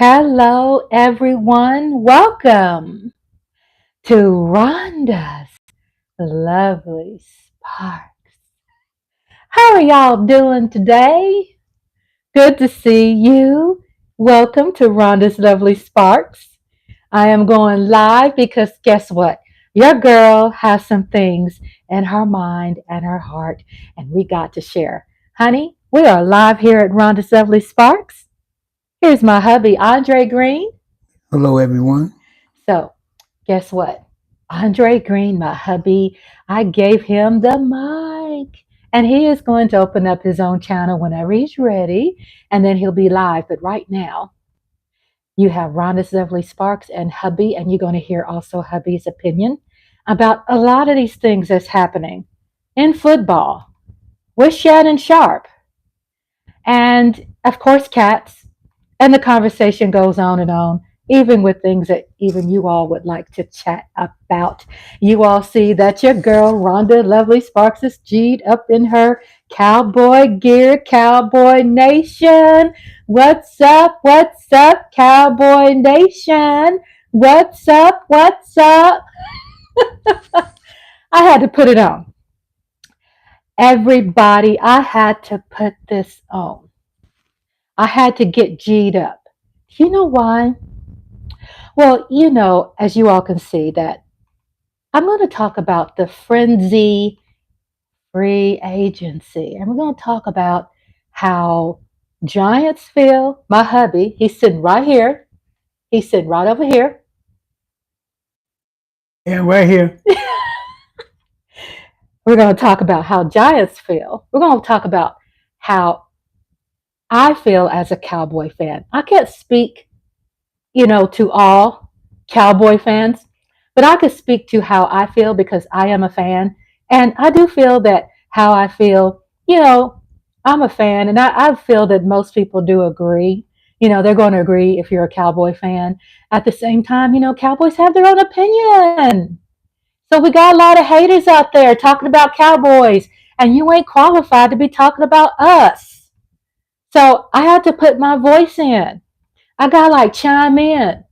Hello, everyone. Welcome to Rhonda's Lovely Spark. How are y'all doing today? Good to see you. Welcome to Rhonda's Lovely Sparks. I am going live because guess what? Your girl has some things in her mind and her heart, and we got to share. Honey, we are live here at Rhonda's Lovely Sparks. Here's my hubby, Andre Green. Hello, everyone. So, guess what? Andre Green, my hubby, I gave him the mic. And he is going to open up his own channel whenever he's ready. And then he'll be live. But right now, you have Rhonda's Lovely Sparks and hubby. And you're going to hear also hubby's opinion about a lot of these things that's happening in football with Shannon Sharpe. And of course, cats. And the conversation goes on and on, even with things that even you all would like to chat about. You all see that your girl, Rhonda Lovely Sparks, is G'd up in her cowboy gear, Cowboy Nation. What's up? What's up, Cowboy Nation? What's up? What's up? I had to put it on. Everybody, I had to put this on. I had to get G'd up. You know why? Well, as you all can see, that I'm going to talk about the frenzy free agency. And we're going to talk about how Giants feel. My hubby, he's sitting right here. He's sitting right over here. Yeah, right here. We're going to talk about how Giants feel. We're going to talk about how I feel as a Cowboy fan. I can't speak, to all Cowboy fans, but I could speak to how I feel because I am a fan. And I do feel that how I feel, I'm a fan, and I feel that most people do agree. They're going to agree if you're a Cowboy fan. At the same time, Cowboys have their own opinion. So we got a lot of haters out there talking about Cowboys, and you ain't qualified to be talking about us. So I had to put my voice in. I got to like chime in.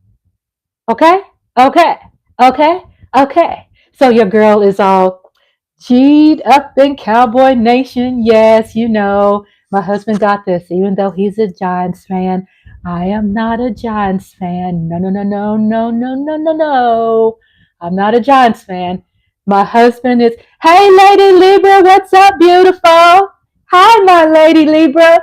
Okay? Okay. Okay? Okay. So your girl is all G'd up in Cowboy Nation. Yes, my husband got this, even though he's a Giants fan. I am not a Giants fan. No, no, no, no, no, no, no, no, no. I'm not a Giants fan. My husband is, hey, Lady Libra, what's up, beautiful? Hi, my Lady Libra.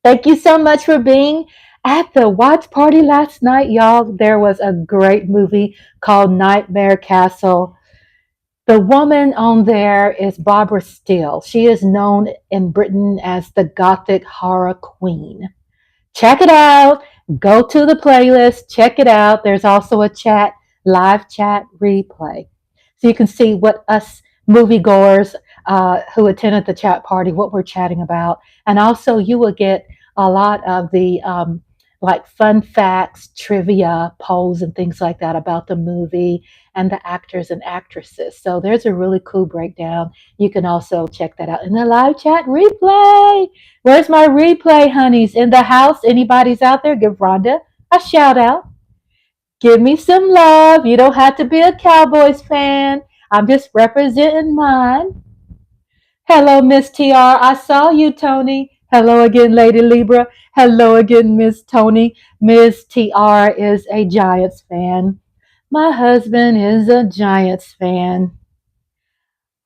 Thank you so much for being at the watch party last night, y'all. There was a great movie called Nightmare Castle. The woman on there is Barbara Steele. She is known in Britain as the Gothic horror queen. Check it out. Go to the playlist. Check it out. There's also a live chat replay. So you can see what us moviegoers who attended the chat party, what we're chatting about. And also you will get a lot of the like fun facts, trivia, polls, and things like that about the movie and the actors and actresses. So there's a really cool breakdown. You can also check that out in the live chat replay. Where's my replay, honeys? In the house? Anybody's out there? Give Rhonda a shout out. Give me some love. You don't have to be a Cowboys fan. I'm just representing mine. Hello, Miss TR. I saw you, Tony. Hello again, Lady Libra. Hello again, Miss Tony. Miss TR is a Giants fan. My husband is a Giants fan.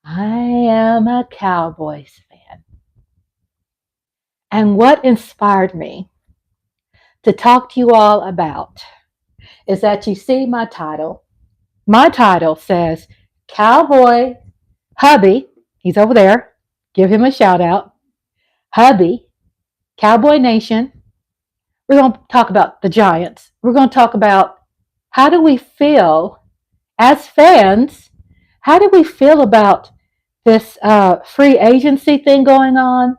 I am a Cowboys fan. And what inspired me to talk to you all about is that you see my title. My title says Cowboy Hubby. He's over there. Give him a shout out. Hubby, Cowboy Nation. We're going to talk about the Giants. We're going to talk about how do we feel as fans? How do we feel about this free agency thing going on?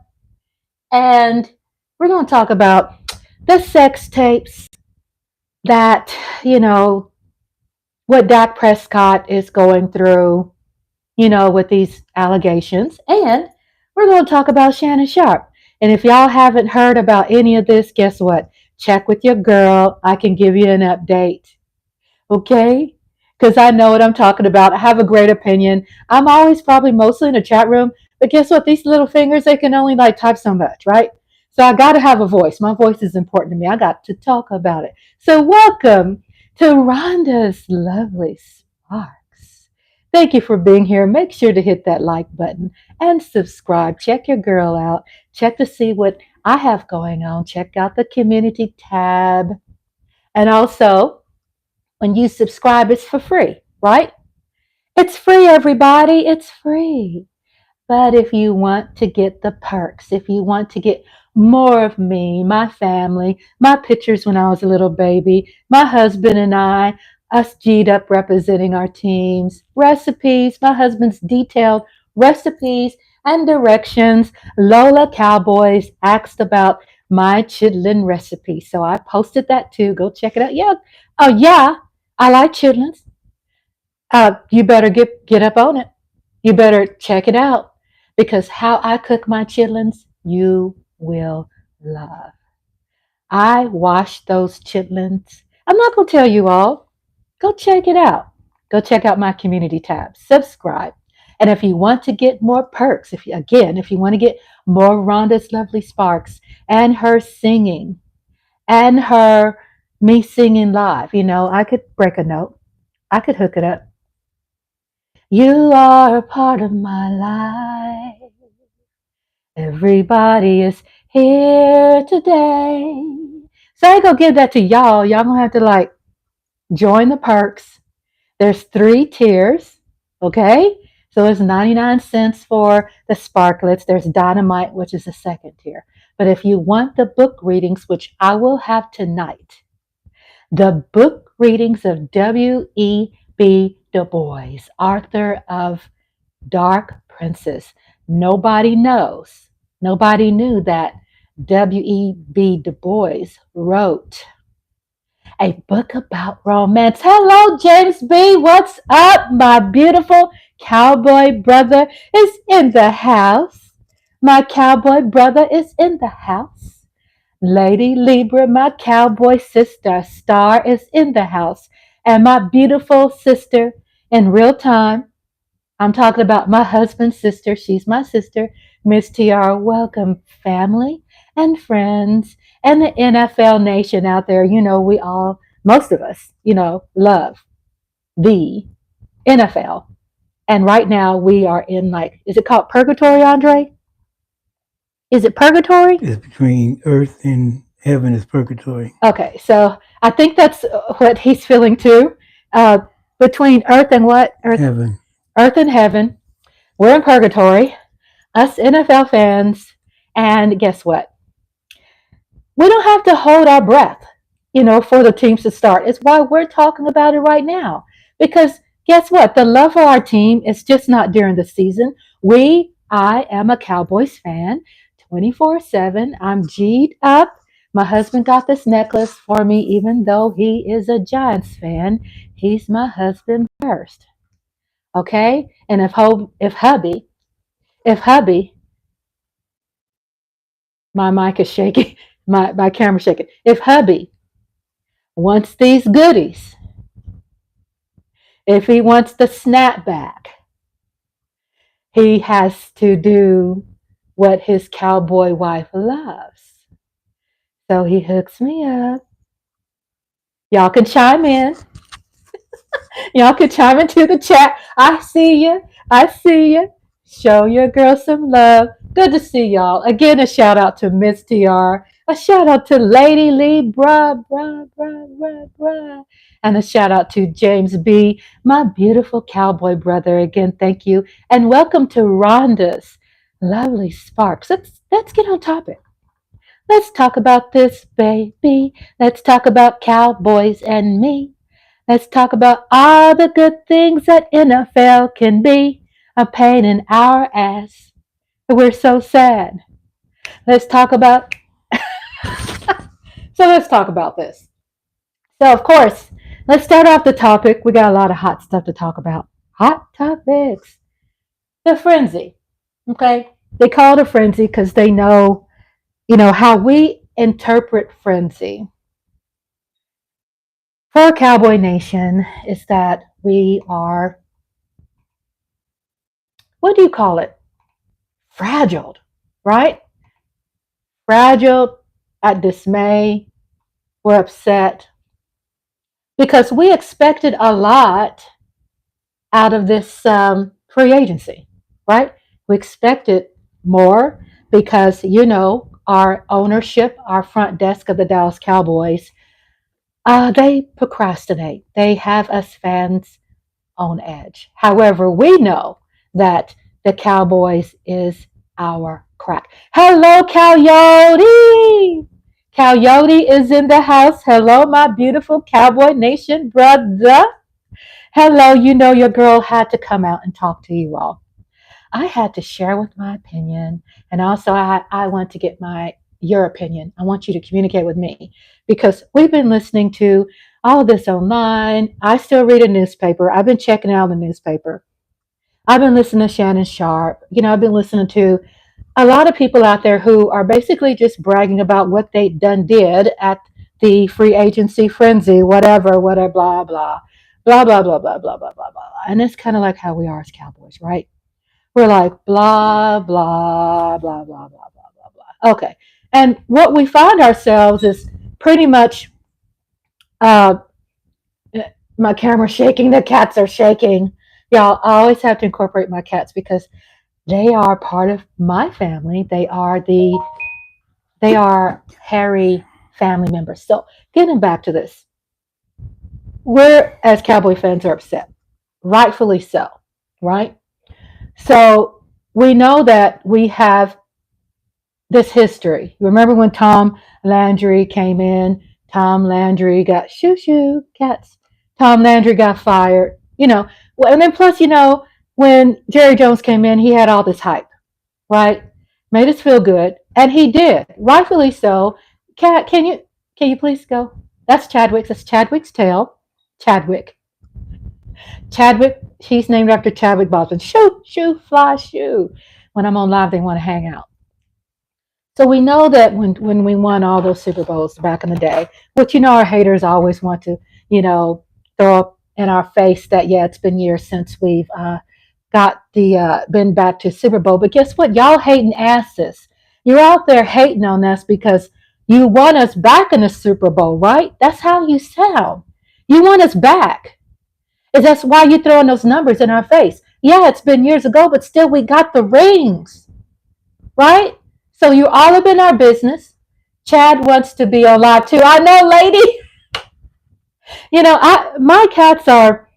And we're going to talk about the sex tapes that, what Dak Prescott is going through, with these allegations. And we're going to talk about Shannon Sharpe. And if y'all haven't heard about any of this, guess what? check with your girl. I can give you an update. Okay? Because I know what I'm talking about. I have a great opinion. I'm always probably mostly in the chat room, but guess what? These little fingers, they can only like type so much, right? So I got to have a voice. My voice is important to me. I got to talk about it. So welcome to Rhonda's Lovely Sparks. Thank you for being here. Make sure to hit that like button and subscribe. Check your girl out. Check to see what I have going on. Check out the community tab. And also, when you subscribe, it's for free, right? It's free, everybody. It's free. But if you want to get the perks, if you want to get more of me, my family, my pictures when I was a little baby, my husband and I, us G'd up representing our teams, recipes, my husband's detailed recipes and directions. Lola Cowboys asked about my chitlin recipe. So I posted that too. Go check it out. Yeah. Oh, yeah. I like chitlins. You better get up on it. You better check it out because how I cook my chitlins, you will love. I wash those chitlins. I'm not going to tell you all. Go check it out. Go check out my community tab. Subscribe. And if you want to get more perks, if you want to get more Rhonda's Lovely Sparks and her singing and her me singing live, I could break a note. I could hook it up. You are a part of my life. Everybody is here today. So I ain't gonna give that to y'all. Y'all gonna have to like join the perks. There's 3 tiers, okay? So it's 99 cents for the sparklets. There's dynamite, which is the second tier. But if you want the book readings, which I will have tonight, the book readings of W.E.B. Du Bois, author of Dark Princess. Nobody knew that W.E.B. Du Bois wrote a book about romance. Hello, James B. What's up? My beautiful cowboy brother is in the house. My cowboy brother is in the house. Lady Libra, my cowboy sister, Star, is in the house. And my beautiful sister in real time, I'm talking about my husband's sister. She's my sister, Miss Tiara. Welcome, family and friends and the NFL nation out there. We all, most of us, love the NFL. And right now we are in is it called purgatory, Andre? Is it purgatory? It's between earth and heaven is purgatory. Okay, so I think that's what he's feeling too. Between earth and what? Heaven. Earth and heaven. We're in purgatory. Us NFL fans. And guess what? We don't have to hold our breath, for the teams to start. It's why we're talking about it right now. Because guess what? The love for our team is just not during the season. I am a Cowboys fan 24/7. I'm G'd up. My husband got this necklace for me, even though he is a Giants fan. He's my husband first. Okay? And if hubby, my mic is shaking, my camera's shaking. If hubby wants these goodies, if he wants the snapback, he has to do what his cowboy wife loves. So he hooks me up. Y'all can chime in. Y'all can chime into the chat. I see you. I see you. Show your girl some love. Good to see y'all. Again, a shout out to Miss TR. A shout out to Lady Lee, bruh. And a shout out to James B, my beautiful cowboy brother. Again, thank you. And welcome to Rhonda's Lovely Sparks. Let's get on topic. Let's talk about this, baby. Let's talk about cowboys and me. Let's talk about all the good things that NFL can be. A pain in our ass. We're so sad. Let's talk about let's talk about this. So of course, let's start off the topic. We got a lot of hot stuff to talk about. Hot topics. The frenzy. Okay? They call it a frenzy because they know how we interpret frenzy. for Cowboy Nation is that we are, what do you call it? Fragile, right? Fragile, at dismay, we're upset because we expected a lot out of this free agency, right? We expected more because, our ownership, our front desk of the Dallas Cowboys, they procrastinate. They have us fans on edge. However, we know that the Cowboys is our crack. Hello, Coyote! Coyote is in the house. Hello, my beautiful Cowboy Nation brother. Hello, your girl had to come out and talk to you all. I had to share with my opinion, and also I want to get your opinion. I want you to communicate with me because we've been listening to all of this online. I still read a newspaper. I've been checking out the newspaper. I've been listening to Shannon Sharpe. I've been listening to a lot of people out there who are basically just bragging about what they did at the free agency frenzy, whatever, blah, blah, blah, blah, blah, blah, blah, blah, blah, blah. And it's kind of like how we are as Cowboys, right? We're like blah, blah, blah, blah, blah, blah, blah, blah. Okay. And what we find ourselves is pretty much uh, my camera's shaking, the cats are shaking. Y'all, I always have to incorporate my cats because they are part of my family. They are hairy family members. So getting back to this, we're as Cowboy fans are upset, rightfully so, right? So we know that we have this history. Remember when Tom Landry came in? Tom Landry got shoo cats. Tom Landry got fired. And then plus, when Jerry Jones came in, he had all this hype, right? Made us feel good, and he did, rightfully so. Cat, can you please go? That's Chadwick's. That's Chadwick's tail. Chadwick. Chadwick. He's named after Chadwick Boseman. Shoo, fly, shoo. When I'm on live, they want to hang out. So we know that when we won all those Super Bowls back in the day, which our haters always want to, throw up in our face that yeah, it's been years since we've got the been back to Super Bowl. But guess what? Y'all hating asses. You're out there hating on us because you want us back in the Super Bowl, right? That's how you sound. You want us back. Is that's why you're throwing those numbers in our face. Yeah, it's been years ago, but still we got the rings, right? So you're all up in our business. Chad wants to be on live too. I know, lady. My cats are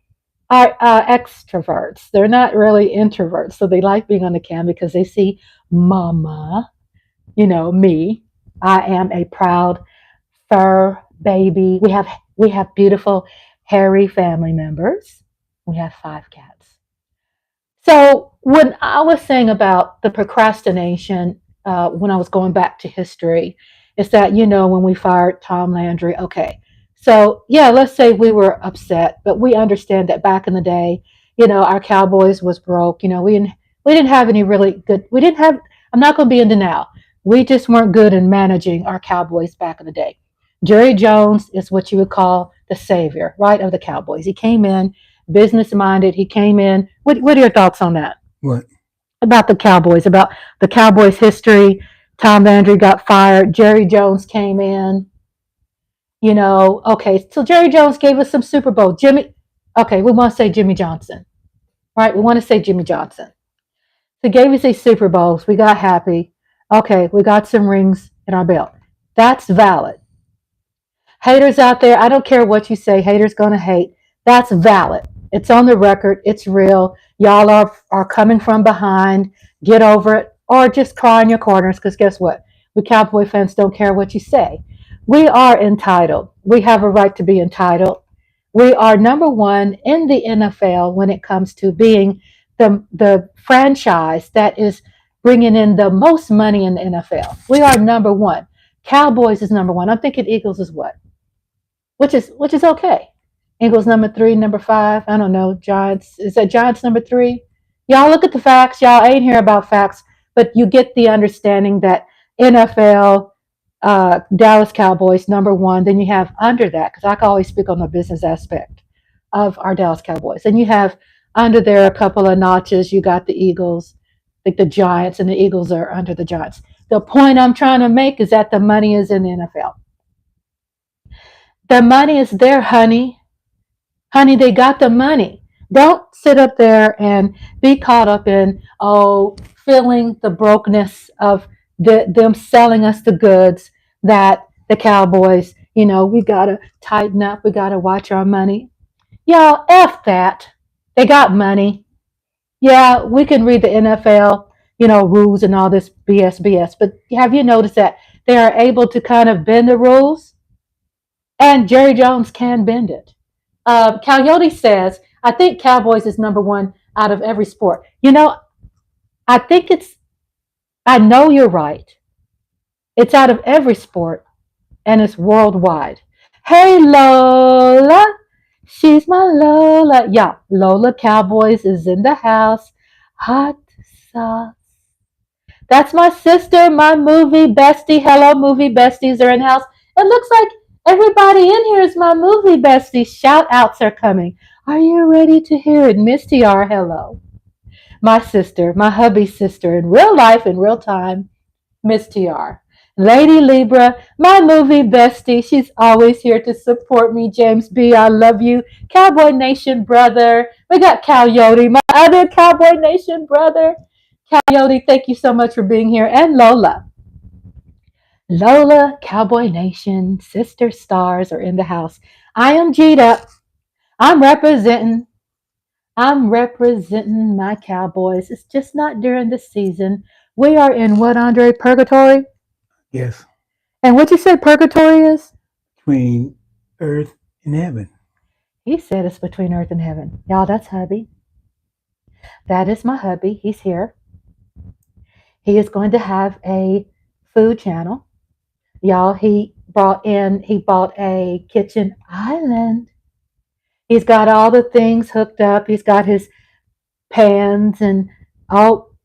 extroverts. They're not really introverts, so they like being on the cam because they see mama, me. I am a proud fur baby. We have beautiful hairy family members. We have 5 cats. So when I was saying about the procrastination, when I was going back to history, is that when we fired Tom Landry, okay. So yeah, let's say we were upset, but we understand that back in the day, our Cowboys was broke. We didn't have any really good. We didn't have. I'm not going to be into now. We just weren't good in managing our Cowboys back in the day. Jerry Jones is what you would call the savior, right, of the Cowboys. He came in business minded. He came in. What are your thoughts on that? What? About the Cowboys history. Tom Landry got fired. Jerry Jones came in. Okay, so Jerry Jones gave us some Super Bowl. Okay, we want to say Jimmy Johnson, right? We want to say Jimmy Johnson. So he gave us these Super Bowls. We got happy. Okay, we got some rings in our belt. That's valid. Haters out there, I don't care what you say. Haters gonna hate. That's valid. It's on the record. It's real. Y'all are coming from behind. Get over it, or just cry in your corners. Because guess what? We Cowboy fans don't care what you say. We are entitled. We have a right to be entitled. We are number one in the NFL when it comes to being the franchise that is bringing in the most money in the NFL. We are number one. Cowboys is number one. I'm thinking Eagles is what? Which is okay. Eagles number 3, number 5. I don't know. Giants, is that Giants number 3? Y'all look at the facts. Y'all ain't here about facts, but you get the understanding that NFL Dallas Cowboys, number one. Then you have under that, because I can always speak on the business aspect of our Dallas Cowboys. And you have under there a couple of notches. You got the Eagles, like the Giants, and the Eagles are under the Giants. The point I'm trying to make is that the money is in the NFL. The money is there, honey. Honey, they got the money. Don't sit up there and be caught up in, oh, feeling the brokenness of them selling us the goods that the Cowboys, we got to tighten up. We got to watch our money. Y'all, F that. They got money. Yeah, we can read the NFL, rules and all this BS. But have you noticed that they are able to kind of bend the rules? And Jerry Jones can bend it. Coyote says, I think Cowboys is number one out of every sport. I think I know you're right. It's out of every sport and it's worldwide. Hey, Lola. She's my Lola. Yeah, Lola Cowboys is in the house. Hot sauce. That's my sister, my movie bestie. Hello, movie besties are in the house. It looks like everybody in here is my movie bestie. Shout outs are coming. Are you ready to hear it? Miss TR, hello. My sister, my hubby's sister in real life, in real time, Miss TR. Lady Libra, my movie bestie. She's always here to support me. James B, I love you. Cowboy Nation brother. We got Coyote, my other Cowboy Nation brother. Coyote, thank you so much for being here. And Lola. Lola, Cowboy Nation, sister stars are in the house. I am G'd up. I'm representing. I'm representing my Cowboys. It's just not during the season. We are in what, Andre? Purgatory? Yes. And what you say purgatory is? Between earth and heaven. He said it's between earth and heaven. Y'all, that's hubby. That is my hubby. He's here. He is going to have a food channel. Y'all, he bought a kitchen island. He's got all the things hooked up. He's got his pans and all.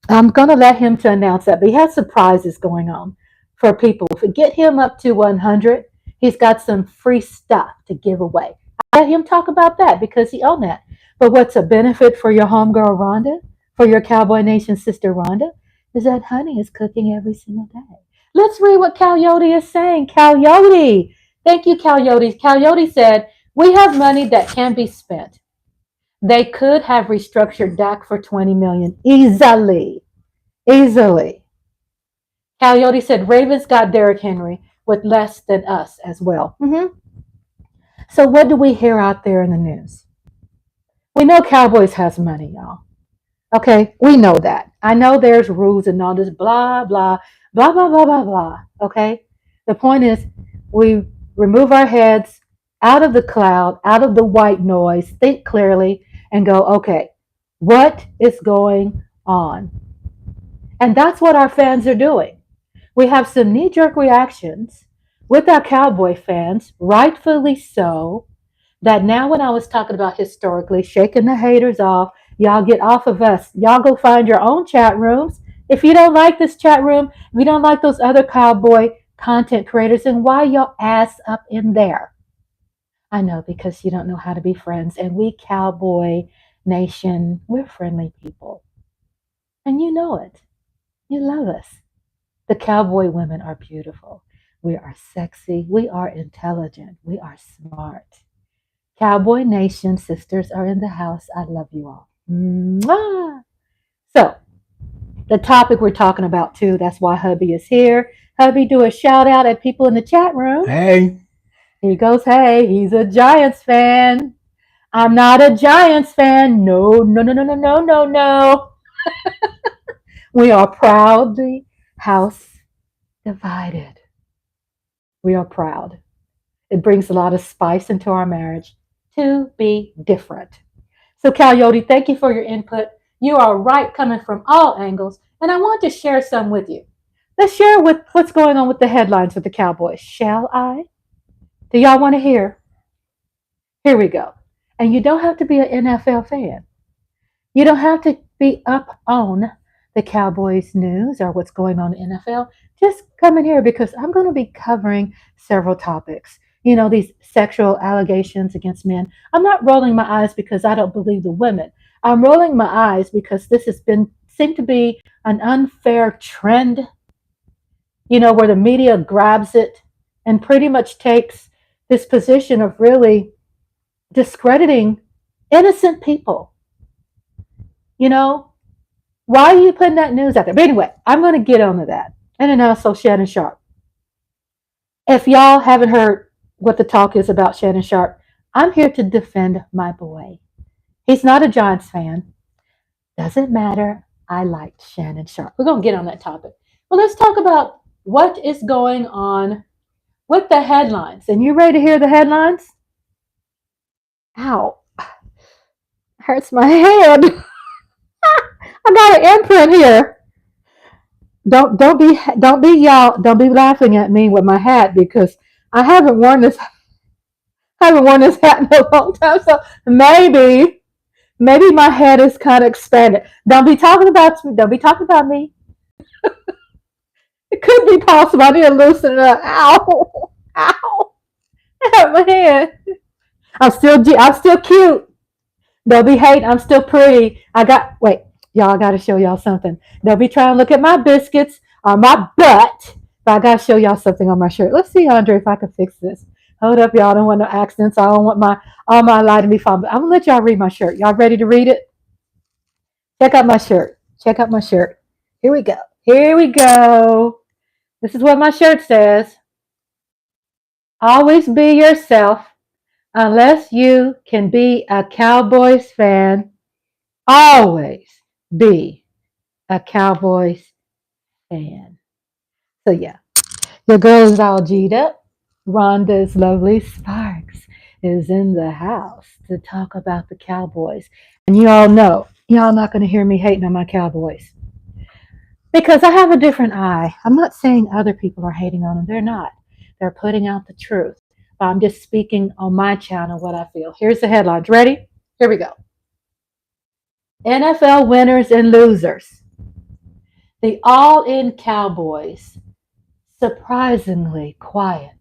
I'm going to let him to announce that, but he has surprises going on for people. If we get him up to 100, he's got some free stuff to give away. I let him talk about that because he owned that. But what's a benefit for your homegirl Rhonda, for your Cowboy Nation sister Rhonda, is that honey is cooking every single day. Let's read what Coyote is saying. Coyote, thank you, Coyote. Coyote said, we have money that can be spent. They could have restructured Dak for $20 million easily. Easily. Coyote said Ravens got Derrick Henry with less than us as well. So what do we hear out there in the news? We know Cowboys has money, y'all. Okay, we know that. I know there's rules and all this blah, blah, blah, blah, blah, blah, blah. Okay? The point is we remove our heads out of the cloud, out of the white noise, think clearly, and go, okay, what is going on? And that's what our fans are doing. We have some knee-jerk reactions with our Cowboy fans, rightfully so, that now when I was talking about historically, shaking the haters off, y'all get off of us. Y'all go find your own chat rooms. If you don't like this chat room, if you don't like those other Cowboy content creators, then why your ass up in there? I know, because you don't know how to be friends. And we Cowboy Nation, we're friendly people. And you know it. You love us. The Cowboy women are beautiful. We are sexy. We are intelligent. We are smart. Cowboy Nation sisters are in the house. I love you all. Mwah! So, the topic we're talking about too, that's why hubby is here. Hubby, do a shout out at people in the chat room. Hey. He goes, hey, he's a Giants fan. I'm not a Giants fan. No, no, no, no, no, no, no, no. We are proudly house divided. We are proud. It brings a lot of spice into our marriage to be different. So, Coyote, thank you for your input. You are right, coming from all angles, and I want to share some with you. Let's share with what's going on with the headlines with the Cowboys. Shall I? Do y'all want to hear? Here we go. And you don't have to be an NFL fan. You don't have to be up on the Cowboys news or what's going on in the NFL, just come in here because I'm going to be covering several topics. These sexual allegations against men. I'm not rolling my eyes because I don't believe the women. I'm rolling my eyes because this has been seemed to be an unfair trend, where the media grabs it and pretty much takes this position of really discrediting innocent people. You know, why are you putting that news out there? But anyway, I'm going to get onto that. And then also Shannon Sharpe. If y'all haven't heard what the talk is about Shannon Sharpe, I'm here to defend my boy. He's not a Giants fan. Doesn't matter. I liked Shannon Sharpe. We're going to get on that topic. Well, let's talk about what is going on with the headlines. And you ready to hear the headlines? Ow. Hurts my head. I got an imprint here. Don't be laughing at me with my hat because I haven't worn this hat in a long time. So maybe my head is kind of expanded. Don't be talking about me. Don't be talking about me. It could be possible. I need to loosen it up. Ow. Ow. I hurt my head. I'm still cute. Don't be hating. I'm still pretty. Wait, y'all, I got to show y'all something. Don't be trying to look at my biscuits or my butt. But I got to show y'all something on my shirt. Let's see, Andre, if I can fix this. Hold up, y'all. I don't want no accidents. I don't want all my light to be fun. But I'm going to let y'all read my shirt. Y'all ready to read it? Check out my shirt. Check out my shirt. Here we go. Here we go. This is what my shirt says. Always be yourself. Unless you can be a Cowboys fan, always be a Cowboys fan. So yeah, your girl is all G'd up. Rhonda's lovely Sparks is in the house to talk about the Cowboys. And you all know, y'all not going to hear me hating on my Cowboys. Because I have a different eye. I'm not saying other people are hating on them. They're not. They're putting out the truth. I'm just speaking on my channel what I feel. Here's the headlines. Ready? Here we go. NFL winners and losers. The all-in Cowboys surprisingly quiet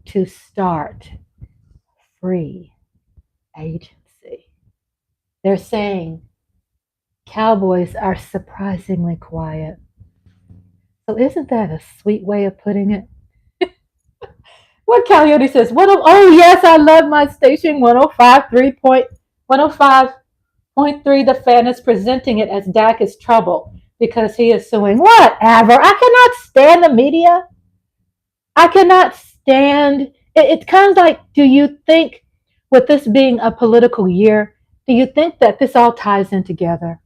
to start free agency. They're saying Cowboys are surprisingly quiet. So isn't that a sweet way of putting it? What Coyote says, oh yes, I love my station 105.3. The fan is presenting it as Dak is trouble because he is suing. Whatever. I cannot stand the media. I cannot stand it's kind of like, do you think with this being a political year, do you think that this all ties in together?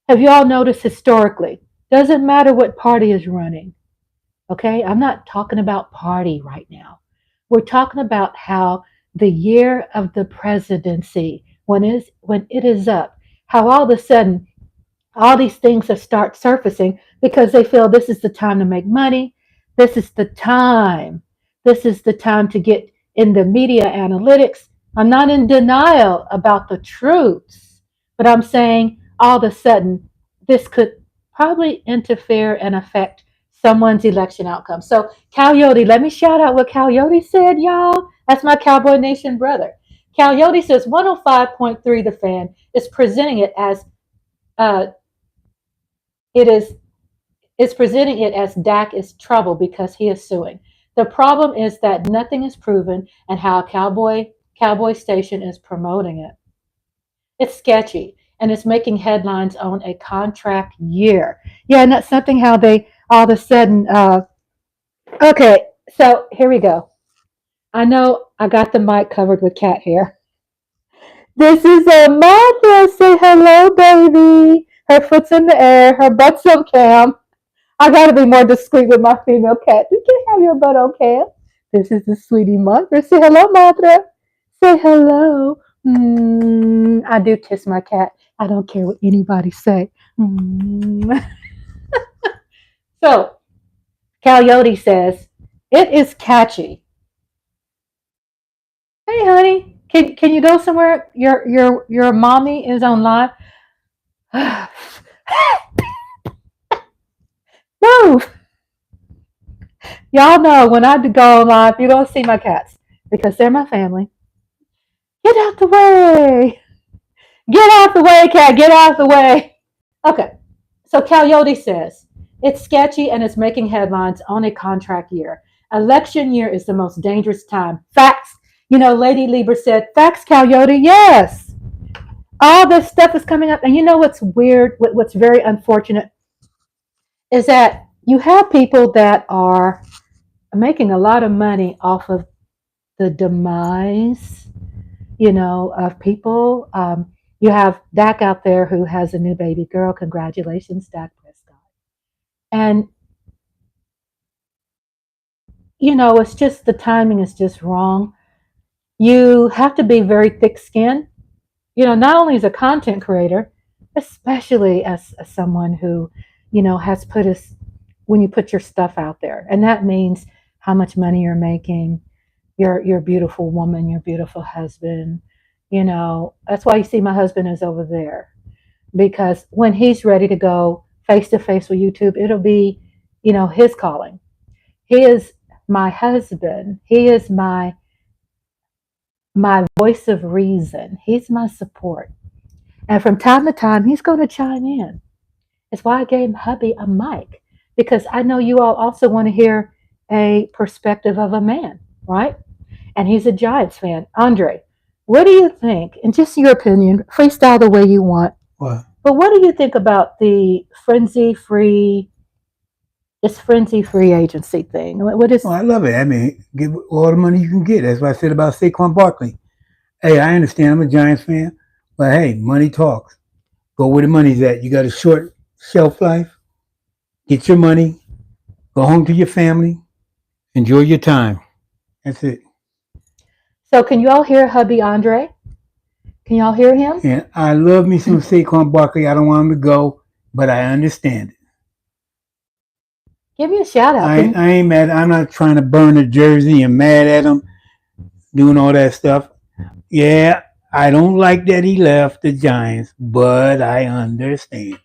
Have you all noticed historically? Doesn't matter what party is running. Okay, I'm not talking about party right now. We're talking about how the year of the presidency, when it is up, how all of a sudden all these things have start surfacing because they feel this is the time to make money. This is the time. This is the time to get in the media analytics. I'm not in denial about the truths, but I'm saying all of a sudden this could probably interfere and affect someone's election outcome. So Coyote, let me shout out what Coyote said, y'all. That's my Cowboy Nation brother. Coyote says 105.3 The Fan is presenting it as presenting it as Dak is trouble because he is suing. The problem is that nothing is proven and how Cowboy Station is promoting it. It's sketchy and it's making headlines on a contract year. Yeah, and that's something how they all of a sudden okay, so here we go. I know I got the mic covered with cat hair. This is a Martha. Say hello, baby. Her foot's in the air. Her butt's on cam. I gotta be more discreet with my female cat. You can't have your butt on cam. This is the sweetie Martha. Say hello, Martha. Say hello. I do kiss my cat. I don't care what anybody say. So, Coyote says, it is catchy. Hey, honey, can you go somewhere? Your mommy is on live. Move. Y'all know when I go live, you don't see my cats because they're my family. Get out the way. Get out the way, cat. Get out the way. Okay. So Coyote says, it's sketchy and it's making headlines on a contract year. Election year is the most dangerous time. Facts. Lady Lieber said, facts, Coyote. Yes. All this stuff is coming up. And you know what's weird? What's very unfortunate is that you have people that are making a lot of money off of the demise, of people. You have Dak out there who has a new baby girl. Congratulations, Dak Prescott. And, it's just the timing is just wrong. You have to be very thick skinned, not only as a content creator, especially as someone who, has put his, when you put your stuff out there. And that means how much money you're making, your beautiful woman, your beautiful husband. That's why you see my husband is over there. Because when he's ready to go face to face with YouTube, it'll be, his calling. He is my husband. He is my voice of reason. He's my support. And from time to time, he's going to chime in. It's why I gave Hubby a mic, because I know you all also want to hear a perspective of a man, right? And he's a Giants fan. Andre, what do you think? And just your opinion, freestyle the way you want. What? But what do you think about the frenzy-free agency thing? What is? Oh, I love it. I mean, get all the money you can get. That's what I said about Saquon Barkley. Hey, I understand. I'm a Giants fan, but hey, money talks. Go where the money's at. You got a short shelf life. Get your money. Go home to your family. Enjoy your time. That's it. So can you all hear Hubby Andre? Can y'all hear him? And I love me some Saquon Barkley. I don't want him to go, but I understand it. Give me a shout out. I ain't mad. I'm not trying to burn a jersey and mad at him doing all that stuff. Yeah, I don't like that he left the Giants, but I understand.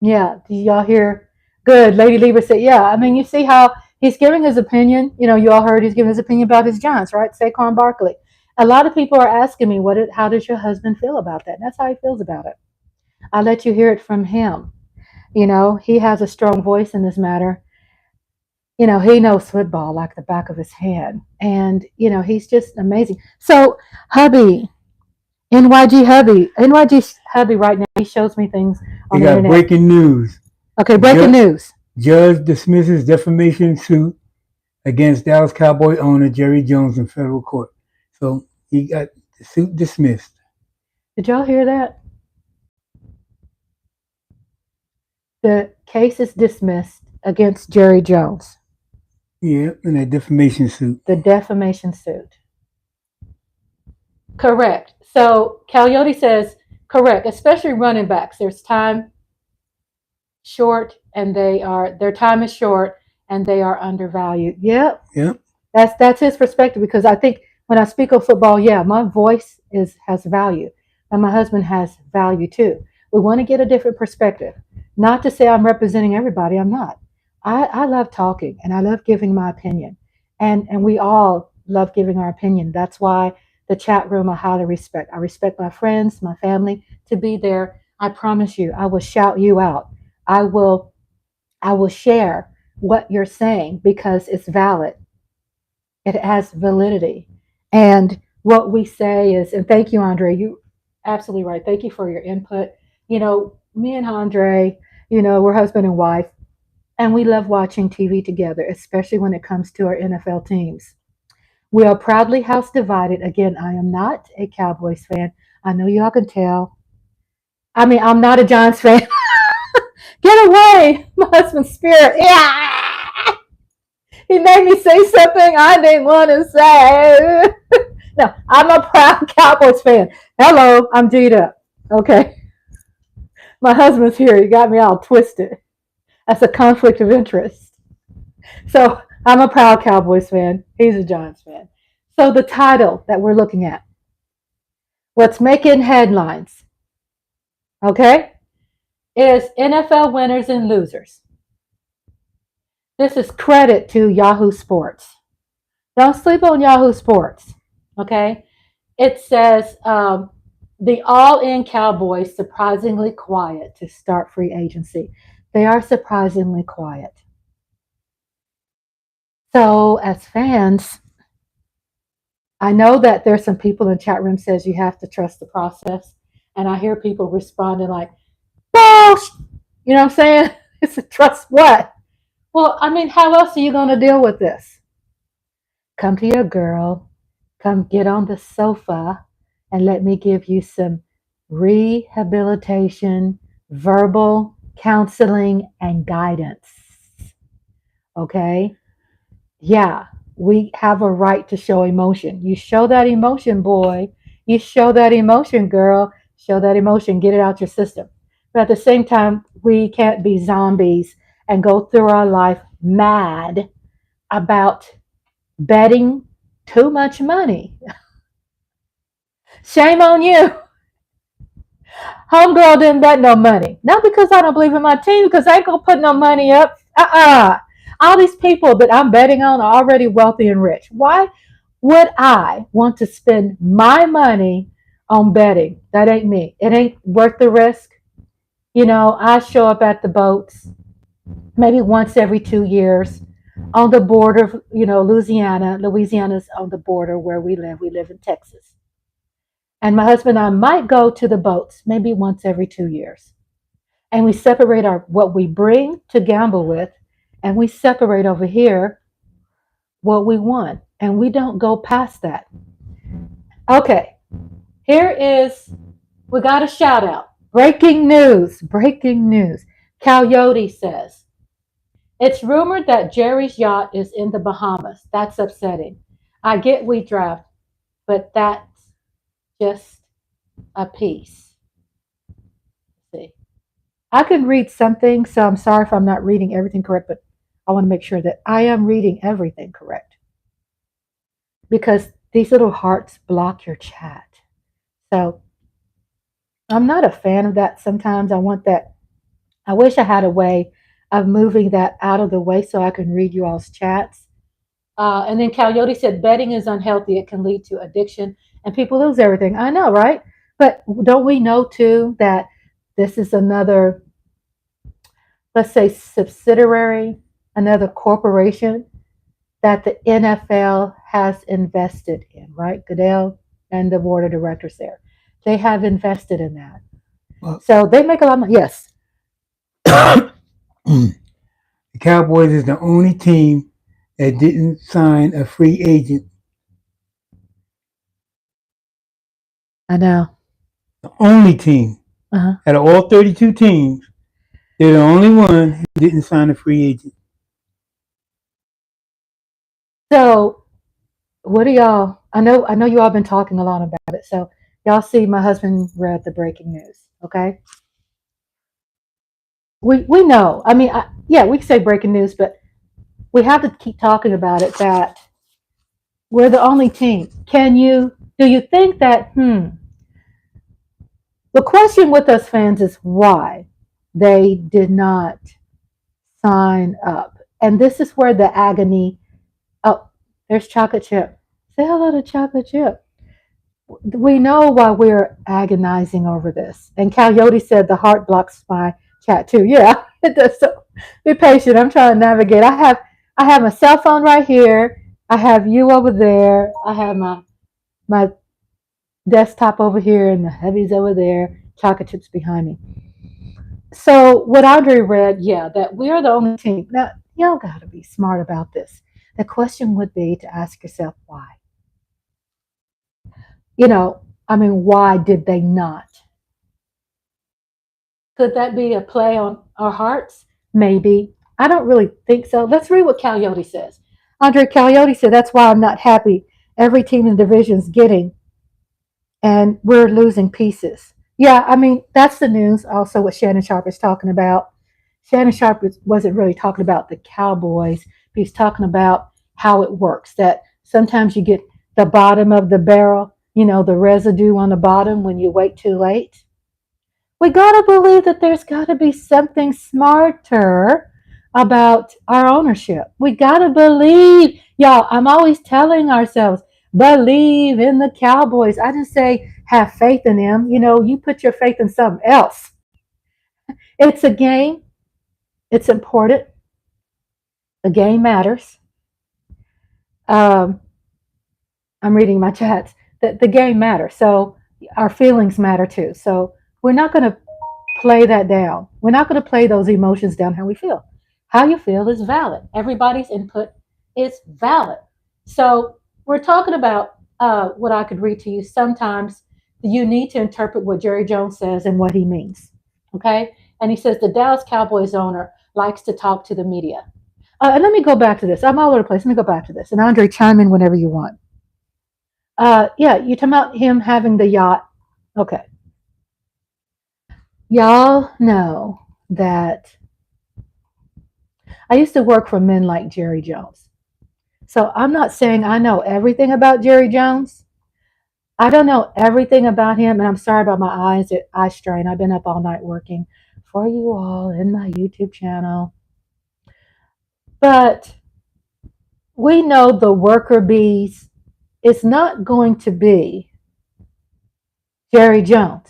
Yeah, do y'all hear? Good. Lady Lieber said, yeah. I mean, you see how he's giving his opinion. You all heard he's giving his opinion about his Giants, right? Saquon Barkley. A lot of people are asking me, how does your husband feel about that? And that's how he feels about it. I'll let you hear it from him. He has a strong voice in this matter. He knows football like the back of his hand. And, he's just amazing. So, Hubby, NYG Hubby right now, he shows me things on the internet. Breaking news. Okay, breaking news. Judge dismisses defamation suit against Dallas Cowboy owner Jerry Jones in federal court. So he got the suit dismissed. Did y'all hear that? The case is dismissed against Jerry Jones. Yeah, in that defamation suit. The defamation suit. Correct. So Coyote says, correct, especially running backs. There's time short and their time is short and they are undervalued. Yep. Yep. That's his perspective, because I think when I speak of football, yeah, my voice has value and my husband has value too. We want to get a different perspective. Not to say I'm representing everybody. I'm not. I love talking and I love giving my opinion. And we all love giving our opinion. That's why the chat room I highly respect. I respect my friends, my family to be there. I promise you, I will shout you out. I will share what you're saying because it's valid. It has validity. And what we say is, and thank you, Andre, you absolutely right. Thank you for your input. Me and Andre, we're husband and wife, and we love watching TV together, especially when it comes to our NFL teams. We are proudly house divided. Again, I am not a Cowboys fan. I know y'all can tell. I mean, I'm not a Giants fan. Get away, my husband's spirit. Yeah. He made me say something I didn't want to say. No, I'm a proud Cowboys fan. Hello, I'm G'd up. Okay. My husband's here. He got me all twisted. That's a conflict of interest. So I'm a proud Cowboys fan. He's a Giants fan. So the title that we're looking at, what's making headlines? Okay? is NFL winners and losers. This is credit to Yahoo Sports. Don't sleep on Yahoo Sports. Okay. It says the all in Cowboys surprisingly quiet to start free agency. They are surprisingly quiet. So, as fans, I know that there's some people in the chat room says you have to trust the process, and I hear people responding like, "Bullsh!" You know what I'm saying? It's a trust what? Well, I mean, how else are you going to deal with this? Come to your girl, come get on the sofa, and let me give you some rehabilitation, verbal counseling, and guidance. Okay? Yeah, we have a right to show emotion. You show that emotion, boy. You show that emotion, girl. Show that emotion. Get it out your system. But at the same time, we can't be zombies and go through our life mad about betting too much money. Shame on you. Homegirl didn't bet no money. Not because I don't believe in my team, because I ain't gonna put no money up. All these people that I'm betting on are already wealthy and rich. Why would I want to spend my money on betting? That ain't me. It ain't worth the risk. You know, I show up at the boats maybe once every 2 years on the border of, Louisiana. Louisiana's on the border where we live. We live in Texas. And my husband and I might go to the boats maybe once every 2 years. And we separate our what we bring to gamble with, and we separate over here what we want. And we don't go past that. Okay, here is, we got a shout out. Breaking news. Breaking news. Coyote says, it's rumored that Jerry's yacht is in the Bahamas. That's upsetting. I get we draft, but that's just a piece. Let's see. I can read something, so I'm sorry if I'm not reading everything correct, but I want to make sure that I am reading everything correct. Because these little hearts block your chat. So I'm not a fan of that sometimes. I want that. I wish I had a way of moving that out of the way so I can read you all's chats. And then Coyote said, betting is unhealthy. It can lead to addiction and people lose everything. I know, right? But don't we know too that this is another, let's say, subsidiary, another corporation that the NFL has invested in, right? Goodell and the board of directors there. They have invested in that. Well, so they make a lot of money. Yes. the Cowboys is the only team that didn't sign a free agent. I know. The only team. Uh-huh. Out of all 32 teams, they're the only one who didn't sign a free agent. So what do y'all, I know you all been talking a lot about it. So y'all see my husband read the breaking news, okay? We know. I mean, yeah, we can say breaking news, but we have to keep talking about it that we're the only team. Do you think that, the question with us fans is why they did not sign up. And this is where the agony, oh, there's Chocolate Chip. Say hello to Chocolate Chip. We know why we're agonizing over this. And Coyote said the heart blocks my chat too. Yeah, it does. So be patient. I'm trying to navigate. I have my cell phone right here. I have you over there. I have my desktop over here and the Hubby's over there. Chocolate Chips behind me. So what Andre read, yeah, that we are the only team. Now, y'all got to be smart about this. The question would be to ask yourself why. Why did they not? Could that be a play on our hearts? Maybe. I don't really think so. Let's read what Coyote says. Andre Coyote said, that's why I'm not happy. Every team in the division's getting, and we're losing pieces. Yeah, that's the news. Also, what Shannon Sharpe is talking about. Shannon Sharpe wasn't really talking about the Cowboys. He's talking about how it works. That sometimes you get the bottom of the barrel, the residue on the bottom when you wait too late. We got to believe that there's got to be something smarter about our ownership. We got to believe, y'all. I'm always telling ourselves, believe in the Cowboys. I just say, have faith in them. You put your faith in something else. It's a game, it's important. The game matters. Um, I'm reading my chats. The game matters. So our feelings matter too. So we're not going to play that down. We're not going to play those emotions down how we feel. How you feel is valid. Everybody's input is valid. So we're talking about what I could read to you. Sometimes you need to interpret what Jerry Jones says and what he means. Okay? And he says the Dallas Cowboys owner likes to talk to the media. And let me go back to this. I'm all over the place. Let me go back to this. And Andre, chime in whenever you want. Yeah, you talking about him having the yacht. Okay. Y'all know that I used to work for men like Jerry Jones. So I'm not saying I know everything about Jerry Jones. I don't know everything about him, and I'm sorry about my eyes, eye strain. I've been up all night working for you all in my YouTube channel. But we know the worker bees is not going to be Jerry Jones.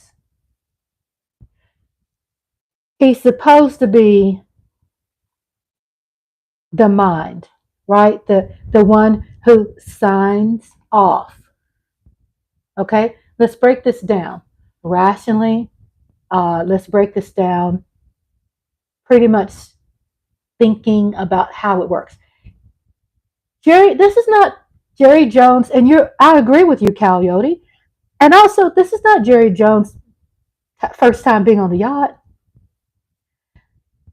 He's supposed to be the mind, right? The one who signs off. Okay, let's break this down rationally. Let's break this down pretty much thinking about how it works. Jerry, this is not Jerry Jones, and I agree with you, Coyote. And also, this is not Jerry Jones' first time being on the yacht.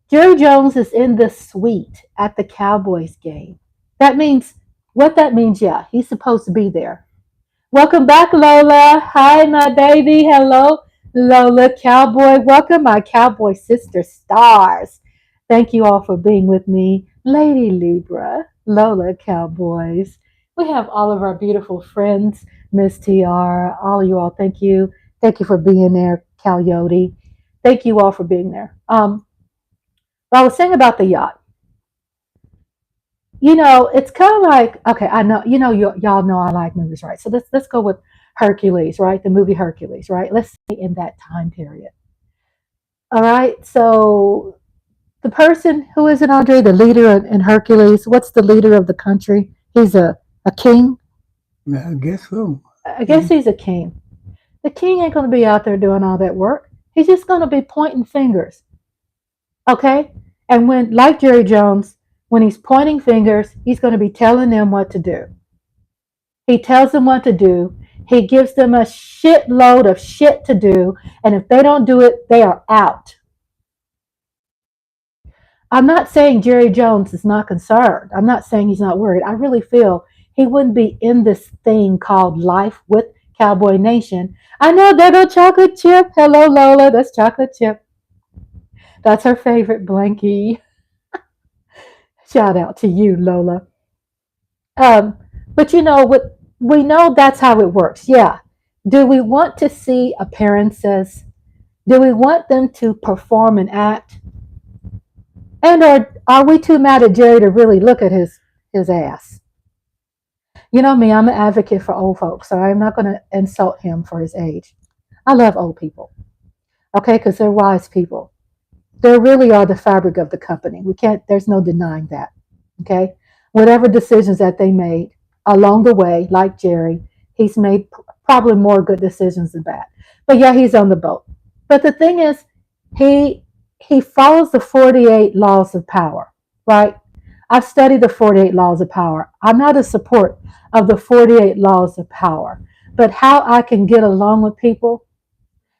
Jerry Jones is in the suite at the Cowboys game. That means what that means, yeah, he's supposed to be there. Welcome back, Lola. Hi, my baby. Hello, Lola Cowboy. Welcome, my Cowboy sister stars. Thank you all for being with me. Lady Libra, Lola Cowboys. We have all of our beautiful friends, Miss TR, all of you all. Thank you. Thank you for being there, Coyote. Thank you all for being there. I was saying about the yacht. It's kind of like, okay, I know, y'all know I like movies, right? So let's go with Hercules, right? The movie Hercules, right? Let's say in that time period. All right. So the person who is it, Andre, the leader in Hercules? What's the leader of the country? He's a king. I guess so. I guess he's a king. The king ain't going to be out there doing all that work. He's just going to be pointing fingers. Okay. And when, like Jerry Jones, when he's pointing fingers, he's going to be telling them what to do. He tells them what to do. He gives them a shitload of shit to do. And if they don't do it, they are out. I'm not saying Jerry Jones is not concerned. I'm not saying he's not worried. I really feel he wouldn't be in this thing called life with Cowboy Nation. I know there go Chocolate Chip. Hello, Lola. That's Chocolate Chip. That's her favorite blankie. Shout out to you, Lola. But we know that's how it works. Yeah. Do we want to see appearances? Do we want them to perform and act? And are we too mad at Jerry to really look at his ass? You know me, I'm an advocate for old folks, so I'm not going to insult him for his age. I love old people, okay, because they're wise people. They really are the fabric of the company. There's no denying that, okay? Whatever decisions that they made along the way, like Jerry, he's made probably more good decisions than bad. But yeah, he's on the boat. But the thing is, he follows the 48 laws of power, right? I've studied the 48 laws of power. I'm not a support of the 48 laws of power, but how I can get along with people,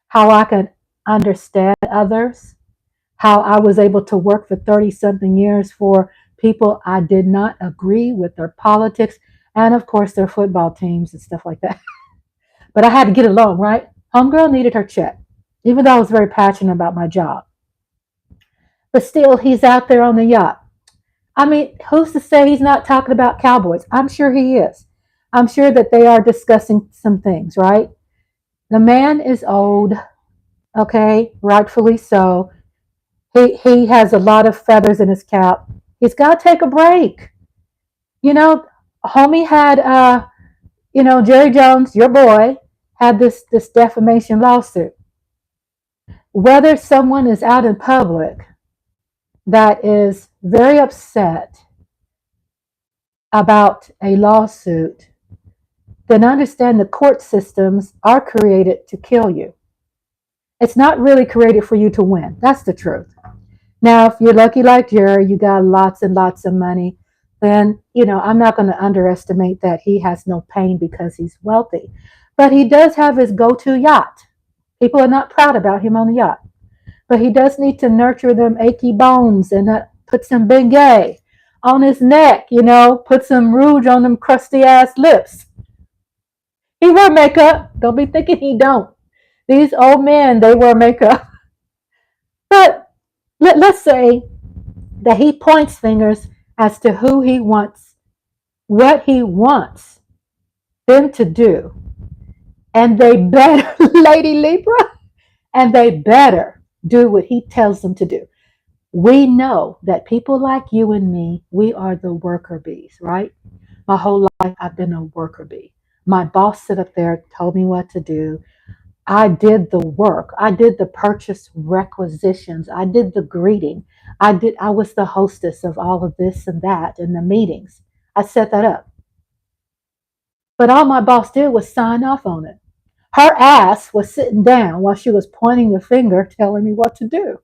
how I can understand others, how I was able to work for 30 something years for people I did not agree with their politics and, of course, their football teams and stuff like that. But I had to get along, right? Homegirl needed her check, even though I was very passionate about my job. But still, he's out there on the yacht. I mean, who's to say he's not talking about Cowboys? I'm sure he is. I'm sure that they are discussing some things, right? The man is old. Okay, rightfully so. He has a lot of feathers in his cap. He's got to take a break. You know, homie had Jerry Jones, your boy, had this defamation lawsuit. Whether someone is out in public that is very upset about a lawsuit, then understand the court systems are created to kill you. It's not really created for you to win. That's the truth. Now, if you're lucky like Jerry, you got lots and lots of money, then, I'm not going to underestimate that he has no pain because he's wealthy. But he does have his go to yacht. People are not proud about him on the yacht. But he does need to nurture them achy bones and put some Bengay on his neck, put some rouge on them crusty ass lips. He wear makeup. Don't be thinking he don't. These old men, they wear makeup. But let's say that he points fingers as to who he wants, what he wants them to do. And they better, Lady Libra, and they better do what he tells them to do. We know that people like you and me, we are the worker bees, right? My whole life, I've been a worker bee. My boss sit up there, told me what to do. I did the work. I did the purchase requisitions. I did the greeting. I was the hostess of all of this and that in the meetings. I set that up. But all my boss did was sign off on it. Her ass was sitting down while she was pointing the finger telling me what to do.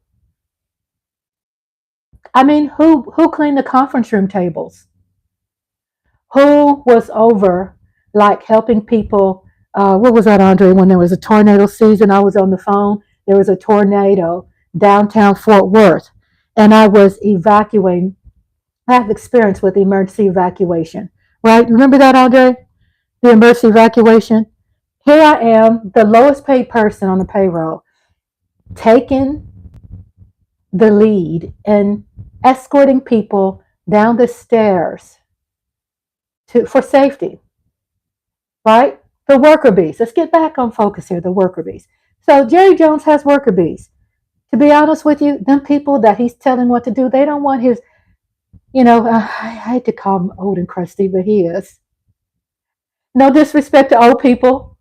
I mean, who cleaned the conference room tables? Who was over like helping people? What was that, Andre? When there was a tornado season, I was on the phone. There was a tornado downtown Fort Worth, and I was evacuating. I have experience with emergency evacuation, right? Remember that, Andre? The emergency evacuation. Here I am, the lowest paid person on the payroll, taking the lead and escorting people down the stairs for safety, right? The worker bees. Let's get back on focus here, the worker bees. So Jerry Jones has worker bees. To be honest with you, them people that he's telling what to do, they don't want his, I hate to call him old and crusty, but he is. No disrespect to old people.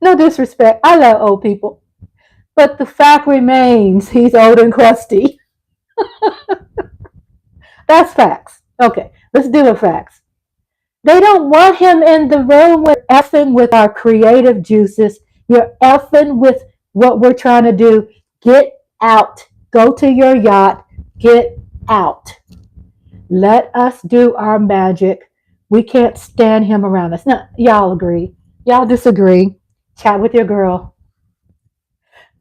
No disrespect. I love old people. But the fact remains he's old and crusty. That's facts. Okay, let's deal with facts. They don't want him in the room with effing with our creative juices. You're effing with what we're trying to do. Get out. Go to your yacht. Get out. Let us do our magic. We can't stand him around us. Now, y'all agree. Y'all disagree. Chat with your girl.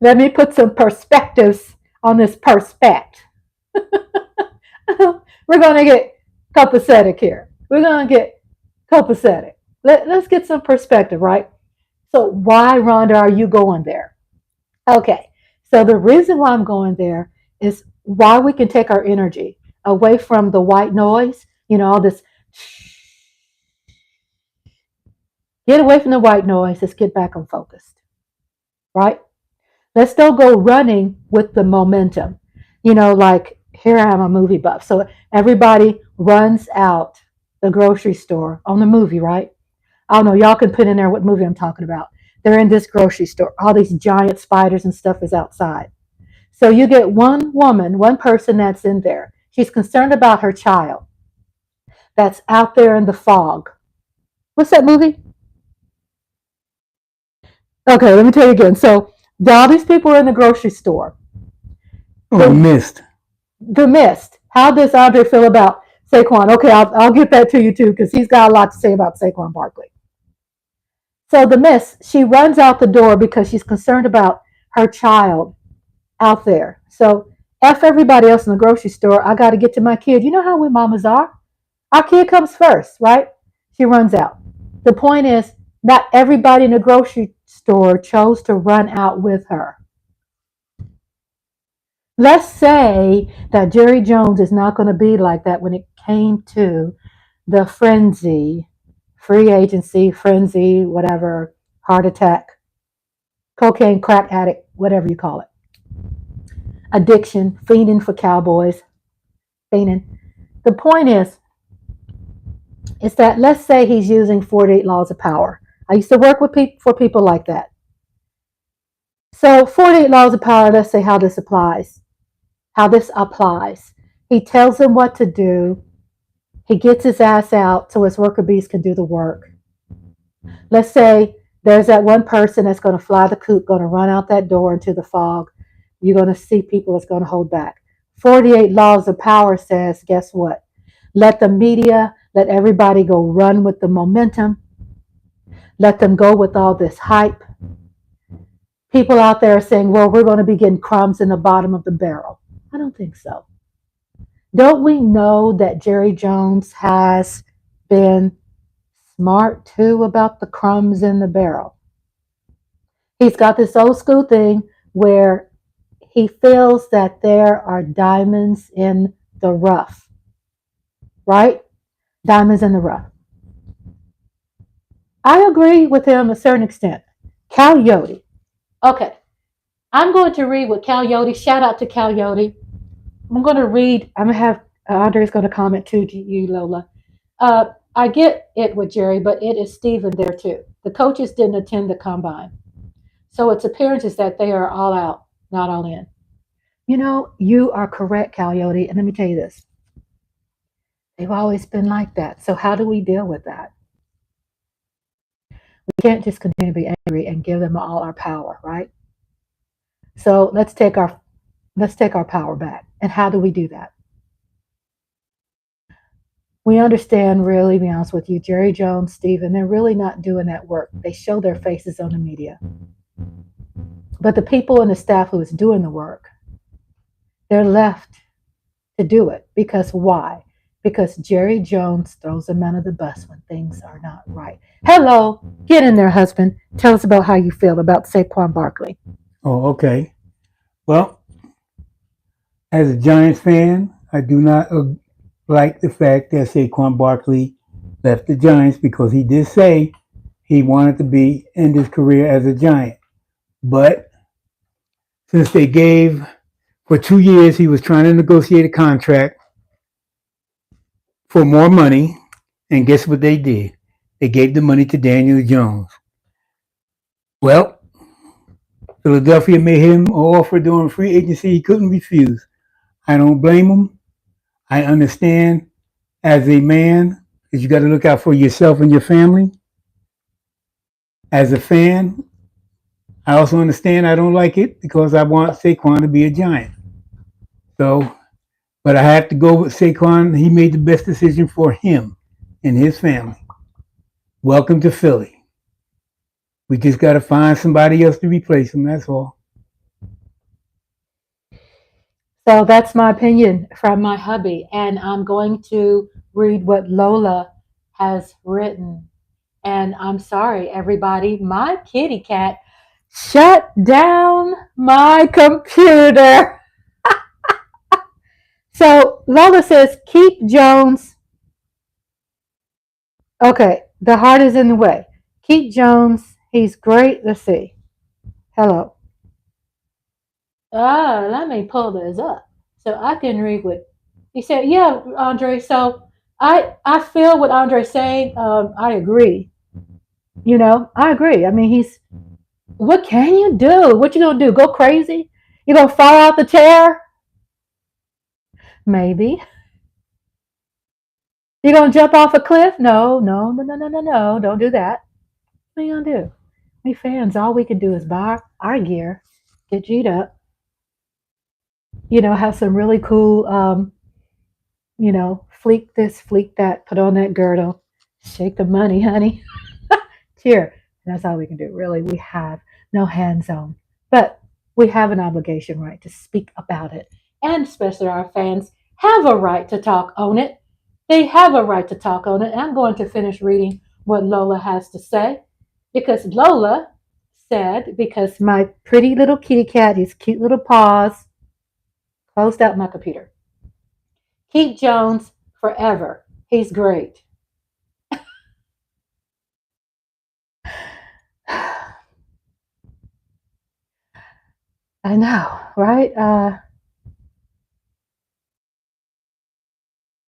Let me put some perspectives on this perspect. We're going to get copacetic here. We're going to get copacetic. Let's get some perspective, right? So why, Rhonda, are you going there? Okay, so the reason why I'm going there is why we can take our energy away from the white noise, all this. Get away from the white noise. Let's get back on focused, right? Let's still go running with the momentum. Like here I am, a movie buff. So everybody runs out the grocery store on the movie, right? I don't know. Y'all can put in there what movie I'm talking about. They're in this grocery store. All these giant spiders and stuff is outside. So you get one woman, one person that's in there. She's concerned about her child that's out there in the fog. What's that movie? Okay, let me tell you again. So all these people are in the grocery store. Oh, mist. The mist. How does Andre feel about Saquon? Okay, I'll get that to you too because he's got a lot to say about Saquon Barkley. So the miss, she runs out the door because she's concerned about her child out there. So F everybody else in the grocery store. I got to get to my kid. You know how we mamas are. Our kid comes first, right? She runs out. The point is, not everybody in the grocery store chose to run out with her. Let's say that Jerry Jones is not going to be like that when it came to the frenzy, free agency, frenzy, whatever, heart attack. cocaine, crack addict, whatever you call it. Addiction, fiending for cowboys, fiending. The point is that let's say he's using 48 laws of power. I used to work with for people like that. So 48 laws of power, let's say how this applies. How this applies. He tells them what to do. He gets his ass out so his worker bees can do the work. Let's say there's that one person that's going to fly the coop, going to run out that door into the fog. You're going to see people that's going to hold back. 48 laws of power says, guess what? Let the media, let everybody go run with the momentum. Let them go with all this hype. People out there are saying, well, we're going to be getting crumbs in the bottom of the barrel. I don't think so. Don't we know that Jerry Jones has been smart too about the crumbs in the barrel? He's got this old school thing where he feels that there are diamonds in the rough, right? Diamonds in the rough. I agree with him a certain extent. Coyote. Okay. I'm going to read what Coyote, shout out to Coyote. I'm going to read, I'm going to have, Andre's going to comment too to you, Lola. I get it with Jerry, but it is Steven there too. The coaches didn't attend the combine. So its appearance is that they are all out, not all in. You know, you are correct, Coyote. And let me tell you this. They've always been like that. So how do we deal with that? We can't just continue to be angry and give them all our power, right? So let's take our power back. And how do we do that? We understand, really, to be honest with you, Jerry Jones, Steven, they're really not doing that work. They show their faces on the media. But the people and the staff who is doing the work, they're left to do it. Because why? Because Jerry Jones throws them under the bus when things are not right. Hello, get in there, husband. Tell us about how you feel about Saquon Barkley. Oh, okay. Well, as a Giants fan, I do not like the fact that Saquon Barkley left the Giants because he did say he wanted to end his career as a Giant. But since they gave, for 2 years, he was trying to negotiate a contract for more money. And guess what they did? They gave the money to Daniel Jones. Well, Philadelphia made him an offer during free agency he couldn't refuse. I don't blame him. I understand as a man that you got to look out for yourself and your family. As a fan, I also understand I don't like it because I want Saquon to be a Giant. So, but I have to go with Saquon. He made the best decision for him and his family. Welcome to Philly. We just got to find somebody else to replace him. That's all. So that's my opinion from my hubby. And I'm going to read what Lola has written. And I'm sorry, everybody, my kitty cat shut down my computer. So Lola says, keep Jones. Okay, the heart is in the way. Keep Jones. He's great. Let's see. Hello. Let me pull this up so I can read what he said. Yeah, Andre. So I feel what Andre's saying. I agree. You know, I agree. I mean, what can you do? What you gonna do? Go crazy? You gonna fall out the chair? Maybe. You gonna jump off a cliff? No, no, no, no, no, no, no. Don't do that. What are you gonna do? We fans, all we can do is buy our gear, get G'd up, you know, have some really cool, you know, fleek this, fleek that, put on that girdle, shake the money, honey. Cheer. And that's all we can do. Really, we have no hands on. But we have an obligation, right, to speak about it. And especially our fans have a right to talk on it. They have a right to talk on it. And I'm going to finish reading what Lola has to say. Because Lola said, because my pretty little kitty cat, his cute little paws, closed out my computer. Keep Jones forever. He's great. I know, right?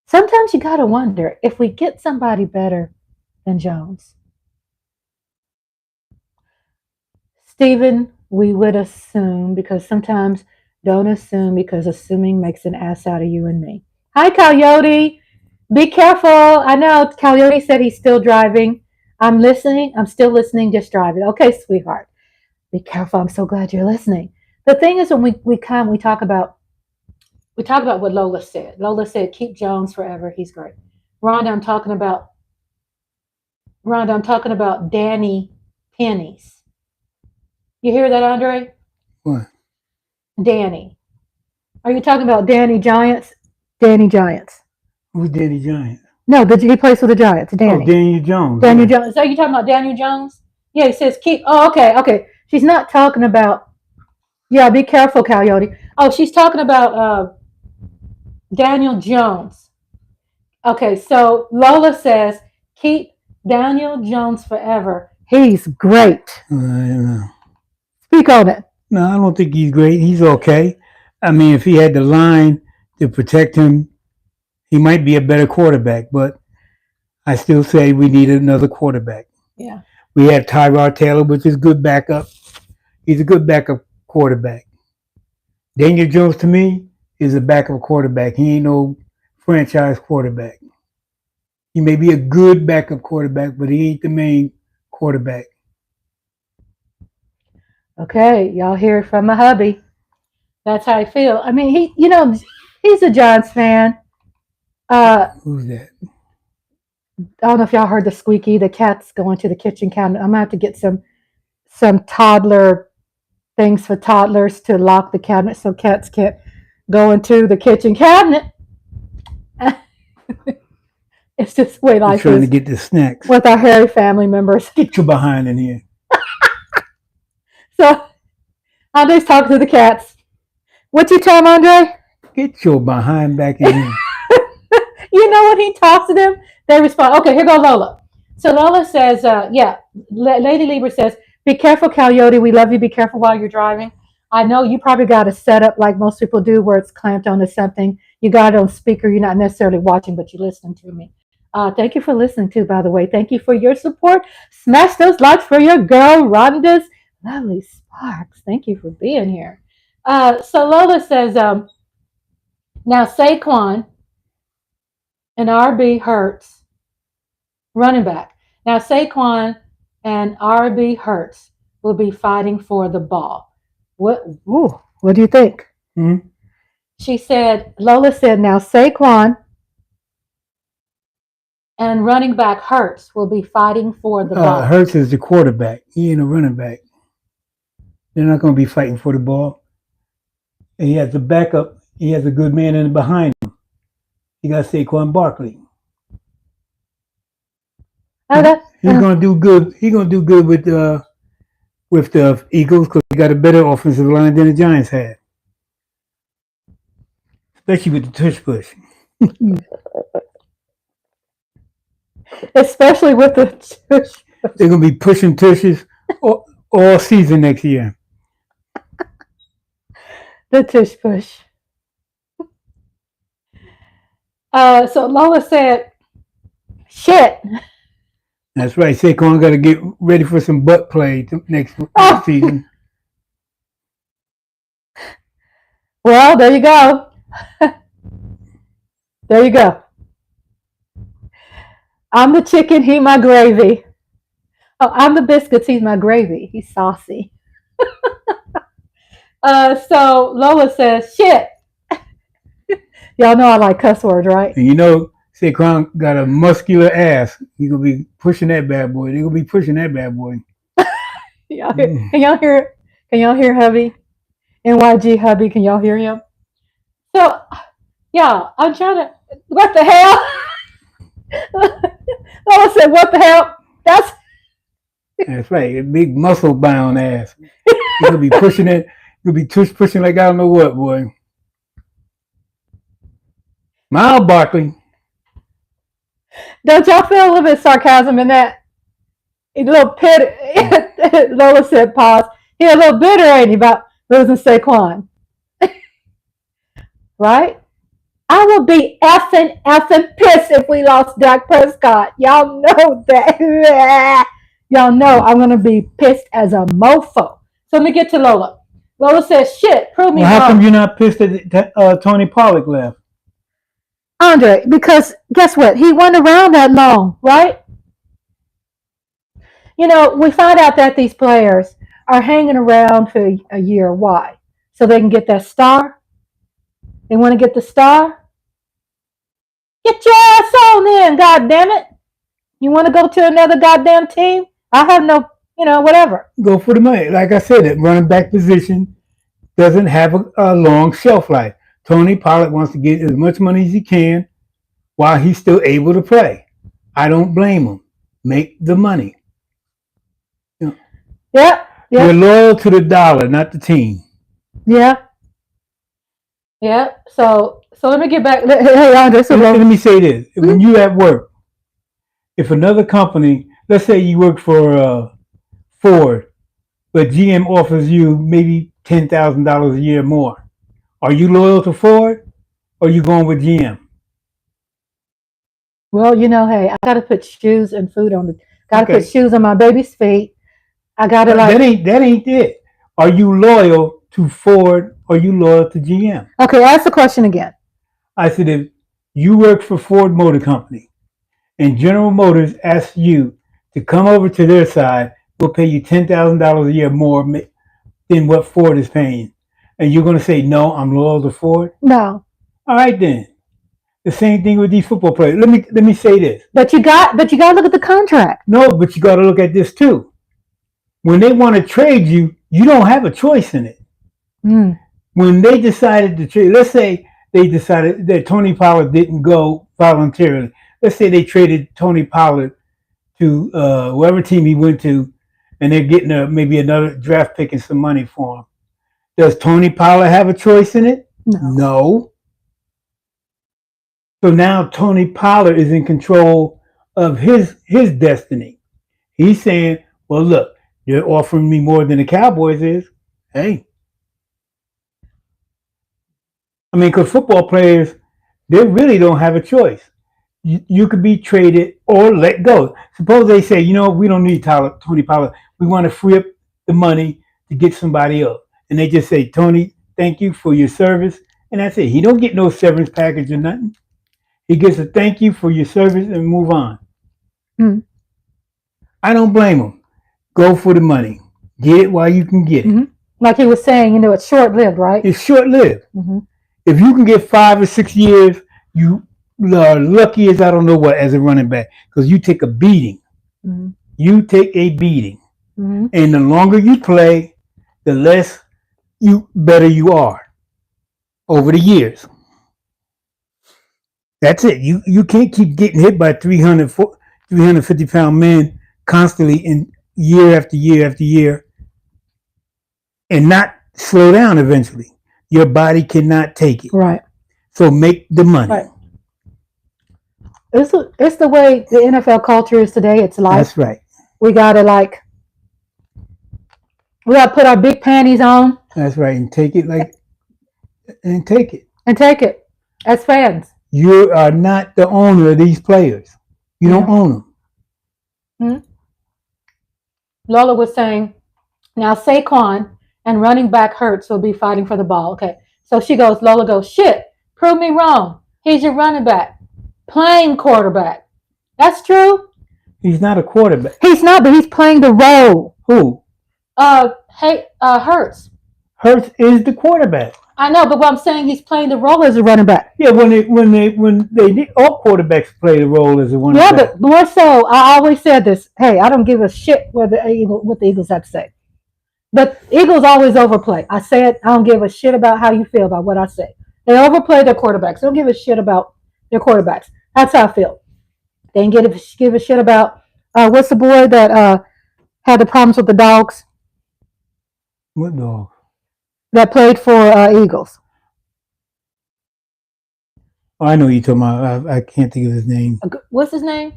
Sometimes you got to wonder if we get somebody better than Jones. Stephen, we would assume because sometimes don't assume because assuming makes an ass out of you and me. Hi, Coyote. Be careful. I know Coyote said he's still driving. I'm listening. I'm still listening, just driving. Okay, sweetheart. Be careful. I'm so glad you're listening. The thing is when we talk about what Lola said. Lola said, keep Jones forever. He's great. Rhonda, I'm talking about Rhonda, I'm talking about Danny Pennies. You hear that, Andre? What? Danny. Are you talking about Danny Giants? Danny Giants. Who's Danny Giant? No, he plays for the Giants. Oh, Danny. Daniel Jones. Daniel Yeah. Jones. Are you talking about Daniel Jones? Yeah, he says keep. Oh, okay, okay. She's not talking about. Yeah, be careful, Coyote. Oh, she's talking about Daniel Jones. Okay, so Lola says keep Daniel Jones forever. He's great. I don't know. Speak on it. No, I don't think he's great. He's okay. I mean, if he had the line to protect him, he might be a better quarterback. But I still say we need another quarterback. Yeah. We have Tyrod Taylor, which is good backup. He's a good backup quarterback. Daniel Jones, to me, is a backup quarterback. He ain't no franchise quarterback. He may be a good backup quarterback, but he ain't the main quarterback. Okay, y'all hear it from my hubby. That's how I feel. I mean, he's a Giants fan. Who's that? I don't know if y'all heard the squeaky. The cat's going to the kitchen cabinet. I'm gonna have to get some toddler things for toddlers to lock the cabinet so cats can't go into the kitchen cabinet. It's just the way life trying is to get the snacks. with our hairy family members. Get your behind in here. So Andre's talking to the cats. What you tell him, Andre? Get your behind back in here. You know when he talks to them, they respond. Okay, here go Lola. So Lola says, Lady Lieber says, be careful, Coyote. We love you. Be careful while you're driving. I know you probably got a setup like most people do where it's clamped onto something. You got it on speaker. You're not necessarily watching, but you're listening to me. Thank you for listening too, by the way. Thank you for your support. Smash those likes for your girl, Rhonda's lovely sparks. Thank you for being here. So Lola says, now Saquon and RB Hurts, running back. Now Saquon and RB Hurts will be fighting for the ball. What do you think? Hmm? She said, Lola said, now Saquon and running back Hurts will be fighting for the ball. Hurts is the quarterback. He ain't a running back. They're not going to be fighting for the ball. And he has a backup. He has a good man in behind him. You got Saquon Barkley. He's going to do good. He's going to do good with the Eagles because he got a better offensive line than the Giants had, especially with the tush push. Especially with the tush. They're going to be pushing tushes all season next year. The tush push. So Lola said, shit. That's right. Saquon got to get ready for some butt play next season. Well, there you go. There you go. I'm the chicken, he my gravy. Oh, I'm the biscuits, he's my gravy. He's saucy. So Lola says, shit. Y'all know I like cuss words, right? And you know, Saquon got a muscular ass. He's going to be pushing that bad boy. They're going to be pushing that bad boy. Can y'all hear it? Can y'all hear Hubby? NYG Hubby, can y'all hear him? So, yeah, I'm trying to, what the hell? Lola said, what the hell? That's right. A big muscle bound ass. He's going to be pushing it. He'll be pushing like I don't know what, boy. Miles Barkley. Don't y'all feel a little bit of sarcasm in that? A little pit. Lola said, pause. He a little bitter, ain't he, about losing Saquon, right? I would be effing pissed if we lost Dak Prescott. Y'all know that. Y'all know I'm gonna be pissed as a mofo. So let me get to Lola. Lola says, "Shit, prove me Well, how wrong." come you're not pissed that Tony Pollard left? Andre, because guess what? He wasn't around that long, right? You know, we find out that these players are hanging around for a year. Why? So they can get that star. They want to get the star. Get your ass on in, God damn it. You want to go to another goddamn team? I have no, whatever. Go for the money. Like I said, that running back position doesn't have a long shelf life. Tony Pollard wants to get as much money as he can while he's still able to play. I don't blame him. Make the money. Yep. You're loyal to the dollar, not the team. Yeah. Yeah. So let me get back. Hey, Andre, let me say this. When you at work, if another company, let's say you work for Ford, but GM offers you maybe $10,000 a year more, are you loyal to Ford or are you going with GM? Well, hey, I got to put shoes and food on the. Got to put shoes on my baby's feet. I got to that ain't it. Are you loyal to Ford or are you loyal to GM? Okay, ask the question again. I said, if you work for Ford Motor Company and General Motors asks you to come over to their side, we'll pay you $10,000 a year more than what Ford is paying, and you're going to say, no, I'm loyal to Ford? No. All right, then. The same thing with these football players. Let me say this. But you got to look at the contract. No, but you got to look at this too. When they want to trade you, you don't have a choice in it. When they decided to trade, let's say they decided that Tony Pollard didn't go voluntarily. Let's say they traded Tony Pollard to whatever team he went to, and they're getting maybe another draft pick and some money for him. Does Tony Pollard have a choice in it? No. So now Tony Pollard is in control of his destiny. He's saying, well, look, you're offering me more than the Cowboys is. Hey. I mean, because football players, they really don't have a choice. You could be traded or let go. Suppose they say, we don't need Tony Pollard. We want to free up the money to get somebody else. And they just say, Tony, thank you for your service. And that's it. He don't get no severance package or nothing. He gets a thank you for your service and move on. I don't blame him. Go for the money. Get it while you can get it. Like he was saying, it's short-lived, right? It's short-lived. If you can get 5 or 6 years, you are lucky as I don't know what as a running back, because you take a beating. You take a beating. And the longer you play, the better you are over the years. That's it. You can't keep getting hit by 350-pound men constantly in year after year after year and not slow down eventually. Your body cannot take it. Right. So make the money. Right. It's the way the NFL culture is today. It's like that's right. We gotta put our big panties on. That's right, and take it and take it as fans. You are not the owner of these players. You don't own them. Lola was saying, now Saquon and running back Hurts will be fighting for the ball. Okay, so Lola goes, shit, prove me wrong. He's your running back, playing quarterback. That's true. He's not a quarterback. He's not, but he's playing the role. Who? Hurts. Hurts is the quarterback. I know, but what I'm saying, he's playing the role as a running back. Yeah, when they all quarterbacks play the role as a running back. Yeah, but more so, I always said this. Hey, I don't give a shit what the Eagles have to say. But Eagles always overplay. I said I don't give a shit about how you feel about what I say. They overplay their quarterbacks. They don't give a shit about their quarterbacks. That's how I feel. They didn't give a shit about what's the boy that had the problems with the dogs? What dog? That played for Eagles. Oh, I know you're talking about. I can't think of his name. What's his name?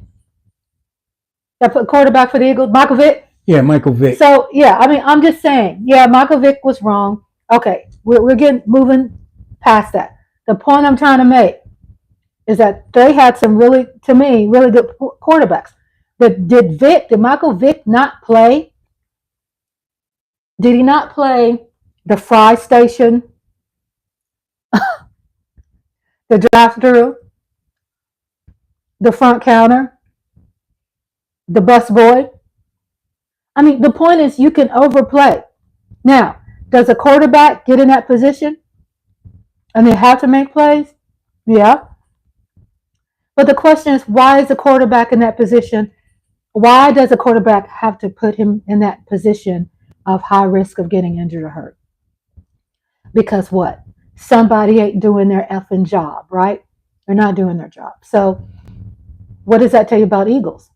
That put quarterback for the Eagles, Michael Vick. Yeah, Michael Vick. So yeah, I mean, I'm just saying. Yeah, Michael Vick was wrong. Okay, we're getting moving past that. The point I'm trying to make is that they had some really, to me, really good quarterbacks. But did Michael Vick not play? Did he not play the fry station, the drive-through, the front counter, the bus boy? I mean, the point is you can overplay. Now, does a quarterback get in that position and they have to make plays? Yeah. But the question is, why is the quarterback in that position? Why does a quarterback have to put him in that position of high risk of getting injured or hurt? Because what? Somebody ain't doing their effing job, right? They're not doing their job. So, what does that tell you about Eagles?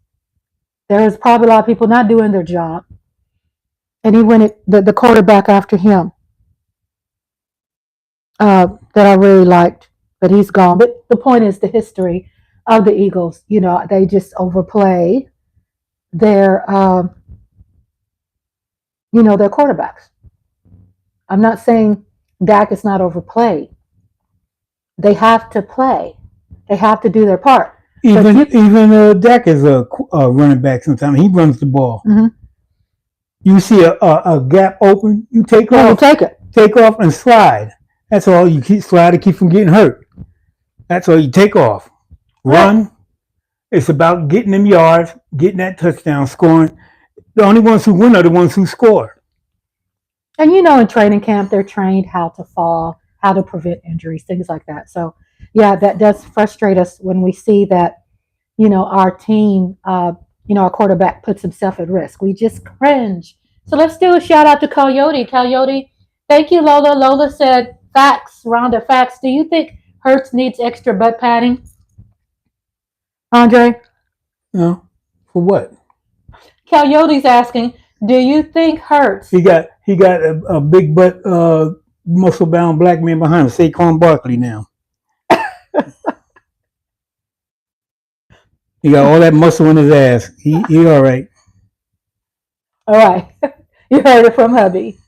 There's probably a lot of people not doing their job, and he went the quarterback after him that I really liked, but he's gone. But the point is the history of the Eagles. You know, they just overplay their their quarterbacks. I'm not saying Dak is not overplayed. They have to play. They have to do their part. Even Dak is a running back. Sometimes he runs the ball. Mm-hmm. You see a gap open, you take off. You take it. Take off and slide. That's all. You slide to keep from getting hurt. That's all. You take off. Run. Right. It's about getting them yards, getting that touchdown, scoring. The only ones who win are the ones who score. And in training camp, they're trained how to fall, how to prevent injuries, things like that. So, yeah, that does frustrate us when we see that, our team, our quarterback puts himself at risk. We just cringe. So let's do a shout out to Coyote. Coyote, thank you, Lola. Lola said, facts, Rhonda, facts. Do you think Hurts needs extra butt padding? Andre? No. For what? Coyote's asking, do you think Hurts? He got a big butt, muscle bound black man behind him, Saquon Barkley now. He got all that muscle in his ass. He all right. All right. You heard it from Hubby.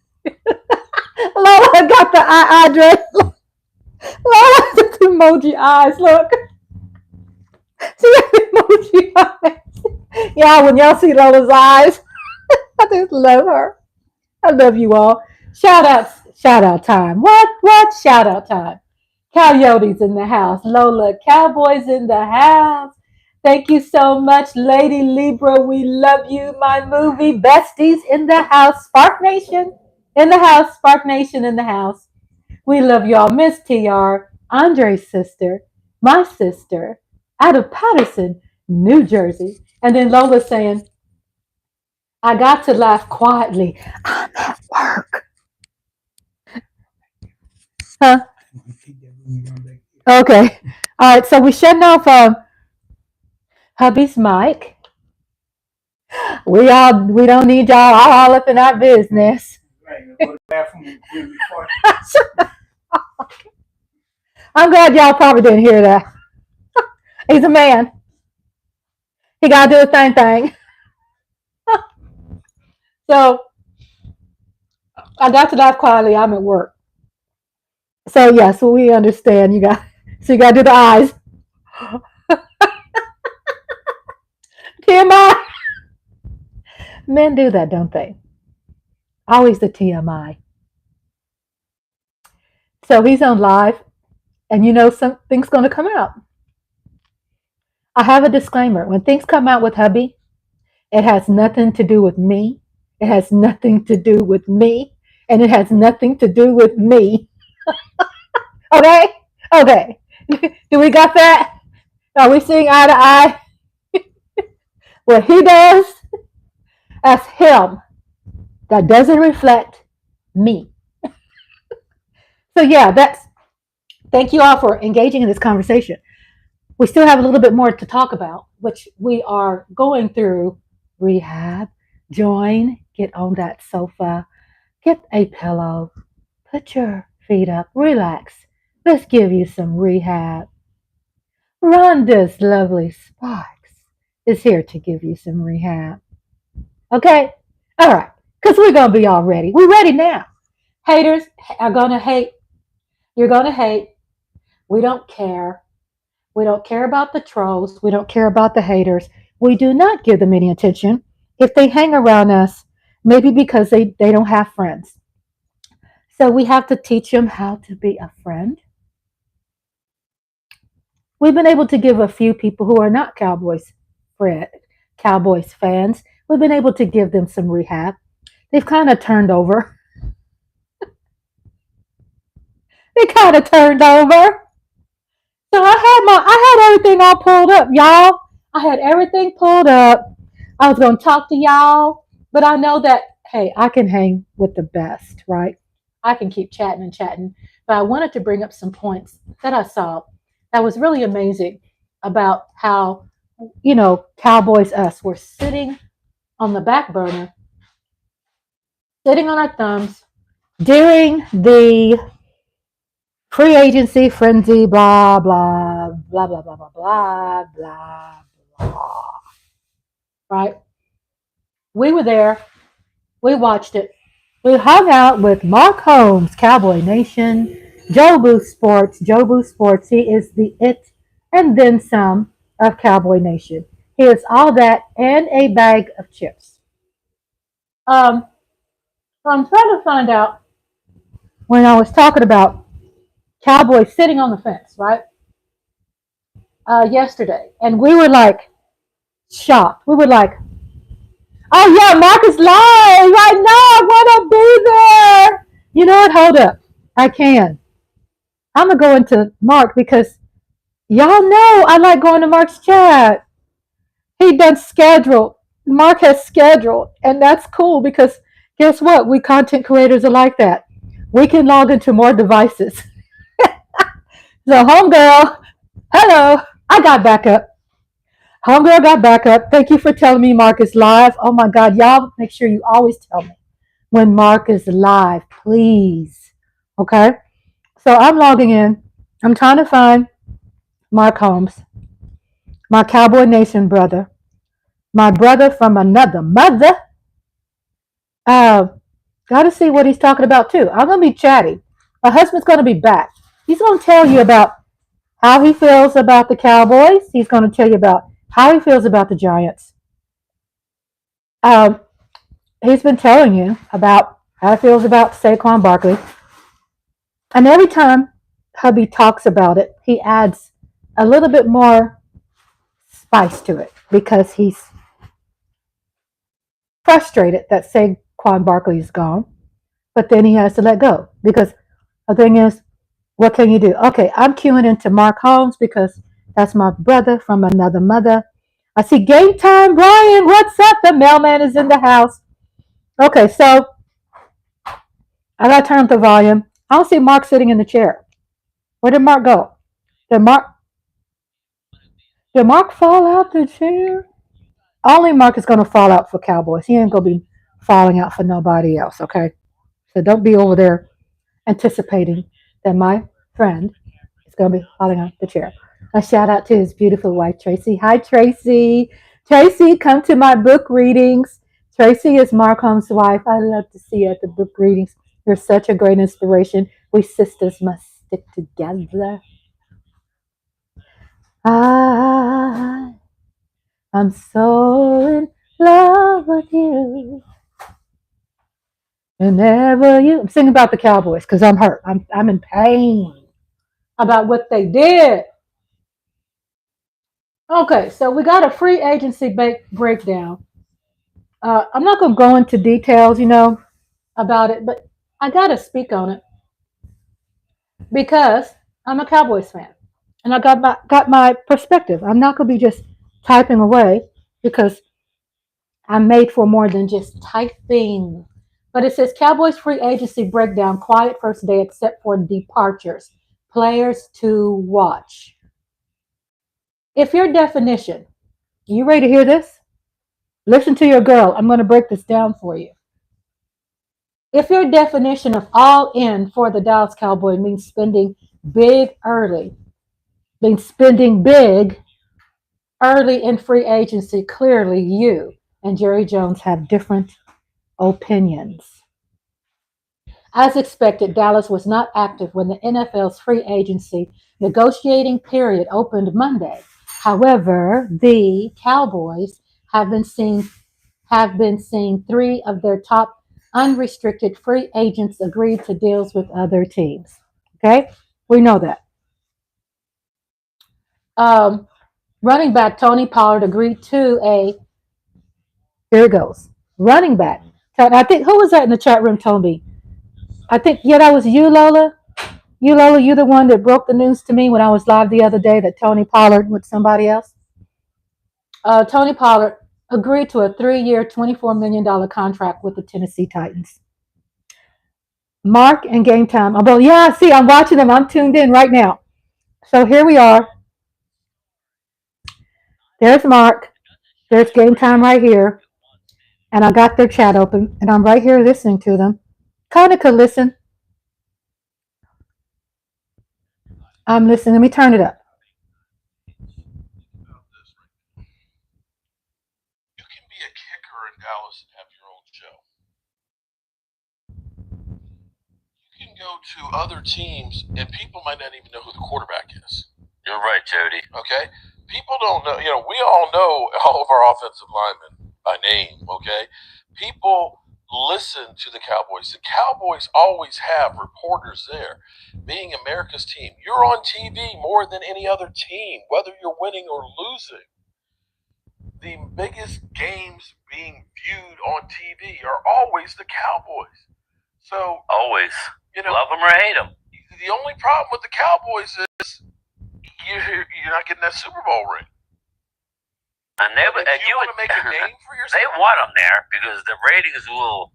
Lola got the eye dress. Lola has the emoji eyes. Look. She got the emoji eyes. Yeah, when y'all see Lola's eyes, I just love her. I love you all. Shout out time. What? Shout out time. Coyotes in the house. Lola, Cowboys in the house. Thank you so much, Lady Libra. We love you, my movie besties in the house. Spark Nation in the house. Spark Nation in the house. We love y'all. Miss TR, Andre's sister, my sister, out of Patterson, New Jersey. And then Lola saying, I got to laugh quietly. I'm at work. Huh? Okay. All right. So we're shutting off Hubby's mic. We don't need y'all all up in our business. I'm glad y'all probably didn't hear that. He's a man. He gotta do the same thing. So I got to laugh quietly. I'm at work. So yeah, so we understand. You got to do the eyes. TMI. Men do that, don't they? Always the TMI. So he's on live, and something's going to come out. I have a disclaimer. When things come out with Hubby, it has nothing to do with me. It has nothing to do with me. And it has nothing to do with me. Okay? Okay. Do we got that? Are we seeing eye to eye? What he does, that's him. That doesn't reflect me. So yeah, thank you all for engaging in this conversation. We still have a little bit more to talk about, which we are going through rehab. Join, get on that sofa, get a pillow, put your feet up, relax. Let's give you some rehab. Rhonda's lovely Sparks is here to give you some rehab. Okay? All right. Because we're going to be all ready. We're ready now. Haters are going to hate. You're going to hate. We don't care. We don't care about the trolls. We don't care about the haters. We do not give them any attention. If they hang around us, maybe because they don't have friends. So we have to teach them how to be a friend. We've been able to give a few people who are not Cowboys fans, we've been able to give them some rehab. They've kind of turned over. They kind of turned over. So I had everything all pulled up, y'all. I had everything pulled up. I was gonna talk to y'all, but I know that hey, I can hang with the best, right? I can keep chatting and chatting. But I wanted to bring up some points that I saw that was really amazing about how Cowboys us were sitting on the back burner, sitting on our thumbs during the free agency frenzy, blah blah blah blah blah blah blah blah blah. Right? We were there. We watched it. We hung out with Mark Holmes, Cowboy Nation, Jobu Sports. Jobu Sports. He is the it and then some of Cowboy Nation. He is all that and a bag of chips. Um, so I'm trying to find out when I was talking about Cowboys sitting on the fence, right? Yesterday, and we were like shocked. We were like, "Oh yeah, Marcus live right now. I want to be there." You know what? Hold up, I can. I'm gonna go into Mark because y'all know I like going to Mark's chat. He done scheduled. Mark has scheduled, and that's cool because guess what? We content creators are like that. We can log into more devices. So, homegirl, hello. I got back up. Homegirl got back up. Thank you for telling me Mark is live. Oh my God, y'all make sure you always tell me when Mark is live, please. Okay? So I'm logging in. I'm trying to find Mark Holmes, my Cowboy Nation brother, my brother from another mother. Uh, Got to see what he's talking about too. I'm going to be chatty. My husband's going to be back. He's going to tell you about how he feels about the Cowboys. He's going to tell you about how he feels about the Giants. Um, he's been telling you about how he feels about Saquon Barkley. And every time Hubby talks about it, he adds a little bit more spice to it because he's frustrated that Saquon Barkley is gone, but then he has to let go because the thing is, what can you do? Okay, I'm queuing into Mark Holmes because that's my brother from another mother. I see game time, Brian. What's up? The mailman is in the house. Okay, so I gotta turn up the volume. I don't see Mark sitting in the chair. Where did Mark go? Did Mark did Mark fall out the chair? Only Mark is gonna fall out for Cowboys. He ain't gonna be falling out for nobody else. Okay, so don't be over there anticipating that my friend is gonna be falling out the chair. A shout out to his beautiful wife Tracy. Hi Tracy. Tracy, come to my book readings. Tracy is Mark Holmes' wife. I love to see you at the book readings. You're such a great inspiration. We sisters must stick together. I I'm so in love with you. Whenever you, I'm singing about the Cowboys because I'm hurt. I'm in pain about what they did. Okay, so we got a free agency breakdown. I'm not going to go into details, about it, but I got to speak on it because I'm a Cowboys fan and I got my perspective. I'm not going to be just typing away because I'm made for more than just typing. But it says Cowboys free agency breakdown, quiet first day except for departures. Players to watch. If your definition, you ready to hear this? Listen to your girl. I'm going to break this down for you. If your definition of all in for the Dallas Cowboy means spending big early, means spending big early in free agency, clearly you and Jerry Jones have different opinions. As expected, Dallas was not active when the NFL's free agency negotiating period opened Monday. However, the Cowboys have been seeing three of their top unrestricted free agents agree to deals with other teams. Okay, we know that. Um, Running back Tony Pollard agreed to a. Here it goes. Running back. I think who was that in the chat room told me. I think that was you, Lola. You, Lola, you the one that broke the news to me when I was live the other day that Tony Pollard with somebody else. Tony Pollard agreed to a 3-year, $24 million contract with the Tennessee Titans. Mark and Game Time. Oh, yeah, see, I'm watching them. I'm tuned in right now. So here we are. There's Mark. There's Game Time right here. And I got their chat open, and I'm right here listening to them. Kind of could listen. I'm listening. Let me turn it up. You can be a kicker in Dallas and have your own show. You can go to other teams and people might not even know who the quarterback is. You're right, Jody. Okay? People don't know. We all know all of our offensive linemen by name. Okay? People listen to the Cowboys. The Cowboys always have reporters there. Being America's team, you're on TV more than any other team, whether you're winning or losing. The biggest games being viewed on TV are always the Cowboys. So always, love them or hate them. The only problem with the Cowboys is you're not getting that Super Bowl ring. And you want to make a name for yourself. They want them there because the ratings it'll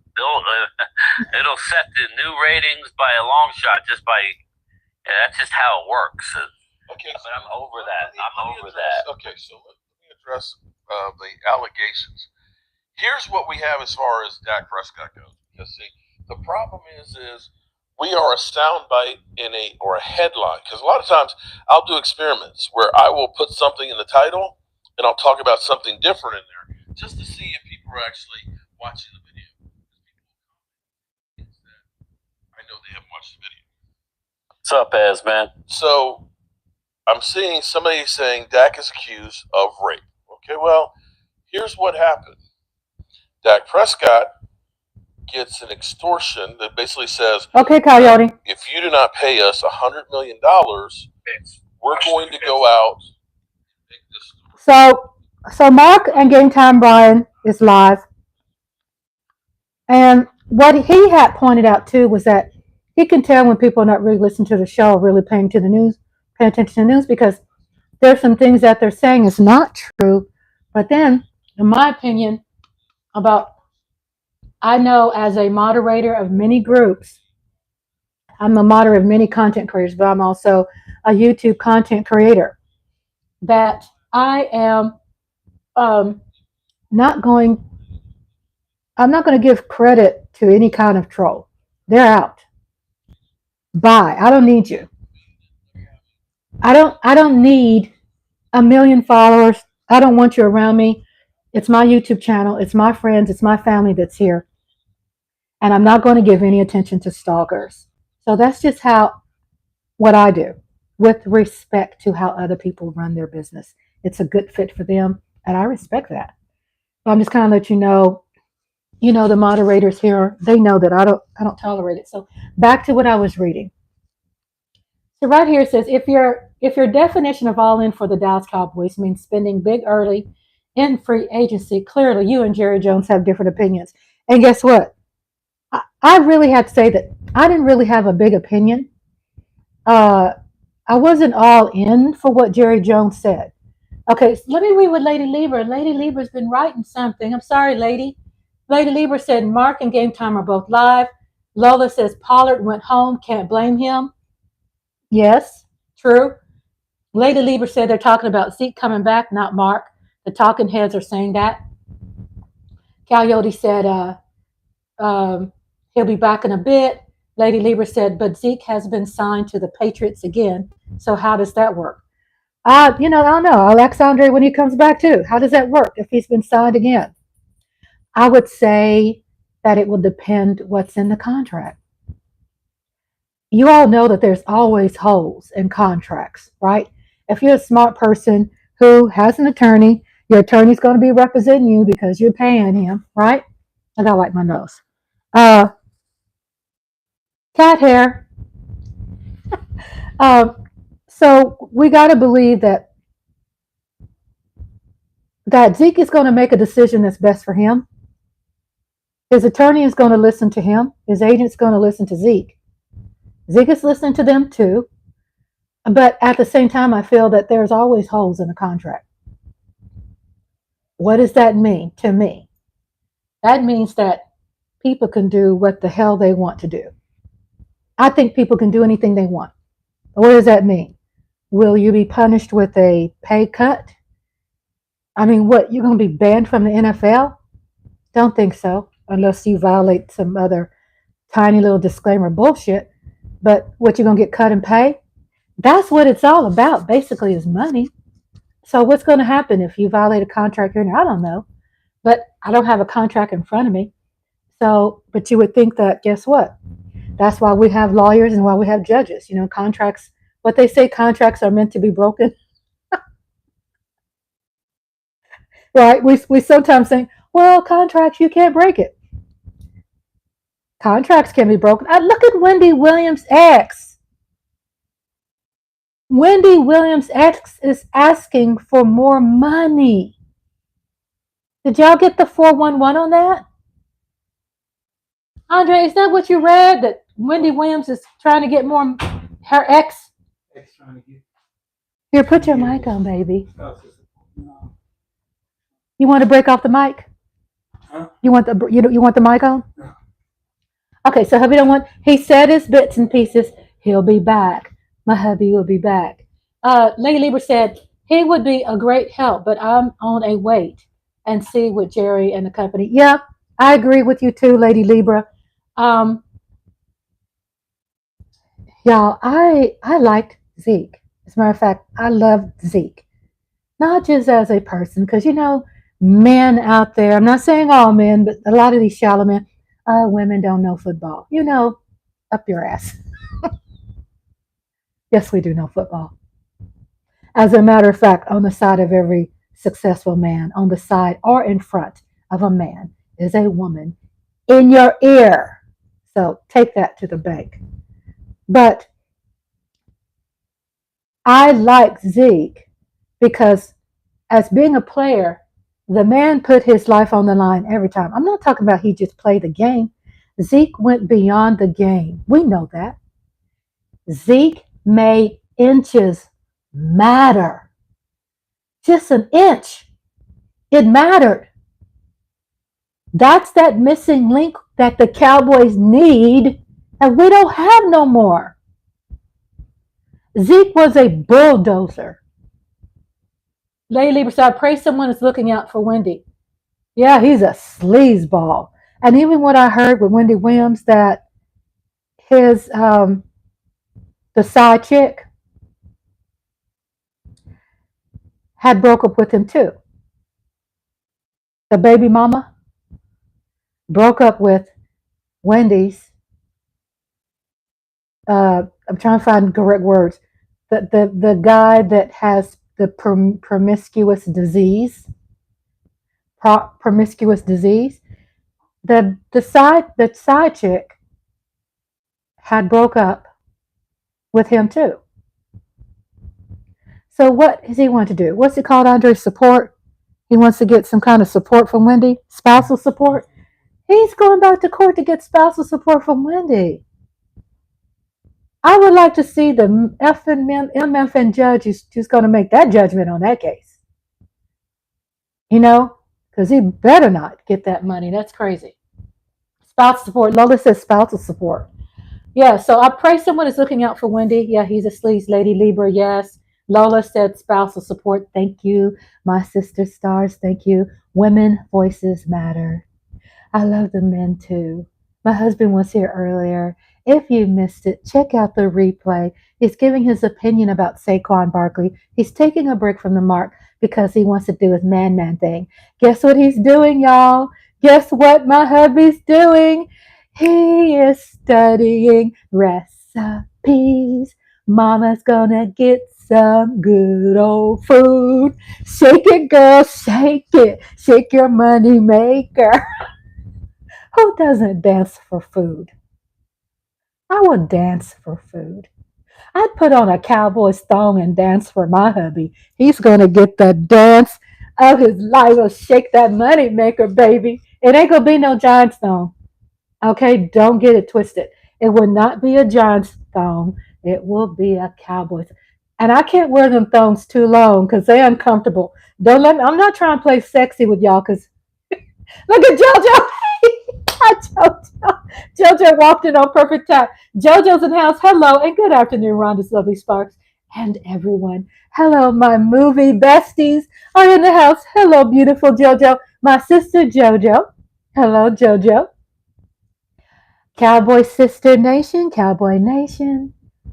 set the new ratings by a long shot. That's just how it works. Okay, but I'm over that. Okay, so let me address the allegations. Here's what we have as far as Dak Prescott goes. Because see, the problem is we are a soundbite or a headline. Because a lot of times I'll do experiments where I will put something in the title and I'll talk about something different in there just to see if people are actually watching the video. I know they haven't watched the video. What's up, Az, man? So I'm seeing somebody saying Dak is accused of rape. Okay, well, here's what happened. Dak Prescott gets an extortion that basically says, okay, Coyote, if you do not pay us $100 million, we're going to go out and make this. So Mark and Game Time Brian is live. And what he had pointed out too was that he can tell when people are not really listening to the show, really paying attention to the news, because there's some things that they're saying is not true. But then, in my opinion, I know as a moderator of many groups, I'm a moderator of many content creators, but I'm also a YouTube content creator, that I am I'm not going to give credit to any kind of troll. They're out. Bye. I don't need you. I don't need 1 million followers. I don't want you around me. It's my YouTube channel. It's my friends. It's my family that's here. And I'm not going to give any attention to stalkers. So that's just what I do, with respect to how other people run their business. It's a good fit for them, and I respect that. But I'm just kind of let you know, the moderators here, they know that I don't tolerate it. So back to what I was reading. So right here it says, if your definition of all in for the Dallas Cowboys means spending big early in free agency, clearly you and Jerry Jones have different opinions. And guess what? I really have to say that I didn't really have a big opinion. I wasn't all in for what Jerry Jones said. Okay, so let me read what Lady Lieber. Lady Lieber's been writing something. I'm sorry, Lady. Lady Lieber said Mark and Game Time are both live. Lola says Pollard went home. Can't blame him. Yes, true. Lady Lieber said they're talking about Zeke coming back, not Mark. The talking heads are saying that. Coyote said he'll be back in a bit. Lady Lieber said, but Zeke has been signed to the Patriots again. So how does that work? I don't know. I'll ask Andre when he comes back too. How does that work if he's been signed again? I would say that it will depend what's in the contract. you all know that there's always holes in contracts, right? If you're a smart person who has an attorney, your attorney's going to be representing you because you're paying him, right? I gotta wipe my nose. Uh, cat hair. Um, so we got to believe that Zeke is going to make a decision that's best for him. His attorney is going to listen to him. His agent's going to listen to Zeke. Zeke is listening to them too. But at the same time, I feel that there's always holes in a contract. What does that mean to me? That means that people can do what the hell they want to do. I think people can do anything they want. What does that mean? Will you be punished with a pay cut? I mean, what, you're going to be banned from the NFL? Don't think so, unless you violate some other tiny little disclaimer bullshit. But what, you're going to get cut in pay? That's what it's all about, basically, is money. So what's going to happen if you violate a contract here? I don't know, but I don't have a contract in front of me. So, but you would think that, guess what? That's why we have lawyers and why we have judges. You know, contracts, what they say, contracts are meant to be broken. Right? We sometimes think, well, contracts, you can't break it. Contracts can be broken. Look at Wendy Williams' ex. Wendy Williams' ex is asking for more money. Did y'all get the 411 on that? Andre, is that what you read? That Wendy Williams is trying to get more, her ex? Ex trying to get. Here, put your mic on, baby. You want to break off the mic? Huh? You want the mic on? No. Okay, so hubby don't want. He said his bits and pieces. He'll be back. My hubby will be back. Lady Lieber said he would be a great help, but I'm on a wait and see with Jerry and the company. Yeah, I agree with you too, Lady Libra. Y'all, I liked Zeke. As a matter of fact, I loved Zeke. Not just as a person, because you know, men out there, I'm not saying all men, but a lot of these shallow men, women don't know football. You know, up your ass. Yes, we do know football. As a matter of fact, on the side of every successful man, on the side or in front of a man, is a woman in your ear. So take that to the bank. But I like Zeke because as being a player, the man put his life on the line every time. I'm not talking about he just played the game. Zeke went beyond the game. We know that. Zeke made inches matter. Just an inch. It mattered. That's that missing link that the Cowboys need, and we don't have no more. Zeke was a bulldozer. Lady Lieber said, I pray someone is looking out for Wendy. Yeah, he's a sleazeball. And even what I heard with Wendy Williams, that his the side chick had broke up with him too. The baby mama broke up with Wendy's. I'm trying to find correct words. The guy that has the promiscuous disease. Promiscuous disease. The side chick had broke up with him too. So what does he want to do? What's it called, Andre? Support. He wants to get some kind of support from Wendy, spousal support. He's going back to court to get spousal support from Wendy. I would like to see the MFN judge who's going to make that judgment on that case. You know, because he better not get that money. That's crazy. Spousal support. Lola says spousal support. Yeah, so I pray someone is looking out for Wendy. Yeah, he's a sleaze, Lady Libra. Yes. Lola said spousal support. Thank you. My sister stars. Thank you. Women voices matter. I love the men too. My husband was here earlier. If you missed it, check out the replay. He's giving his opinion about Saquon Barkley. He's taking a break from the mark because he wants to do his man thing. Guess what he's doing, y'all? Guess what my hubby's doing? He is studying wrestling. recipes. Mama's gonna get some good old food. Shake it, girl, shake it. Shake your money maker. Who doesn't dance for food? I would dance for food. I'd put on a cowboy's thong and dance for my hubby. He's gonna get the dance of his life. He'll shake that money maker, baby. It ain't gonna be no Giants thong. Okay, don't get it twisted. It will not be a Giants thong. It will be a Cowboys. And I can't wear them thongs too long because they're uncomfortable. Don't let me. I'm not trying to play sexy with y'all because look at JoJo. JoJo. JoJo walked in on perfect time. JoJo's in the house. Hello and good afternoon, Rhonda's lovely sparks and everyone. Hello, my movie besties are in the house. Hello, beautiful JoJo. My sister JoJo. Hello, JoJo. Cowboy Sister Nation, Cowboy Nation,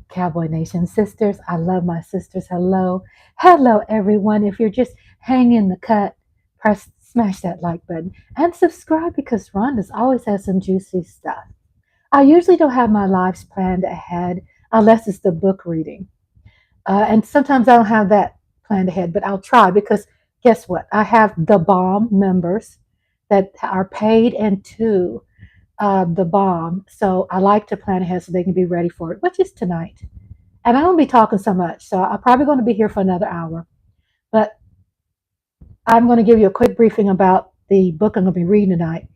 Cowboy Nation sisters. I love my sisters. Hello. Hello, everyone. If you're just hanging the cut, smash that like button and subscribe because Rhonda's always has some juicy stuff. I usually don't have my lives planned ahead unless it's the book reading. And sometimes I don't have that planned ahead, but I'll try because guess what? I have the bomb members that are paid into the bomb. So I like to plan ahead so they can be ready for it, which is tonight. And I won't be talking so much. So I'm probably going to be here for another hour. But I'm going to give you a quick briefing about the book I'm going to be reading tonight,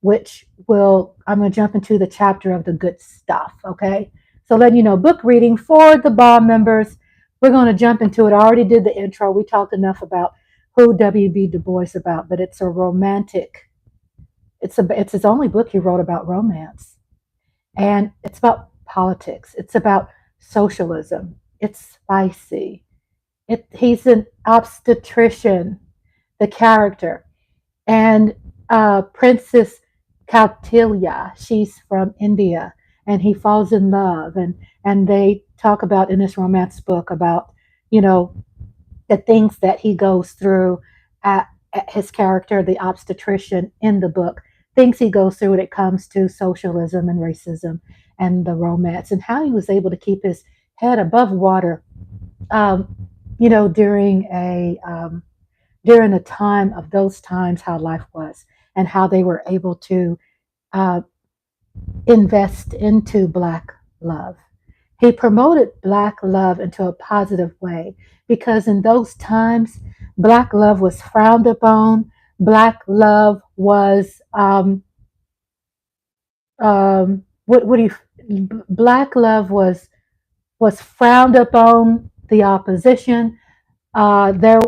I'm going to jump into the chapter of the good stuff. Okay. So letting you know, book reading for the bomb members. We're going to jump into it. I already did the intro. We talked enough about who W.B. Du Bois about, but it's a romantic. It's his only book he wrote about romance, and it's about politics. It's about socialism. It's spicy. He's an obstetrician, the character, and Princess Kautilya. She's from India, and he falls in love, and they talk about in this romance book about the things that he goes through at his character, the obstetrician in the book, things he goes through when it comes to socialism and racism and the romance, and how he was able to keep his head above water, during a time of those times, how life was, and how they were able to uh, invest into Black love. He promoted Black love into a positive way because in those times, Black love was frowned upon. Black love was what do you? Black love was frowned upon. The opposition, their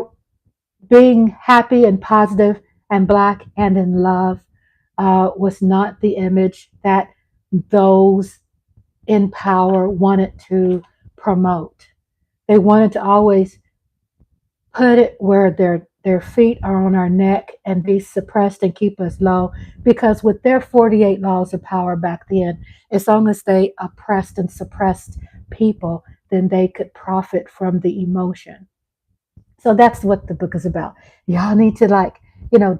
being happy and positive and Black and in love was not the image that those in power wanted to promote. They wanted to always put it where their feet are on our neck and be suppressed and keep us low because with their 48 laws of power back then, as long as they oppressed and suppressed people, then they could profit from the emotion. So that's what the book is about. Y'all need to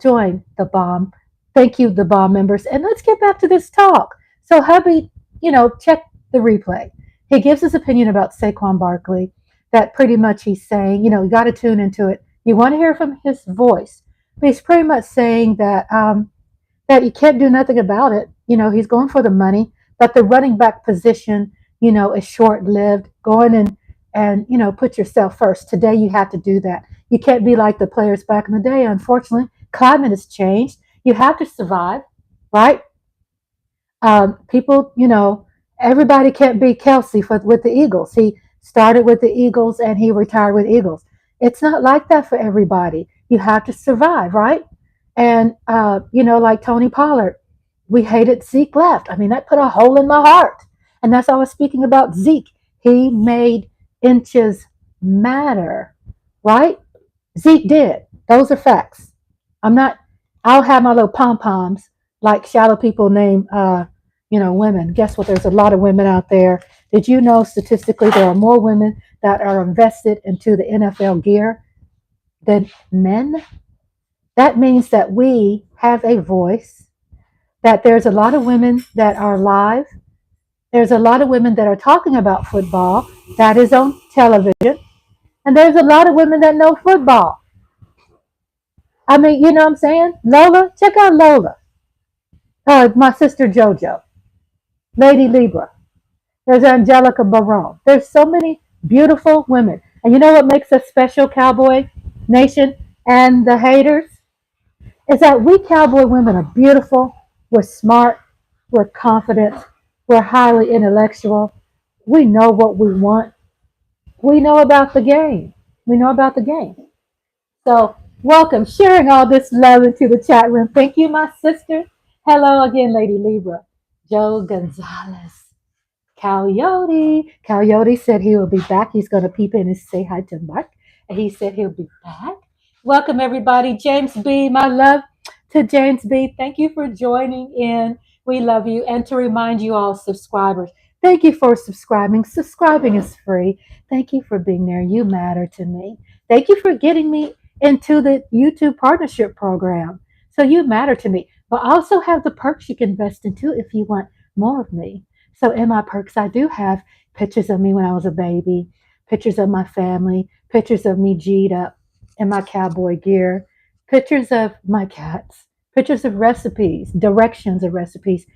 join the bomb. Thank you, the bomb members. And let's get back to this talk. So hubby, check the replay. He gives his opinion about Saquon Barkley, that pretty much he's saying, you got to tune into it. You want to hear from his voice. But he's pretty much saying that you can't do nothing about it. He's going for the money, but the running back position, is short lived. Go in and put yourself first. Today you have to do that. You can't be like the players back in the day. Unfortunately, climate has changed. You have to survive, right? People, everybody can't be Kelsey with the Eagles. He started with the Eagles and he retired with Eagles. It's not like that for everybody. You have to survive, right? And like Tony Pollard, we hated Zeke left. I mean, that put a hole in my heart. And that's why I was speaking about Zeke. He made inches matter, right? Zeke did. Those are facts. I'll have my little pom-poms like shallow people name, women. Guess what? There's a lot of women out there. Did you know statistically there are more women that are invested into the NFL gear than men? That means that we have a voice, that there's a lot of women that are live There's a lot of women that are talking about football that is on television, and there's a lot of women that know football. I mean, you know what I'm saying? Lola, check out Lola. My sister JoJo, Lady Libra. There's Angelica Barone. There's so many beautiful women. And you know what makes us special, Cowboy Nation and the haters? Is that we cowboy women are beautiful, we're smart, we're confident, we're highly intellectual, we know what we want, we know about the game. We know about the game. So, welcome, sharing all this love into the chat room. Thank you, my sister. Hello again, Lady Libra. Joe Gonzalez. Coyote. Coyote said he will be back. He's going to peep in and say hi to Mark. And he said he'll be back. Welcome, everybody. James B., my love to James B. Thank you for joining in. We love you. And to remind you all, subscribers, thank you for subscribing. Subscribing is free. Thank you for being there. You matter to me. Thank you for getting me into the YouTube partnership program. So you matter to me. But I also have the perks you can invest into if you want more of me. So in my perks, I do have pictures of me when I was a baby, pictures of my family, pictures of me G'd up in my cowboy gear, pictures of my cats, pictures of recipes, directions of recipes.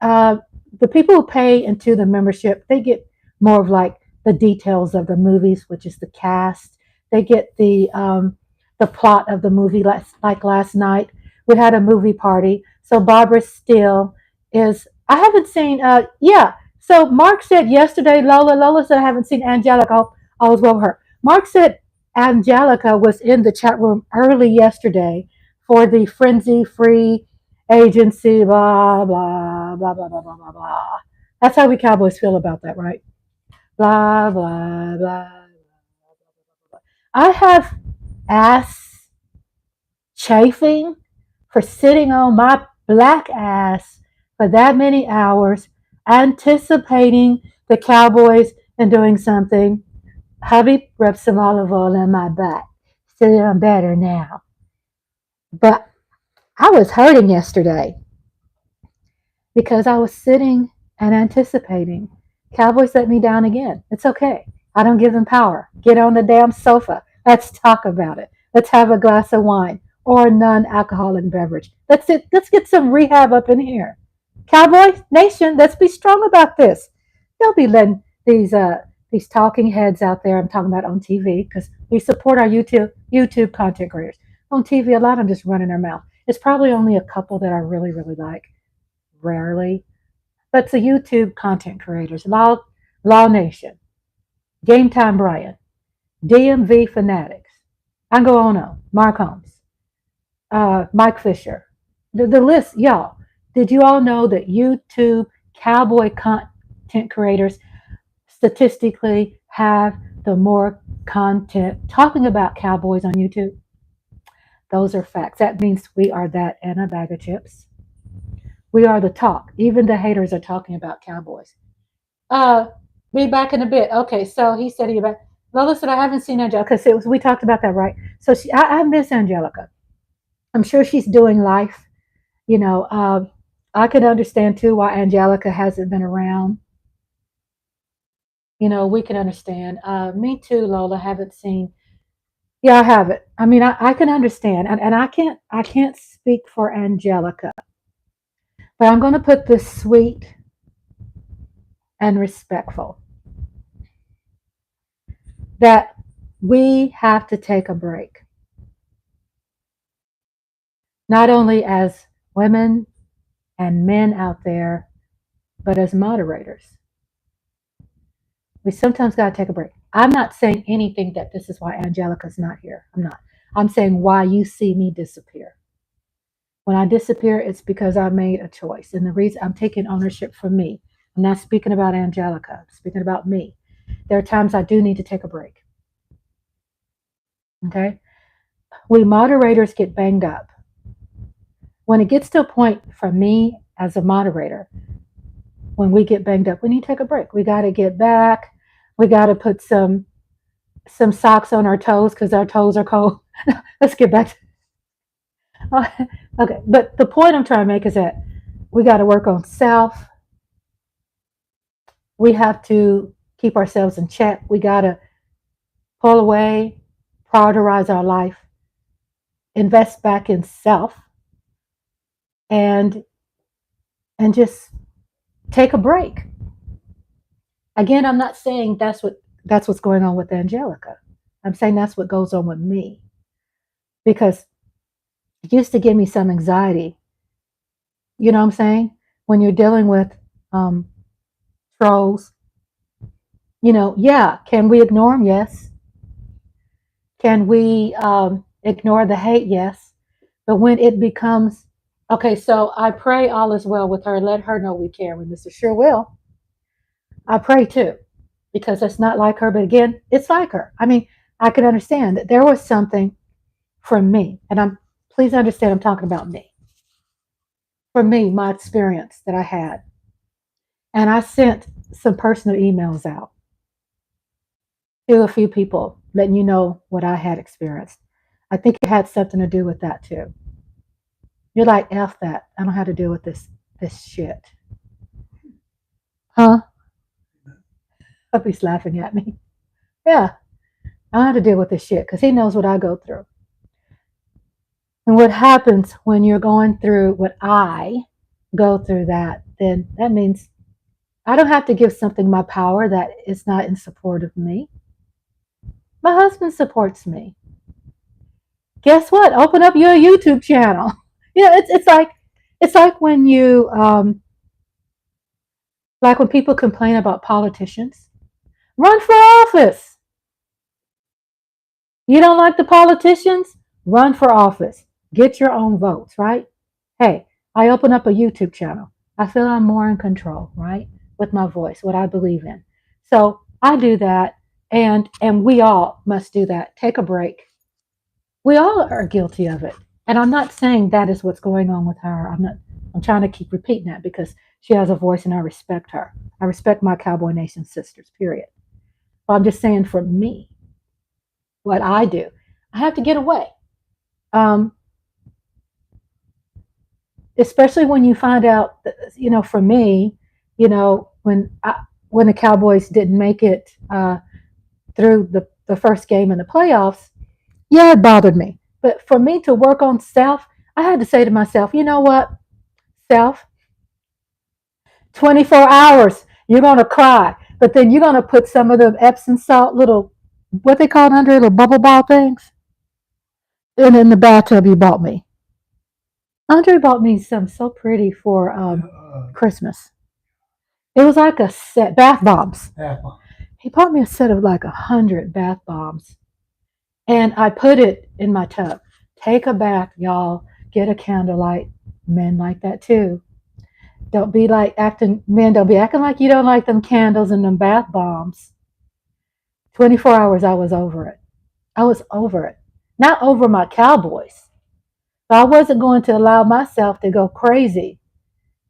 Uh, the people who pay into the membership, they get more of like the details of the movies, which is the cast. They get the plot of the movie. Like last night, we had a movie party. So Barbara Steele is. I haven't seen. Yeah. So Mark said yesterday, Lola. Lola said I haven't seen Angelica. I was with her. Mark said Angelica was in the chat room early yesterday for the Frenzy Free Agency. Blah blah blah blah blah blah blah blah. That's how we Cowboys feel about that, right? Blah blah blah. I have ass chafing for sitting on my black ass for that many hours, anticipating the Cowboys and doing something. Hubby rubbed some olive oil on my back. Said I'm better now. But I was hurting yesterday because I was sitting and anticipating. Cowboys let me down again. It's okay. I don't give them power. Get on the damn sofa. Let's talk about it. Let's have a glass of wine or a non-alcoholic beverage. Let's it. Let's get some rehab up in here. Cowboy Nation, let's be strong about this. Don't be letting these talking heads out there. I'm talking about on TV because we support our YouTube content creators. On TV, a lot of them just running their mouth. It's probably only a couple that I really really like. Rarely, but it's the YouTube content creators. Law Nation, Game Time Brian, DMV Fanatics. I can go on. Mark Holmes, Mike Fisher. The list, y'all. Did you all know that YouTube cowboy content creators statistically have the more content talking about cowboys on YouTube? Those are facts. That means we are that and a bag of chips. We are the talk. Even the haters are talking about cowboys. Uh, be back in a bit. Okay, so he said he back. Lola said I haven't seen Angelica because we talked about that, right? So I miss Angelica. I'm sure she's doing life. You know, I could understand too why Angelica hasn't been around. You know, we can understand. Me too, Lola. Haven't seen. Yeah, I have it. I mean, I can understand, and I can't speak for Angelica, but I'm going to put this sweet and respectful that we have to take a break, not only as women and men out there, but as moderators. We sometimes got to take a break. I'm not saying anything that this is why Angelica's not here. I'm not. I'm saying why you see me disappear. When I disappear, it's because I made a choice. And the reason I'm taking ownership for me. I'm not speaking about Angelica. I'm speaking about me. There are times I do need to take a break. Okay? We moderators get banged up. When it gets to a point for me as a moderator, when we get banged up, we need to take a break. We got to get back. We got to put some socks on our toes because our toes are cold. Let's get back. Okay, but the point I'm trying to make is that we got to work on self. we have to keep ourselves in check. We got to pull away, prioritize our life, invest back in self, and just take a break. Again, I'm not saying that's what's going on with Angelica. I'm saying that's what goes on with me, because it used to give me some anxiety. You know what I'm saying? When you're dealing with trolls, yeah, can we ignore them? Yes. Can we ignore the hate? Yes. But when it becomes, okay, so I pray all is well with her. Let her know we care. We Mr. Sure will. I pray too, because it's not like her, but again, it's like her. I mean, I could understand that there was something from me, and please understand I'm talking about me. For me, my experience that I had. And I sent some personal emails out to a few people letting you know what I had experienced. I think it had something to do with that too. You're like, F that. I don't have to deal with this shit. Huh? Hubby's laughing at me. Yeah, I don't have to deal with this shit because he knows what I go through. And what happens when you're going through what I go through, then that means I don't have to give something my power that is not in support of me. My husband supports me. Guess what? Open up your YouTube channel. It's like when you like when people complain about politicians. Run for office. You don't like the politicians? Run for office. Get your own votes, right? Hey, I open up a YouTube channel. I feel I'm more in control, right? With my voice, what I believe in. So I do that, and we all must do that. Take a break. We all are guilty of it. And I'm not saying that is what's going on with her. I'm trying to keep repeating that because she has a voice and I respect her. I respect my Cowboy Nation sisters, period. But I'm just saying for me, what I do, I have to get away. Especially when you find out, for me, when the Cowboys didn't make it through the first game in the playoffs, yeah, it bothered me. But for me to work on self, I had to say to myself, you know what, self, 24 hours, you're going to cry, but then you're going to put some of the Epsom salt little, what they call it, under little bubble ball things, in the bathtub you bought me. Andre bought me some so pretty for Christmas. It was like a set, bath bombs. He bought me a set of like 100 bath bombs. And I put it in my tub. Take a bath, y'all. Get a candlelight. Men like that too. Don't be acting like you don't like them candles and them bath bombs. 24 hours, I was over it. I was over it. Not over my Cowboys. But I wasn't going to allow myself to go crazy.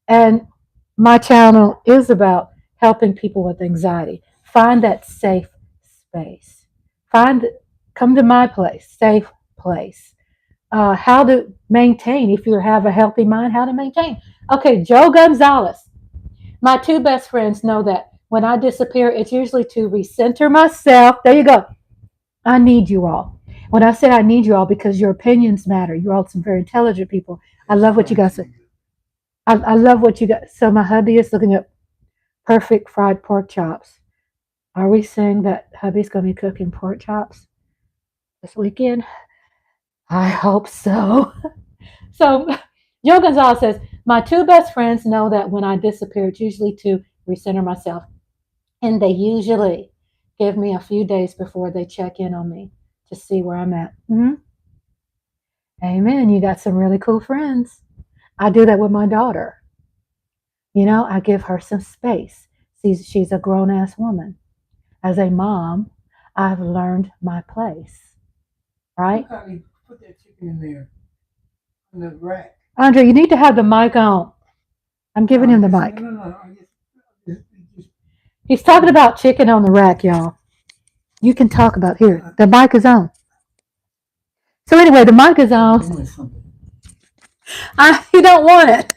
And my channel is about helping people with anxiety. Find that safe space. Come to my place, safe place. How to maintain, if you have a healthy mind, how to maintain. Okay, Joe Gonzalez. My two best friends know that when I disappear, it's usually to recenter myself. There you go. I need you all. When I said I need you all, because your opinions matter. You're all some very intelligent people. I love what you guys say. I love what you got. So my hubby is looking at perfect fried pork chops. Are we saying that hubby's going to be cooking pork chops this weekend? I hope so. So Joe Gonzalez says, my two best friends know that when I disappear, it's usually to recenter myself. And they usually give me a few days before they check in on me to see where I'm at. Mm-hmm. Amen. You got some really cool friends. I do that with my daughter. I give her some space. She's a grown-ass woman. As a mom, I've learned my place. Right? Put that chicken in there on the rack. Andre, you need to have the mic on. I'm giving him the mic. No. He's talking about chicken on the rack, y'all. You can talk about here. The mic is on. So anyway, the mic is on. You don't want it.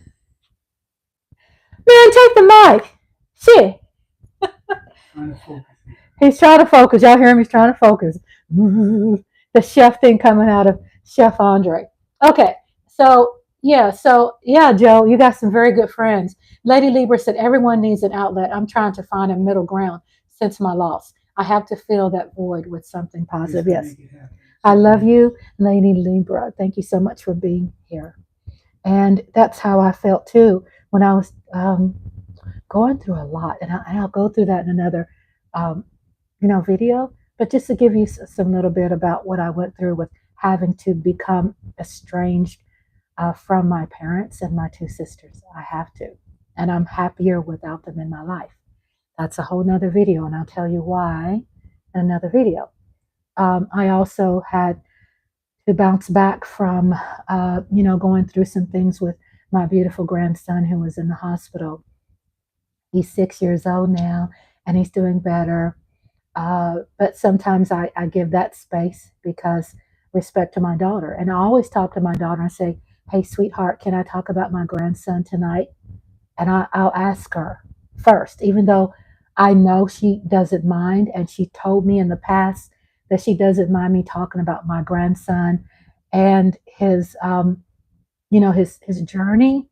Man, take the mic. Shit. Trying to focus. He's trying to focus. Y'all hear him? He's trying to focus. The chef thing coming out of Chef Andre. Okay, so yeah, Joe, you got some very good friends. Lady Lieber said everyone needs an outlet. I'm trying to find a middle ground since my loss. I have to fill that void with something positive. Yes, I love you, Lady Libra. Thank you so much for being here. And that's how I felt too when I was going through a lot. And I'll go through that in another um, video. But just to give you some little bit about what I went through with having to become estranged from my parents and my two sisters. I have to. And I'm happier without them in my life. That's a whole nother video, and I'll tell you why in another video. I also had to bounce back from, going through some things with my beautiful grandson who was in the hospital. He's 6 years old now, and he's doing better. But sometimes I give that space because respect to my daughter. And I always talk to my daughter and say, hey, sweetheart, can I talk about my grandson tonight? And I'll ask her first, even though I know she doesn't mind. And she told me in the past that she doesn't mind me talking about my grandson and his, his journey.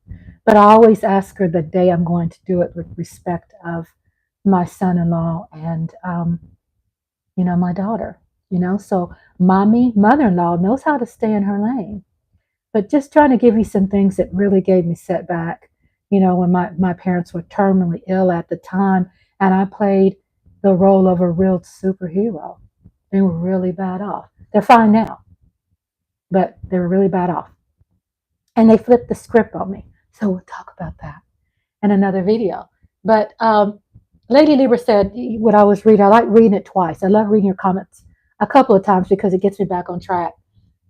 But I always ask her the day I'm going to do it with respect of my son-in-law and, my daughter, so mommy, mother-in-law knows how to stay in her lane. But just trying to give you some things that really gave me setback, when my parents were terminally ill at the time, and I played the role of a real superhero. They were really bad off. They're fine now, but they were really bad off. And they flipped the script on me. So we'll talk about that in another video. But Lady Libra said what I was reading. I like reading it twice. I love reading your comments a couple of times because it gets me back on track.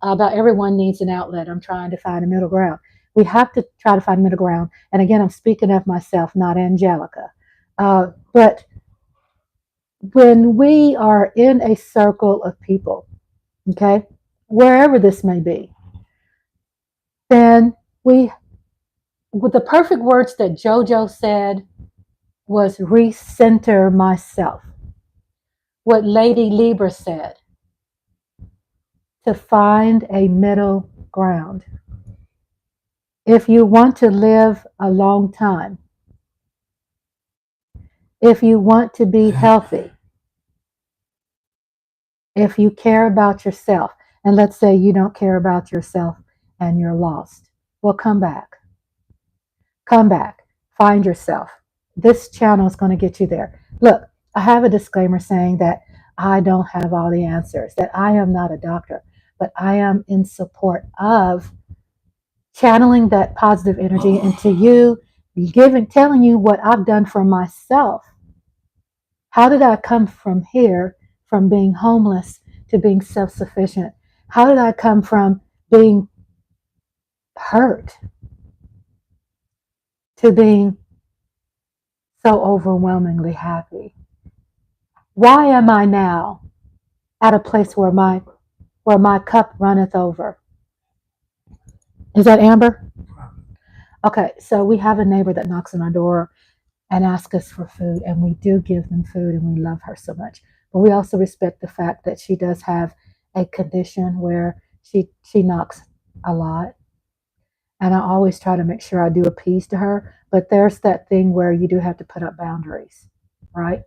About everyone needs an outlet. I'm trying to find a middle ground. We have to try to find middle ground. And again, I'm speaking of myself, not Angelica. But when we are in a circle of people, okay, wherever this may be, then with the perfect words that JoJo said was recenter myself. What Lady Libra said, to find a middle ground. If you want to live a long time, if you want to be healthy, if you care about yourself, and let's say you don't care about yourself and you're lost, well, come back. Come back. Find yourself. This channel is going to get you there. Look, I have a disclaimer saying that I don't have all the answers, that I am not a doctor, but I am in support of channeling that positive energy into you, telling you what I've done for myself. How did I come from here, from being homeless to being self-sufficient? How did I come from being hurt to being so overwhelmingly happy? Why am I now at a place where my cup runneth over? Is that Amber? Okay, so we have a neighbor that knocks on our door and asks us for food, and we do give them food, and we love her so much. But we also respect the fact that she does have a condition where she knocks a lot. And I always try to make sure I do appease to her. But there's that thing where you do have to put up boundaries, right?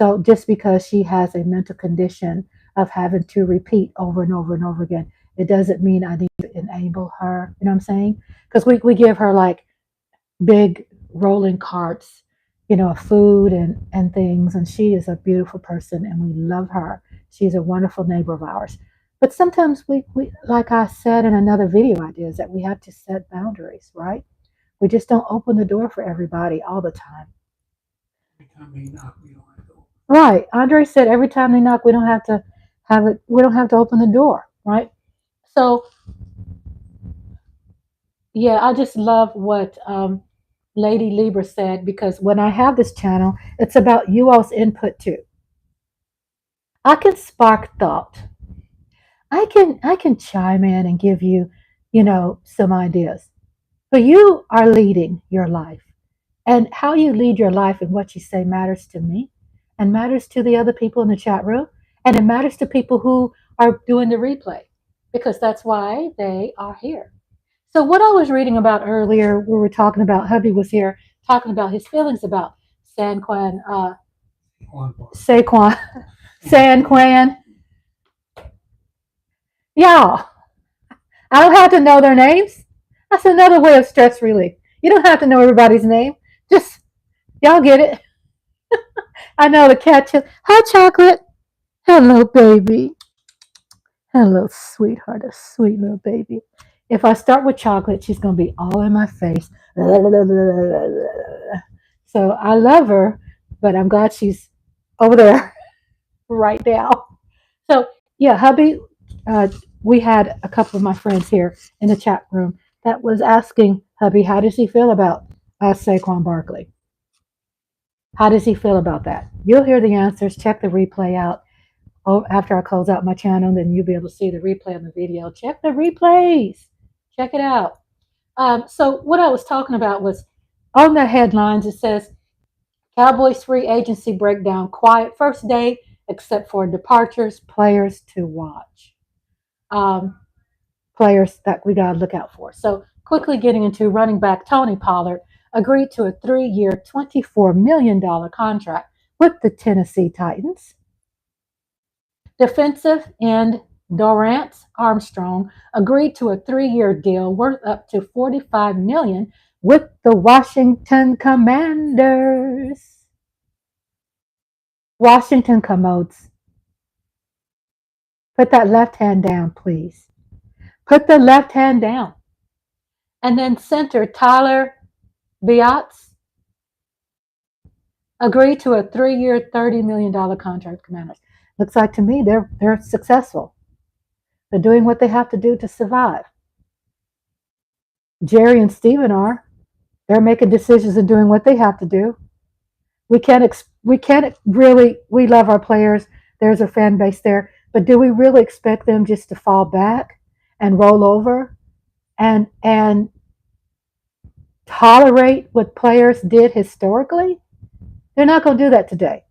So just because she has a mental condition of having to repeat over and over and over again, it doesn't mean I need to enable her. You know what I'm saying? Because we give her like big rolling carts, of food and things. And she is a beautiful person and we love her. She's a wonderful neighbor of ours. But sometimes we like I said in another video I did, is that we have to set boundaries, right? We just don't open the door for everybody all the time. Every time they knock, we don't have to open. Right. Andre said every time they knock, we don't have to open the door, right? So yeah, I just love what Lady Libra said, because when I have this channel, it's about you all's input too. I can spark thought. I can chime in and give you, some ideas. But you are leading your life. And how you lead your life and what you say matters to me. and matters to the other people in the chat room, and it matters to people who are doing the replay because that's why they are here. So what I was reading about earlier, we were talking about, Hubby was here talking about his feelings about Saquon, San Quan. Y'all, I don't have to know their names. That's another way of stress relief. You don't have to know everybody's name. Just, y'all get it. I know the cat. Hi, Chocolate. Hello, baby. Hello, sweetheart. A sweet little baby. If I start with Chocolate, she's going to be all in my face. So I love her, but I'm glad she's over there right now. So, yeah, Hubby, we had a couple of my friends here in the chat room that was asking Hubby, how does he feel about Saquon Barkley? How does he feel about that? You'll hear the answers. Check the replay out. Oh, after I close out my channel, then you'll be able to see the replay on the video. Check the replays. Check it out. So what I was talking about was on the headlines, it says, Cowboys free agency breakdown, quiet first day, except for departures, players to watch. Players that we got to look out for. So quickly getting into running back Tony Pollard agreed to a 3-year, $24 million contract with the Tennessee Titans. Defensive end Dorrance Armstrong agreed to a 3-year deal worth up to $45 million with the Washington Commanders. Washington Commodes. Put that left hand down, please. Put the left hand down. And then center Tyler Biatz agreed to a 3-year, $30 million contract with Commanders. Looks like to me they're successful. They're doing what they have to do to survive. Jerry and Steven are. They're making decisions and doing what they have to do. We can't really, we love our players. There's a fan base there. But do we really expect them just to fall back and roll over and tolerate what players did historically? They're not going to do that today.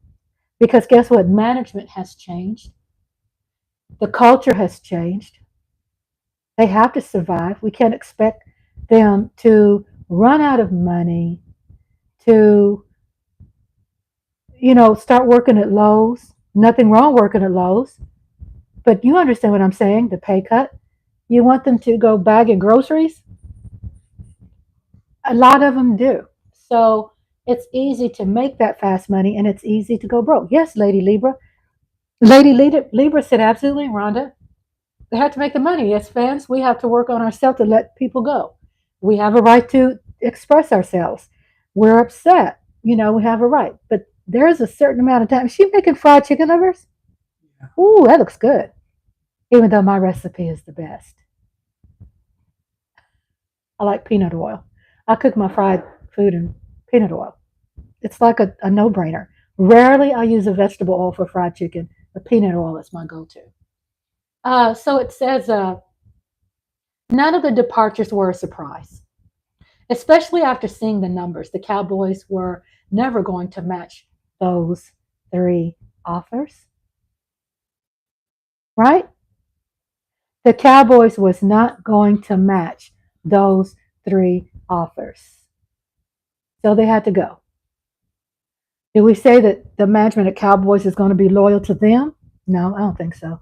Because guess what? Management has changed. The culture has changed. They have to survive. We can't expect them to run out of money, to, start working at Lowe's. Nothing wrong working at Lowe's. But you understand what I'm saying, the pay cut. You want them to go bagging groceries? A lot of them do. So it's easy to make that fast money and it's easy to go broke. Yes, Lady Libra. Lady Libra said absolutely, Rhonda. They have to make the money. As fans, we have to work on ourselves to let people go. We have a right to express ourselves. We're upset. We have a right. But there's a certain amount of time. Is she making fried chicken livers? Yeah. Ooh, that looks good. Even though my recipe is the best. I like peanut oil. I cook my fried food in peanut oil. It's like a no-brainer. Rarely I use a vegetable oil for fried chicken, but peanut oil is my go-to. So it says none of the departures were a surprise, especially after seeing the numbers. The Cowboys were never going to match those 3 offers, right? The Cowboys was not going to match those 3 offers. So they had to go. Do we say that the management of Cowboys is going to be loyal to them? No, I don't think so.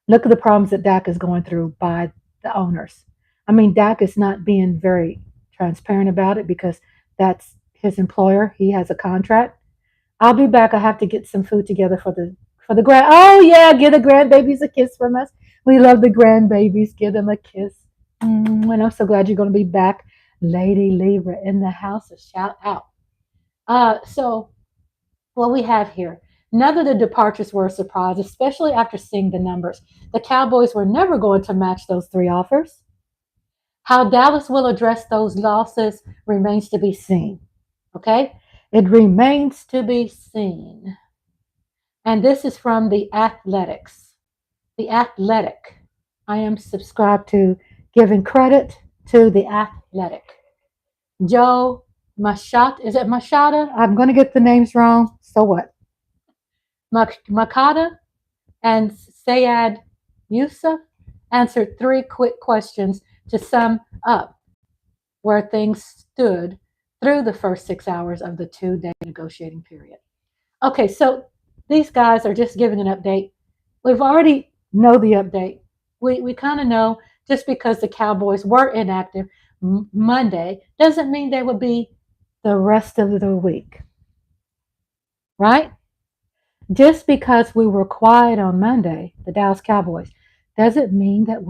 Look at the problems that Dak is going through by the owners. I mean, Dak is not being very transparent about it because that's his employer. He has a contract. I'll be back. I have to get some food together for the grand. Oh yeah, give the grandbabies a kiss from us. We love the grandbabies. Give them a kiss. And I'm so glad you're going to be back, Lady Libra in the house. A shout out. So what we have here, none of the departures were a surprise, especially after seeing the numbers. The Cowboys were never going to match those 3 offers. How Dallas will address those losses remains to be seen. Okay? It remains to be seen. And this is from the Athletics. The Athletic. I am subscribed to giving credit to the Athletic. Joe Machata. Is it Machata? I'm going to get the names wrong. So what? Makata and Sayed Yusuf answered 3 quick questions to sum up where things stood through the first 6 hours of the 2-day negotiating period. Okay, so these guys are just giving an update. We've already know the update. We kind of know just because the Cowboys were inactive Monday doesn't mean they would be the rest of the week, right? Just because we were quiet on Monday, the Dallas Cowboys, doesn't mean that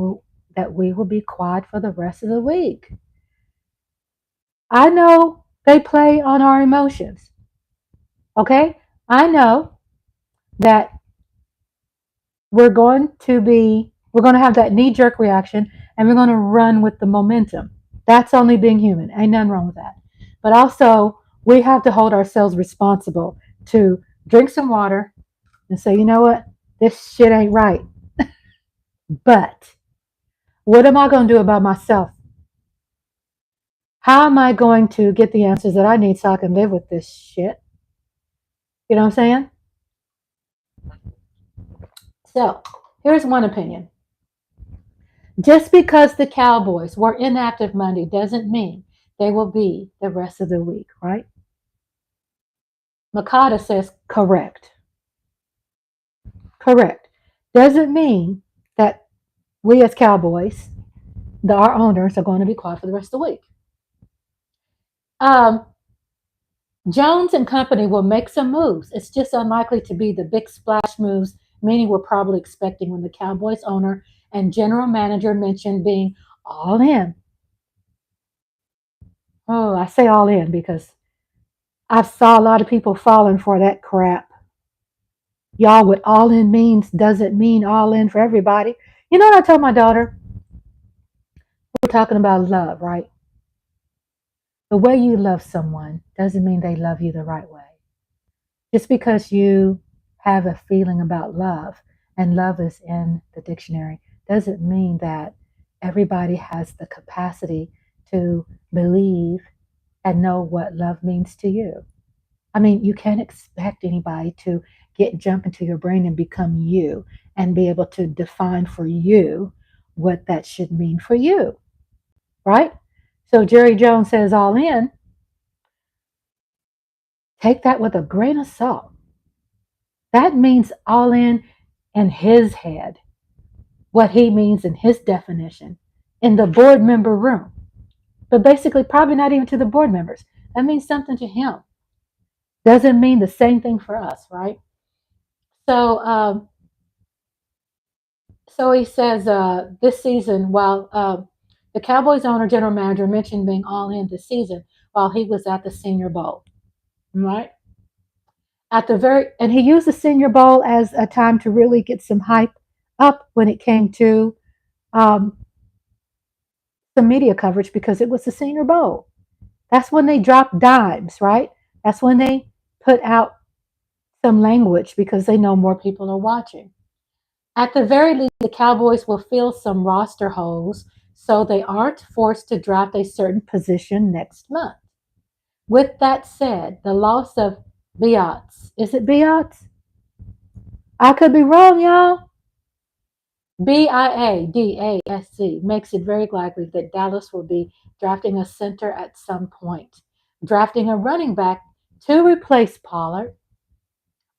we will be quiet for the rest of the week. I know they play on our emotions. Okay? I know that we're going to have that knee jerk reaction and we're going to run with the momentum. That's only being human. Ain't nothing wrong with that. But also, we have to hold ourselves responsible to drink some water and say, you know what? This shit ain't right. But what am I going to do about myself? How am I going to get the answers that I need so I can live with this shit? You know what I'm saying? So, here's one opinion. Just because the Cowboys were inactive Monday doesn't mean they will be the rest of the week, right? Makata says correct. Correct. Doesn't mean that we as Cowboys, our owners, are going to be quiet for the rest of the week. Jones and company will make some moves. It's just unlikely to be the big splash moves many were probably expecting when the Cowboys owner and general manager mentioned being all in. Oh, I say all in because I saw a lot of people falling for that crap. Y'all, what all in means doesn't mean all in for everybody. You know what I told my daughter? We're talking about love, right? The way you love someone doesn't mean they love you the right way. Just because you have a feeling about love, and love is in the dictionary, doesn't mean that everybody has the capacity to believe and know what love means to you. I mean, you can't expect anybody to jump into your brain and become you and be able to define for you what that should mean for you, right? So Jerry Jones says all in. Take that with a grain of salt. That means all in his head, what he means in his definition, in the board member room. But basically, probably not even to the board members. That means something to him. Doesn't mean the same thing for us, right? So, so he says this season, while the Cowboys owner, general manager, mentioned being all in this season while he was at the Senior Bowl, right? And he used the Senior Bowl as a time to really get some hype up when it came to um, some media coverage because it was the Senior Bowl. That's when they dropped dimes, right? That's when they put out some language because they know more people are watching. At the very least, the Cowboys will fill some roster holes so they aren't forced to draft a certain position next month. With that said, the loss of Biatz, is it Biatz? I could be wrong, y'all. Biadac makes it very likely that Dallas will be drafting a center at some point. Drafting a running back to replace Pollard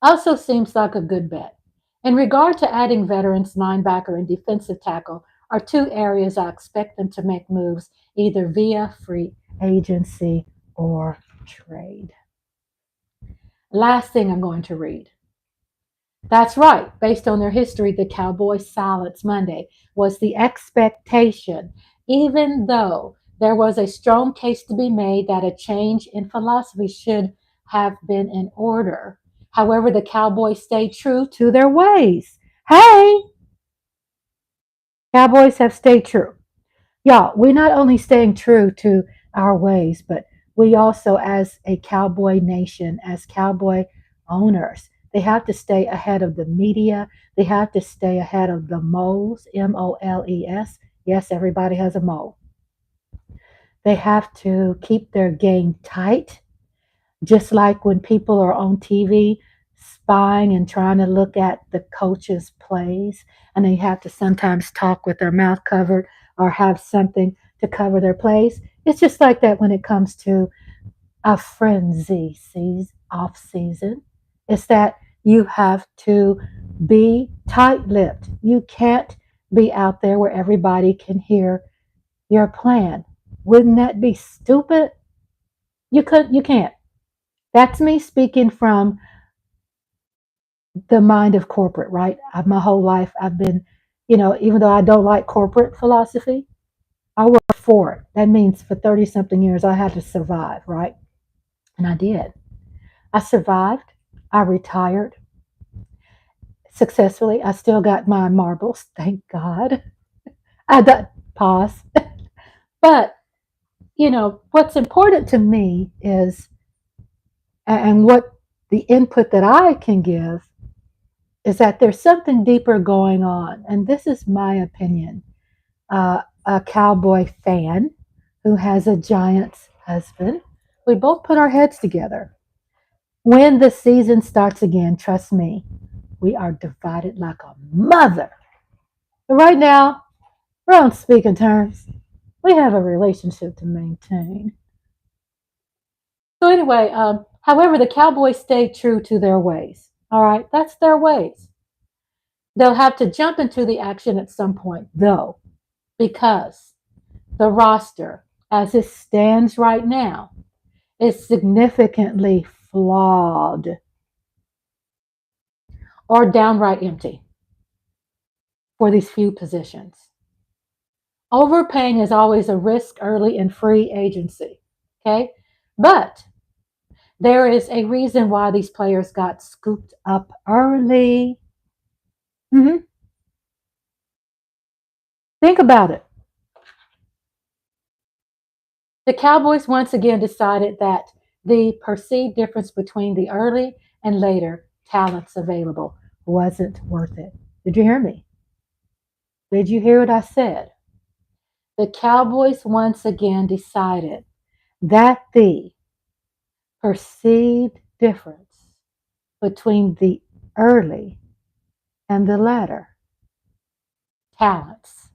also seems like a good bet. In regard to adding veterans, linebacker and defensive tackle are 2 areas I expect them to make moves either via free agency or trade. Last thing I'm going to read. That's right. Based on their history, the Cowboys' silence Monday was the expectation, even though there was a strong case to be made that a change in philosophy should have been in order. However, the Cowboys stayed true to their ways. Hey, Cowboys have stayed true. Y'all, we're not only staying true to our ways, but we also, as a Cowboy nation, as Cowboy owners, they have to stay ahead of the media. They have to stay ahead of the moles, moles. Yes, everybody has a mole. They have to keep their game tight, just like when people are on TV spying and trying to look at the coach's plays, and they have to sometimes talk with their mouth covered or have something to cover their plays. It's just like that when it comes to a frenzy off season. It's that you have to be tight-lipped. You can't be out there where everybody can hear your plan. Wouldn't that be stupid? You can't. That's me speaking from the mind of corporate, right? My whole life I've been, even though I don't like corporate philosophy, I work for it. That means for 30 something years I had to survive, right? And I did. I survived. I retired successfully. I still got my marbles, thank God. I got pause. But, what's important to me is, and what the input that I can give is that there's something deeper going on. And this is my opinion. A cowboy fan who has a Giants husband. We both put our heads together. When the season starts again, trust me, we are divided like a mother. But right now, we're on speaking terms. We have a relationship to maintain. So anyway, however, the Cowboys stay true to their ways. All right, that's their ways. They'll have to jump into the action at some point, though, because the roster, as it stands right now, is significantly flawed or downright empty for these few positions. Overpaying is always a risk early in free agency, okay? But there is a reason why these players got scooped up early. Think about it. The Cowboys once again decided that the perceived difference between the early and later talents available wasn't worth it. Did you hear me? Did you hear what I said? The Cowboys once again decided that the perceived difference between the early and the latter talents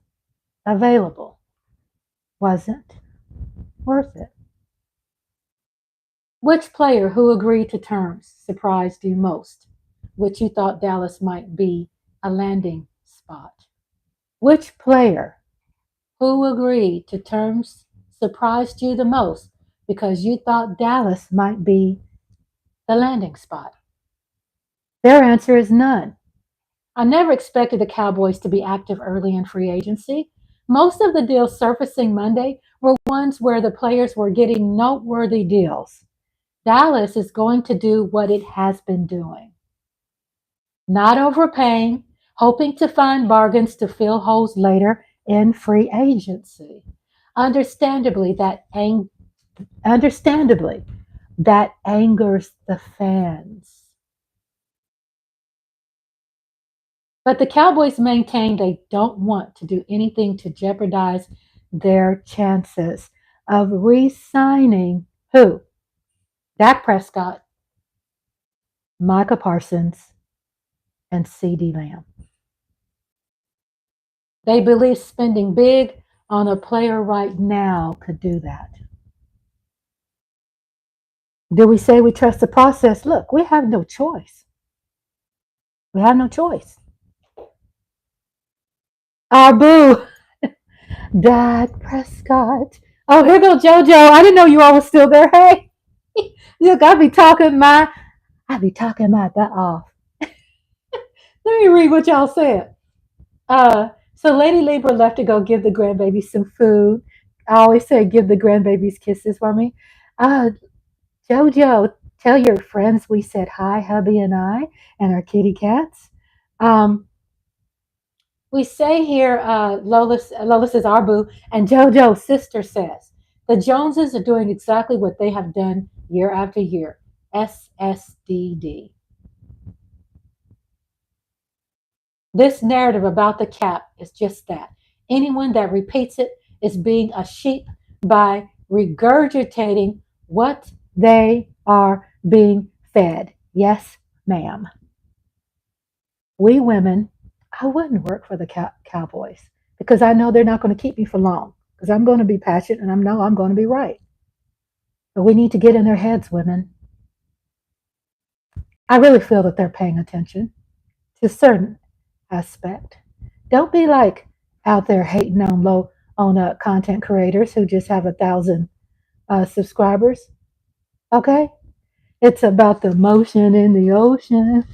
available wasn't worth it. Which player who agreed to terms surprised you most? Which you thought Dallas might be a landing spot? Which player who agreed to terms surprised you the most because you thought Dallas might be the landing spot? Their answer is none. I never expected the Cowboys to be active early in free agency. Most of the deals surfacing Monday were ones where the players were getting noteworthy deals. Dallas is going to do what it has been doing. Not overpaying, hoping to find bargains to fill holes later in free agency. Understandably, that angers the fans. But the Cowboys maintain they don't want to do anything to jeopardize their chances of re-signing who? Dak Prescott, Micah Parsons, and CeeDee Lamb. They believe spending big on a player right now could do that. Do we say we trust the process? Look, we have no choice. We have no choice. Our boo, Dak Prescott. Oh, here go JoJo. I didn't know you all were still there. Hey, look, I be talking my butt off. Let me read what y'all said. So Lady Libra left to go give the grandbabies some food. I always say give the grandbabies kisses for me. JoJo, tell your friends we said hi, hubby and I, and our kitty cats. We say here, Lola says our boo, and JoJo's sister says, the Joneses are doing exactly what they have done year after year. SSDD. This narrative about the cap is just that. Anyone that repeats it is being a sheep by regurgitating what they are being fed. Yes, ma'am. we women, I wouldn't work for the Cowboys because I know they're not going to keep me for long because I'm going to be passionate and I know I'm going to be right. But we need to get in their heads, women. I really feel that they're paying attention to a certain aspect. Don't be like out there hating on content creators who just have 1,000 subscribers. Okay, it's about the motion in the ocean.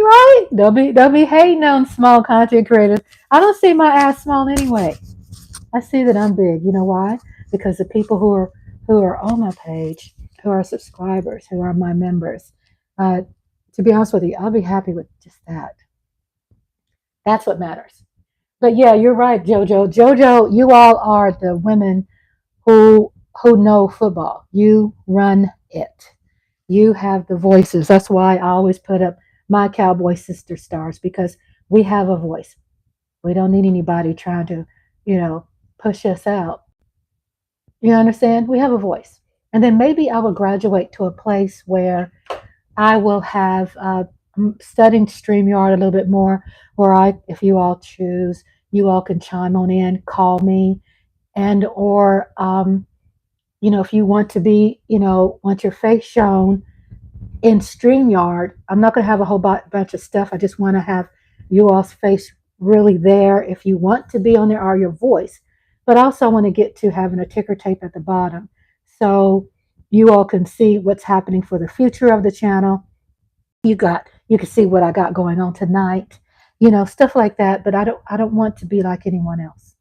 Right? Don't be hating on small content creators. I don't see my ass small anyway. I see that I'm big. You know why? Because the people who are on my page, who are subscribers, who are my members, uh, to be honest with you, I'll be happy with just that. That's what matters. But yeah, you're right, Jojo. Jojo, you all are the women who know football. You run it. You have the voices. That's why I always put up my Cowboy sister stars because we have a voice. We don't need anybody trying to, push us out. You understand? We have a voice. And then maybe I will graduate to a place where I will have studying StreamYard a little bit more, where if you all choose, you all can chime on in, call me, and or if you want to be, want your face shown in StreamYard, I'm not going to have a whole bunch of stuff. I just want to have you all's face really there if you want to be on there or your voice. But also, I want to get to having a ticker tape at the bottom so you all can see what's happening for the future of the channel. You can see what I got going on tonight, stuff like that. But I don't want to be like anyone else.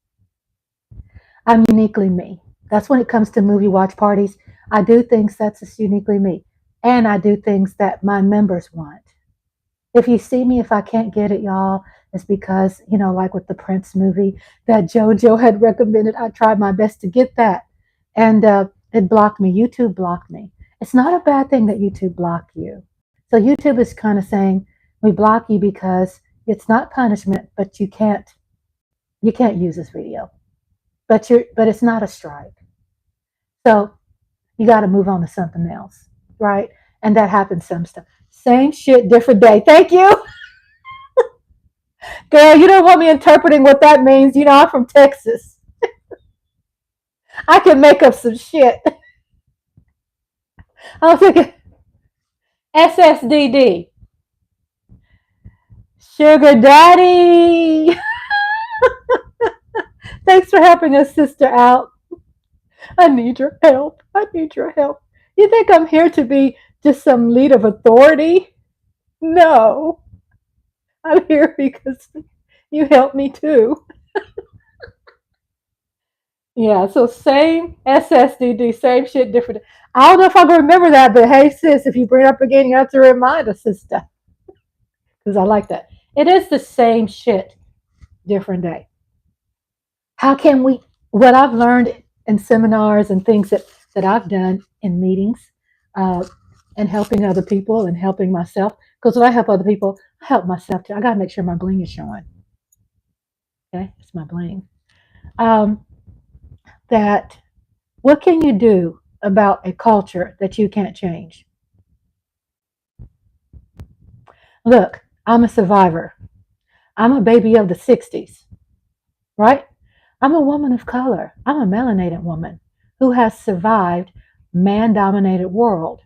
I'm uniquely me. That's when it comes to movie watch parties. I do things that's just uniquely me. And I do things that my members want. If you see me, if I can't get it, y'all, it's because, like with the Prince movie that JoJo had recommended, I tried my best to get that. And it blocked me. YouTube blocked me. It's not a bad thing that YouTube blocked you. So YouTube is kind of saying, we block you because it's not punishment, but you can't use this video. But it's not a strike. So you got to move on to something else, right? And that happens some stuff. Same shit, different day. Thank you. Girl, you don't want me interpreting what that means. I'm from Texas. I can make up some shit. I was thinking SSDD. Sugar Daddy. Thanks for helping us, sister, out. I need your help. I need your help. You think I'm here to be just some lead of authority? No. I'm here because you helped me too. Yeah, so same SSDD, same shit, different. I don't know if I can remember that, but hey, sis, if you bring it up again, you have to remind us, sister. Because I like that. It is the same shit, different day. How can we, what I've learned in seminars and things that I've done in meetings and helping other people and helping myself, because when I help other people, I help myself too. I got to make sure my bling is showing. Okay, it's my bling. That what can you do about a culture that you can't change? Look, I'm a survivor. I'm a baby of the 60s, right? I'm a woman of color. I'm a melanated woman who has survived man-dominated world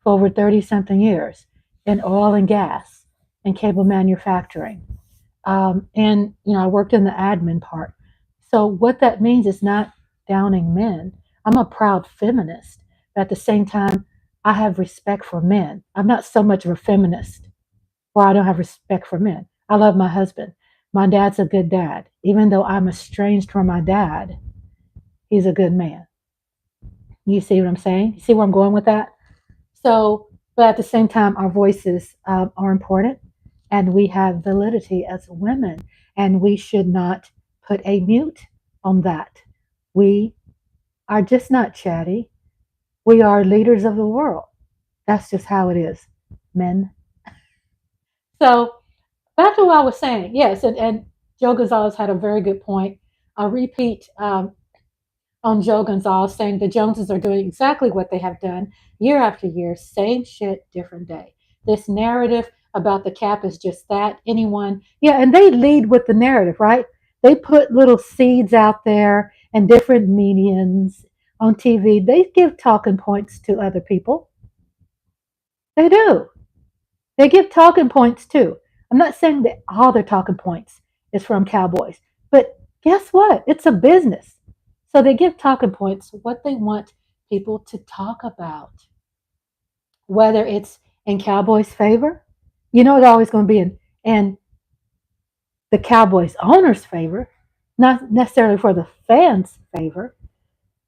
for over 30 something years in oil and gas and cable manufacturing. And I worked in the admin part. So what that means is not downing men. I'm a proud feminist, but at the same time, I have respect for men. I'm not so much of a feminist where I don't have respect for men. I love my husband. My dad's a good dad. Even though I'm estranged from my dad, he's a good man. You see what I'm saying? You see where I'm going with that? So, but at the same time, our voices are important and we have validity as women, and we should not put a mute on that. We are just not chatty. We are leaders of the world. That's just how it is, men. So back to what I was saying. Yes, and Joe Gonzalez had a very good point. I'll repeat on Joe Gonzalez saying the Joneses are doing exactly what they have done year after year, same shit, different day. This narrative about the cap is just that. Anyone, yeah, and they lead with the narrative, right? They put little seeds out there and different mediums on TV. They give talking points to other people. They do. They give talking points too. I'm not saying that all their talking points is from cowboys, but guess what? It's a business. So they give talking points what they want people to talk about, whether it's in Cowboys' favor. You know, it's always going to be in the Cowboys' owner's favor, not necessarily for the fans' favor,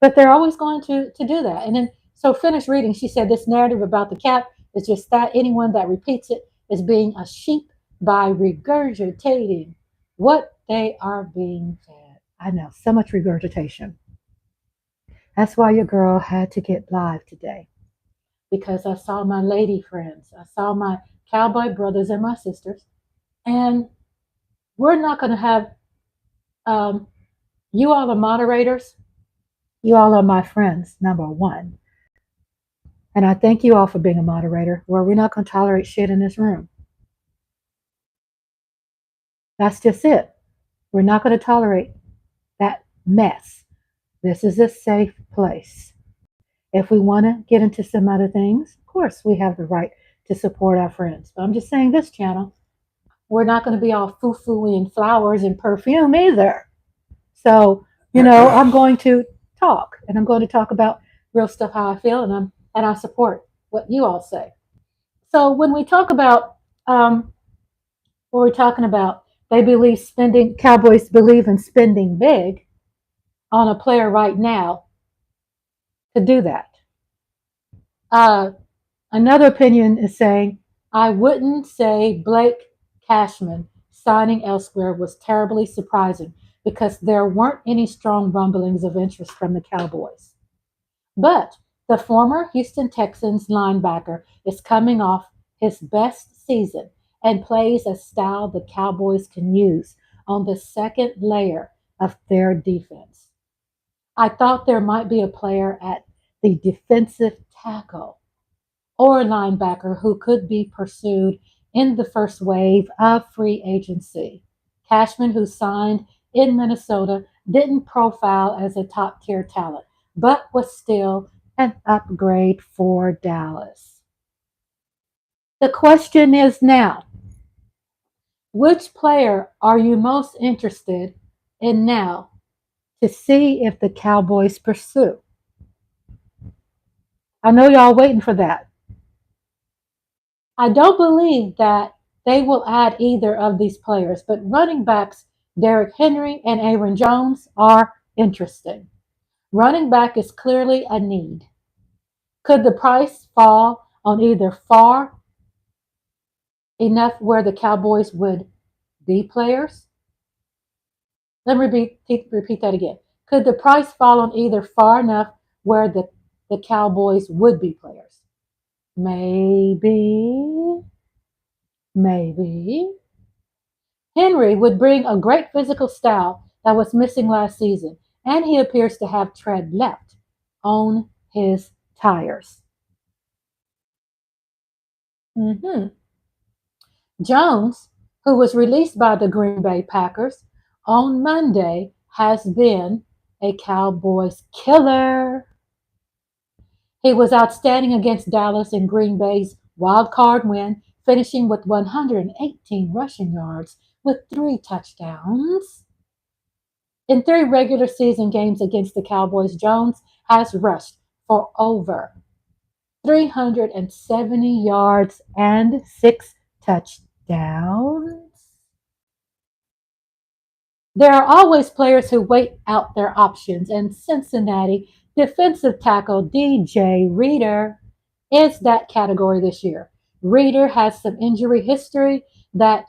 but they're always going to do that. And then, so finish reading. She said, this narrative about the cap is just that anyone that repeats it is being a sheep by regurgitating what they are being fed. I know, so much regurgitation. That's why your girl had to get live today, because I saw my lady friends. I saw my cowboy brothers and my sisters. And we're not going to have, um, you all are moderators. You all are my friends, number one. And I thank you all for being a moderator, where we're not going to tolerate shit in this room. That's just it. We're not going to tolerate that mess. This is a safe place. If we want to get into some other things, of course, we have the right to support our friends. But I'm just saying, this channel, we're not going to be all foo-foo and flowers and perfume either. So, I'm going to talk, and I'm going to talk about real stuff, how I feel, and I support what you all say. So when we talk about what we're talking about, Cowboys believe in spending big on a player right now to do that. Another opinion is saying, I wouldn't say Blake Cashman signing elsewhere was terribly surprising because there weren't any strong rumblings of interest from the Cowboys. But the former Houston Texans linebacker is coming off his best season and plays a style the Cowboys can use on the second layer of their defense. I thought there might be a player at the defensive tackle or linebacker who could be pursued in the first wave of free agency. Cashman, who signed in Minnesota, didn't profile as a top tier talent, but was still an upgrade for Dallas. The question is now, which player are you most interested in now to see if the Cowboys pursue? I know y'all waiting for that. I don't believe that they will add either of these players, but running backs Derrick Henry and Aaron Jones are interesting. Running back is clearly a need. Could the price fall on either far enough where the Cowboys would be players? Let me repeat that again. Could the price fall on either far enough where the Cowboys would be players? Maybe. Henry would bring a great physical style that was missing last season, and he appears to have tread left on his tires. Jones, who was released by the Green Bay Packers on Monday, has been a Cowboys killer. He was outstanding against Dallas in Green Bay's wild card win, finishing with 118 rushing yards with 3 touchdowns. In 3 regular season games against the Cowboys, Jones has rushed for over 370 yards and 6 touchdowns. There are always players who wait out their options, and Cincinnati defensive tackle DJ Reader is that category this year. Reader has some injury history that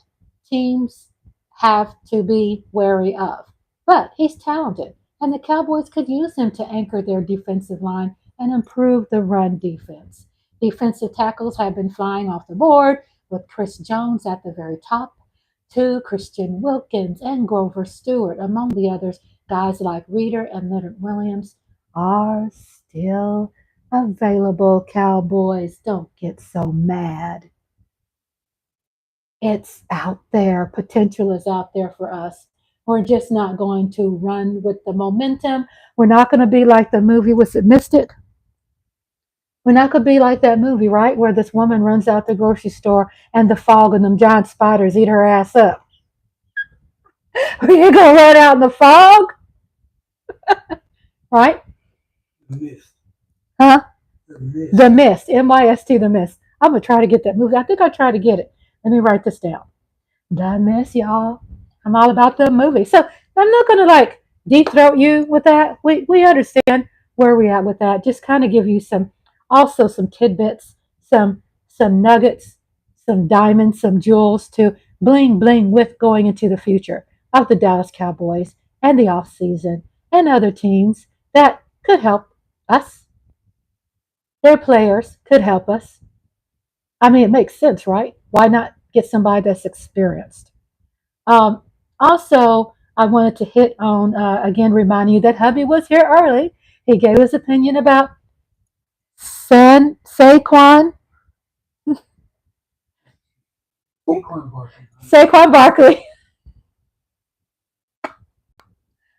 teams have to be wary of, but he's talented, and the Cowboys could use him to anchor their defensive line and improve the run defense. Defensive tackles have been flying off the board, with Chris Jones at the very top, to Christian Wilkins and Grover Stewart, among the others, Guys like Reader and Leonard Williams are still available. Cowboys, don't get so mad. It's out there. Potential is out there for us. We're just not going to run with the momentum. We're not going to be like the movie, was it Mystic? We're not going to be like that movie, right? Where this woman runs out the grocery store and the fog and them giant spiders eat her ass up. You're going to run out in the fog? Right? The Mist. Huh? The Mist. The Mist. M-I-S-T, The Mist. I'm going to try to get that movie. I think I'll try to get it. Let me write this down. The Mist, y'all. I'm all about the movie. So I'm not going to like deep throat you with that. We understand where we at with that. Just kind of give you also some tidbits, some nuggets, some diamonds, some jewels to bling bling with going into the future of the Dallas Cowboys and the off season and other teams that could help us. Their players could help us. I mean, it makes sense, right? Why not get somebody that's experienced? Um, Also, I wanted to hit on again, remind you that Hubby was here early. He gave his opinion about Saquon Saquon Barkley. Saquon Barkley.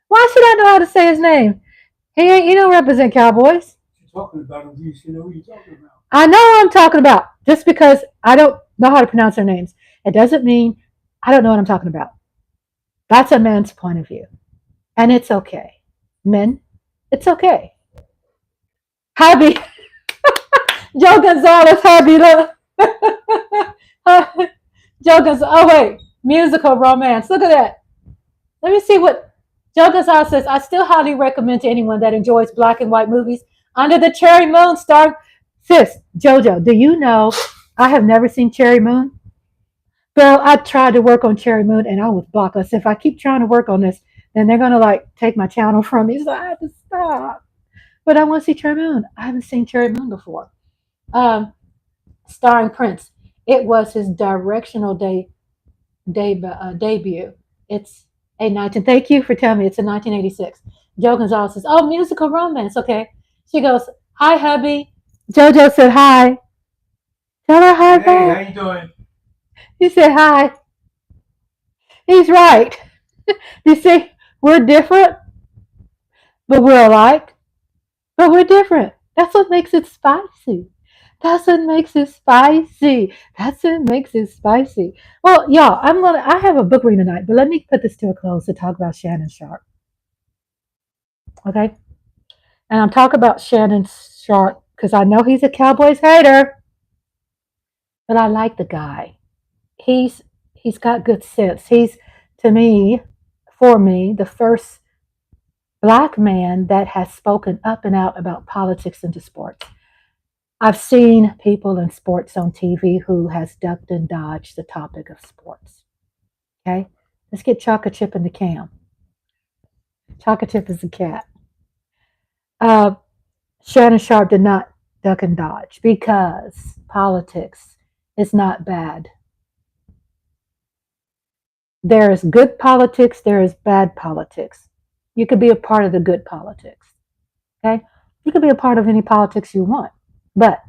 Why should I know how to say his name? He don't represent Cowboys. You're talking about him. You should know what you're talking about. I know what I'm talking about. Just because I don't know how to pronounce their names, it doesn't mean I don't know what I'm talking about. That's a man's point of view. And it's okay. Men, it's okay. Hubby. Joe Gonzalez, Hubby, look. Joe Gonzalez, oh wait, musical romance. Look at that. Let me see what Joe Gonzalez says. I still highly recommend to anyone that enjoys black and white movies. Under the Cherry Moon star. Sis, Jojo, do you know I have never seen Cherry Moon? Girl, I tried to work on Cherry Moon and I was blocked. I said, if I keep trying to work on this, then they're going to like take my channel from me. So I had to stop. But I want to see Cherry Moon. I haven't seen Cherry Moon before. Starring Prince. It was his directional debut. It's a 19. Thank you for telling me it's a 1986. Joe Gonzalez says, "Oh, musical romance." Okay. She goes, "Hi, hubby." JoJo said, "Hi." Tell her hi, Hey, babe. how you doing? He said, "Hi." He's right. You see, we're different, but we're alike. But we're different. That's what makes it spicy. That's what makes it spicy. That's what makes it spicy. Well, y'all, I have a book reading tonight, but let me put this to a close to talk about Shannon Sharpe. Okay? And I'm talking about Shannon Sharpe because I know he's a Cowboys hater, but I like the guy. He's he's got good sense. He's to me, for me, the first black man that has spoken up and out about politics into sports. I've seen people in sports on TV who has ducked and dodged the topic of sports. Okay? Let's get Chocolate Chip in the cam. Chocolate Chip is a cat. Uh, Shannon Sharpe did not duck and dodge because politics is not bad. There is good politics, there is bad politics. You could be a part of the good politics. Okay? You could be a part of any politics you want. But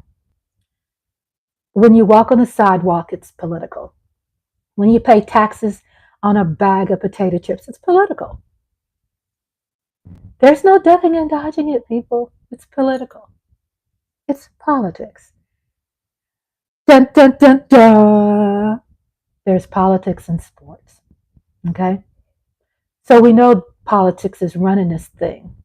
when you walk on the sidewalk, it's political. When you pay taxes on a bag of potato chips, it's political. There's no ducking and dodging it, people. It's political. It's politics. Dun, dun, dun, dun. There's politics in sports. Okay? So we know politics is running this thing.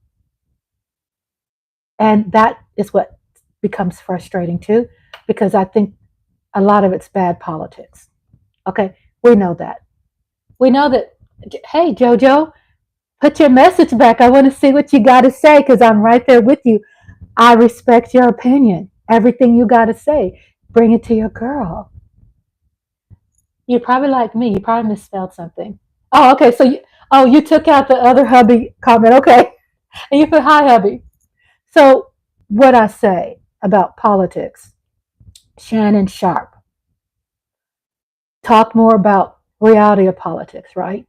And that is what becomes frustrating too, because I think a lot of it's bad politics. Okay? We know that. We know that, hey, JoJo, put your message back. I want to see what you got to say because I'm right there with you. I respect your opinion. Everything you got to say, bring it to your girl. You're probably like me. You probably misspelled something. Oh, okay. So you took out the other hubby comment. Okay. And you put hi, hubby. So what I say about politics, Shannon Sharpe, talk more about reality of politics, right?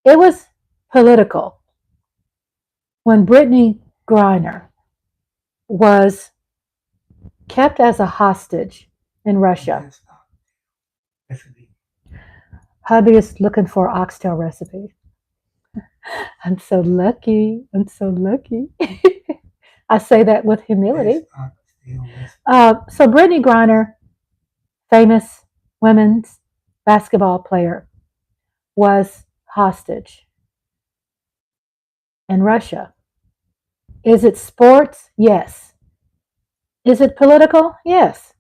It was political when Brittany Griner was kept as a hostage in Russia. Hubby is looking for oxtail recipe. I'm so lucky. I'm so lucky. I say that with humility. So Brittany Griner, famous women's basketball player, was hostage in Russia. Is it sports? Yes. Is it political? Yes.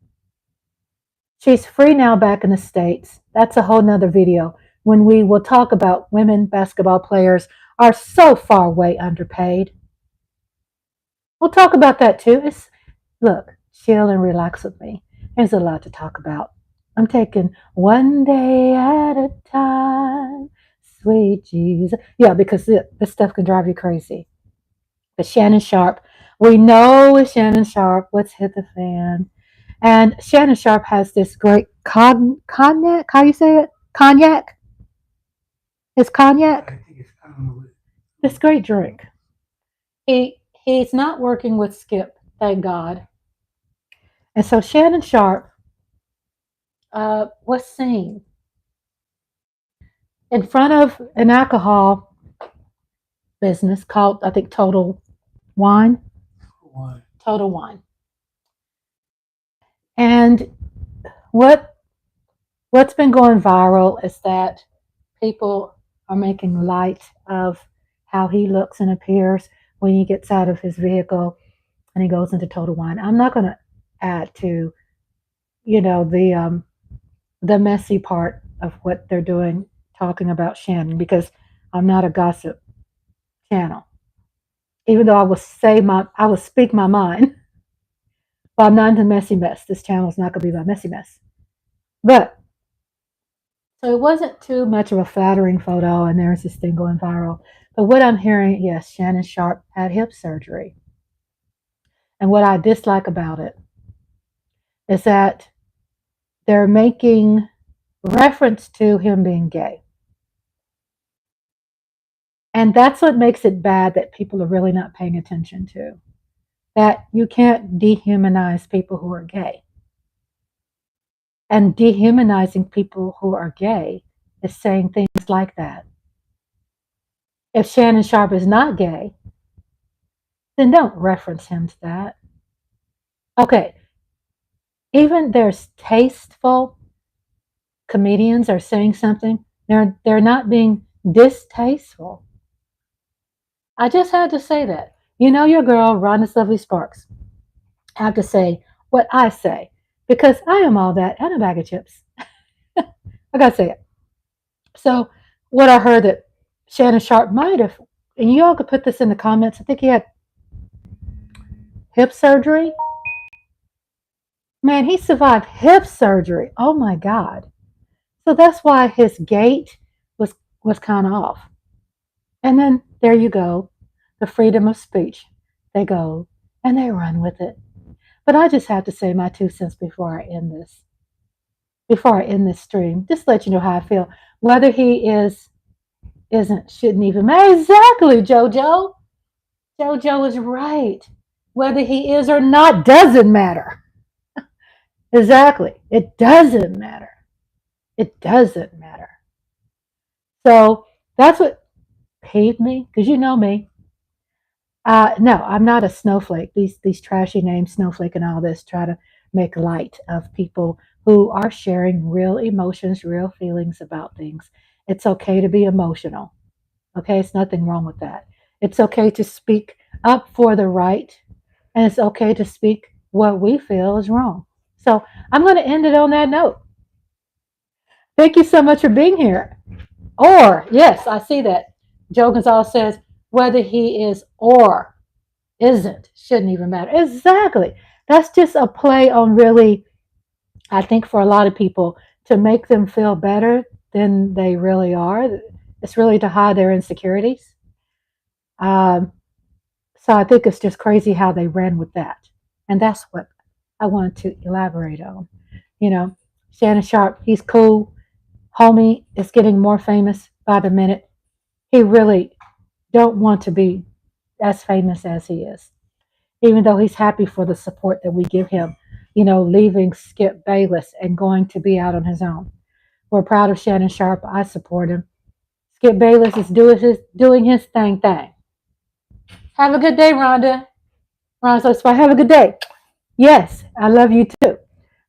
She's free now back in the States. That's a whole nother video when we will talk about women basketball players are so far way underpaid. We'll talk about that too. Look, chill and relax with me. There's a lot to talk about. I'm taking one day at a time. Sweet Jesus. Yeah, because this stuff can drive you crazy. But Shannon Sharpe, we know with Shannon Sharpe what's hit the fan. And Shannon Sharpe has this great cognac. How you say it? Cognac? It's cognac? I think it's, I don't know. This great drink. He's not working with Skip, thank God. And so Shannon Sharpe was seen in front of an alcohol business called, I think, Total Wine. Total Wine. And what's been going viral is that people are making light of how he looks and appears when he gets out of his vehicle and he goes into Total Wine. I'm not going to add to, the messy part of what they're doing, talking about Shannon, because I'm not a gossip channel. Even though I will speak my mind, but I'm not into messy mess. This channel is not going to be about messy mess. But so it wasn't too much of a flattering photo, and there's this thing going viral. But what I'm hearing, yes, Shannon Sharpe had hip surgery. And what I dislike about it is that they're making reference to him being gay. And that's what makes it bad, that people are really not paying attention to. That you can't dehumanize people who are gay. And dehumanizing people who are gay is saying things like that. If Shannon Sharpe is not gay, then don't reference him to that. Okay, even there's tasteful comedians are saying something, they're not being distasteful. I just had to say that. Your girl, Rhonda's Lovely Sparks. I have to say what I say because I am all that and a bag of chips. I gotta say it. So, what I heard that Shannon Sharpe might have, and you all could put this in the comments. I think he had hip surgery. Man, he survived hip surgery. Oh my God. So that's why his gait was kind of off. And then there you go, the freedom of speech. They go and they run with it. But I just have to say my 2 cents before I end this. Before I end this stream, just to let you know how I feel. Whether he shouldn't even matter. Exactly, JoJo. JoJo is right. Whether he is or not doesn't matter. Exactly. It doesn't matter. It doesn't matter. So that's what paid me, because you know me. No, I'm not a snowflake. These trashy names, snowflake and all this, try to make light of people who are sharing real emotions, real feelings about things. It's okay to be emotional. Okay, it's nothing wrong with that. It's okay to speak up for the right, and it's okay to speak what we feel is wrong. So I'm going to end it on that note. Thank you so much for being here. Or, yes, I see that. Joe Gonzalez says, whether he is or isn't, shouldn't even matter. Exactly. That's just a play on really, I think for a lot of people, to make them feel better than they really are. It's really to hide their insecurities. So I think it's just crazy how they ran with that. And that's what I wanted to elaborate on. Shannon Sharpe, he's cool. Homie is getting more famous by the minute. he really don't want to be as famous as he is, even though he's happy for the support that we give him, leaving Skip Bayless and going to be out on his own. We're proud of Shannon Sharpe. I support him. Skip Bayless is doing his thing. Have a good day, Rhonda. Rhonda says, have a good day. Yes, I love you too.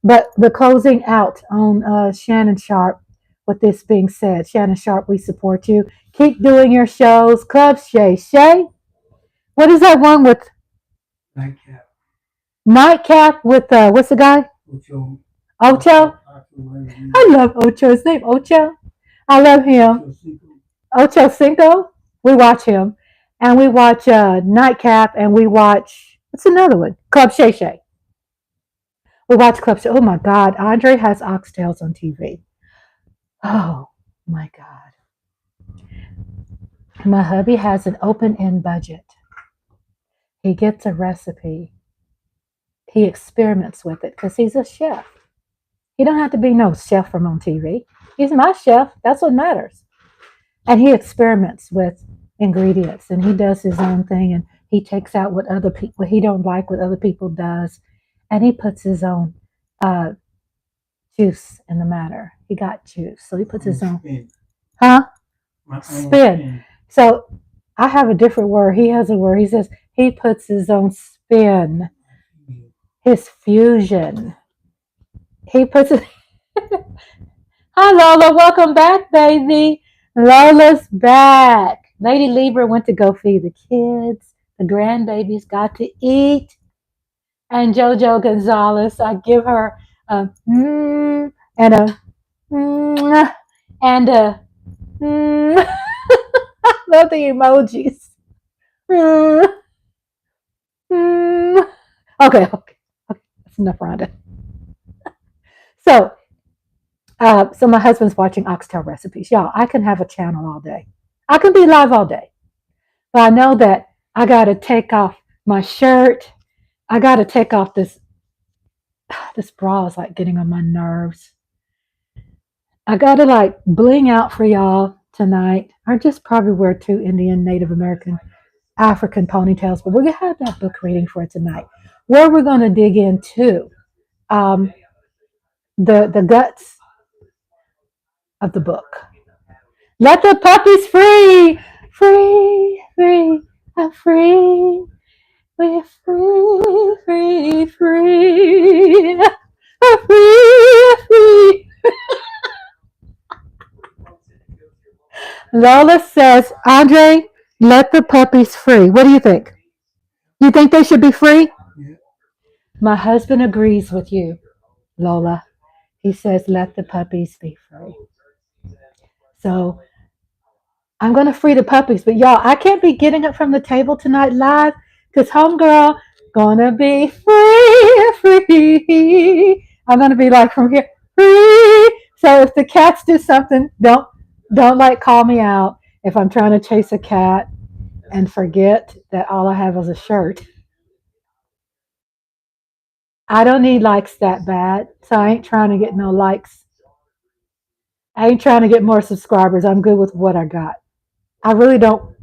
But the closing out on Shannon Sharpe, with this being said, Shannon Sharpe, we support you. Keep doing your shows. Club Shay Shay. What is that one with? Nightcap. Nightcap with, what's the guy? Ocho? I love Ocho. His name Ocho. I love him. Ocho Cinco. We watch him. And we watch Nightcap, and we watch, what's another one? Club Shay Shay. We watch Club Shay. Oh my God. Andre has oxtails on TV. Oh my God. My hubby has an open-end budget. He gets a recipe. He experiments with it because he's a chef. He don't have to be no chef from on TV. He's my chef. That's what matters. And he experiments with ingredients, and he does his own thing, and he takes out what other people he don't like, what other people does, and he puts his own juice in the matter. He got juice, so he puts his own spin. So I have a different word. He has a word. He says he puts his own spin, his fusion. He puts it. Hi Lola, welcome back, baby. Lola's back. Lady Libra went to go feed the kids. The grandbabies got to eat. And JoJo Gonzalez, I give her a and a and a I love the emojis. Okay, that's enough, Rhonda. So my husband's watching oxtail recipes. Y'all, I can have a channel all day. I can be live all day. But I know that I got to take off my shirt. I got to take off this bra is like getting on my nerves. I got to like bling out for y'all tonight. I just probably wear 2 Indian, Native American, African ponytails. But we're going to have that book reading for tonight, where we're going to dig into the guts of the book. Let the puppies free, free, free, I'm free. We're free, free, free. We're free, free. Lola says, Andre, let the puppies free. What do you think? You think they should be free? Yeah. My husband agrees with you, Lola. He says, let the puppies be free. So I'm going to free the puppies. But y'all, I can't be getting up from the table tonight live because homegirl gonna be free, free. I'm going to be like from here, free. So if the cats do something, don't like call me out if I'm trying to chase a cat and forget that all I have is a shirt. I don't need likes that bad, so I ain't trying to get no likes. I ain't trying to get more subscribers. I'm good with what I got. I really don't.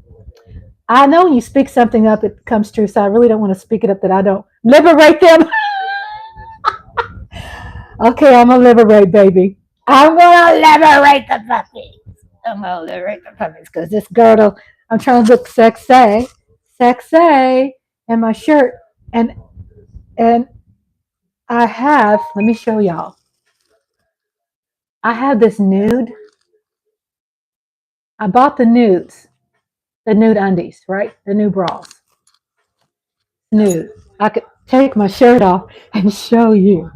I know when you speak something up, it comes true, so I really don't want to speak it up that I don't liberate them. Okay, I'm going to liberate, baby. I'm going to liberate the puppies. I'm going to liberate the puppies because this girdle, I'm trying to look sexy in my shirt. And I have, let me show y'all. I have this nude. I bought the nudes, the nude undies, right? The new bras. Nude. I could take my shirt off and show you,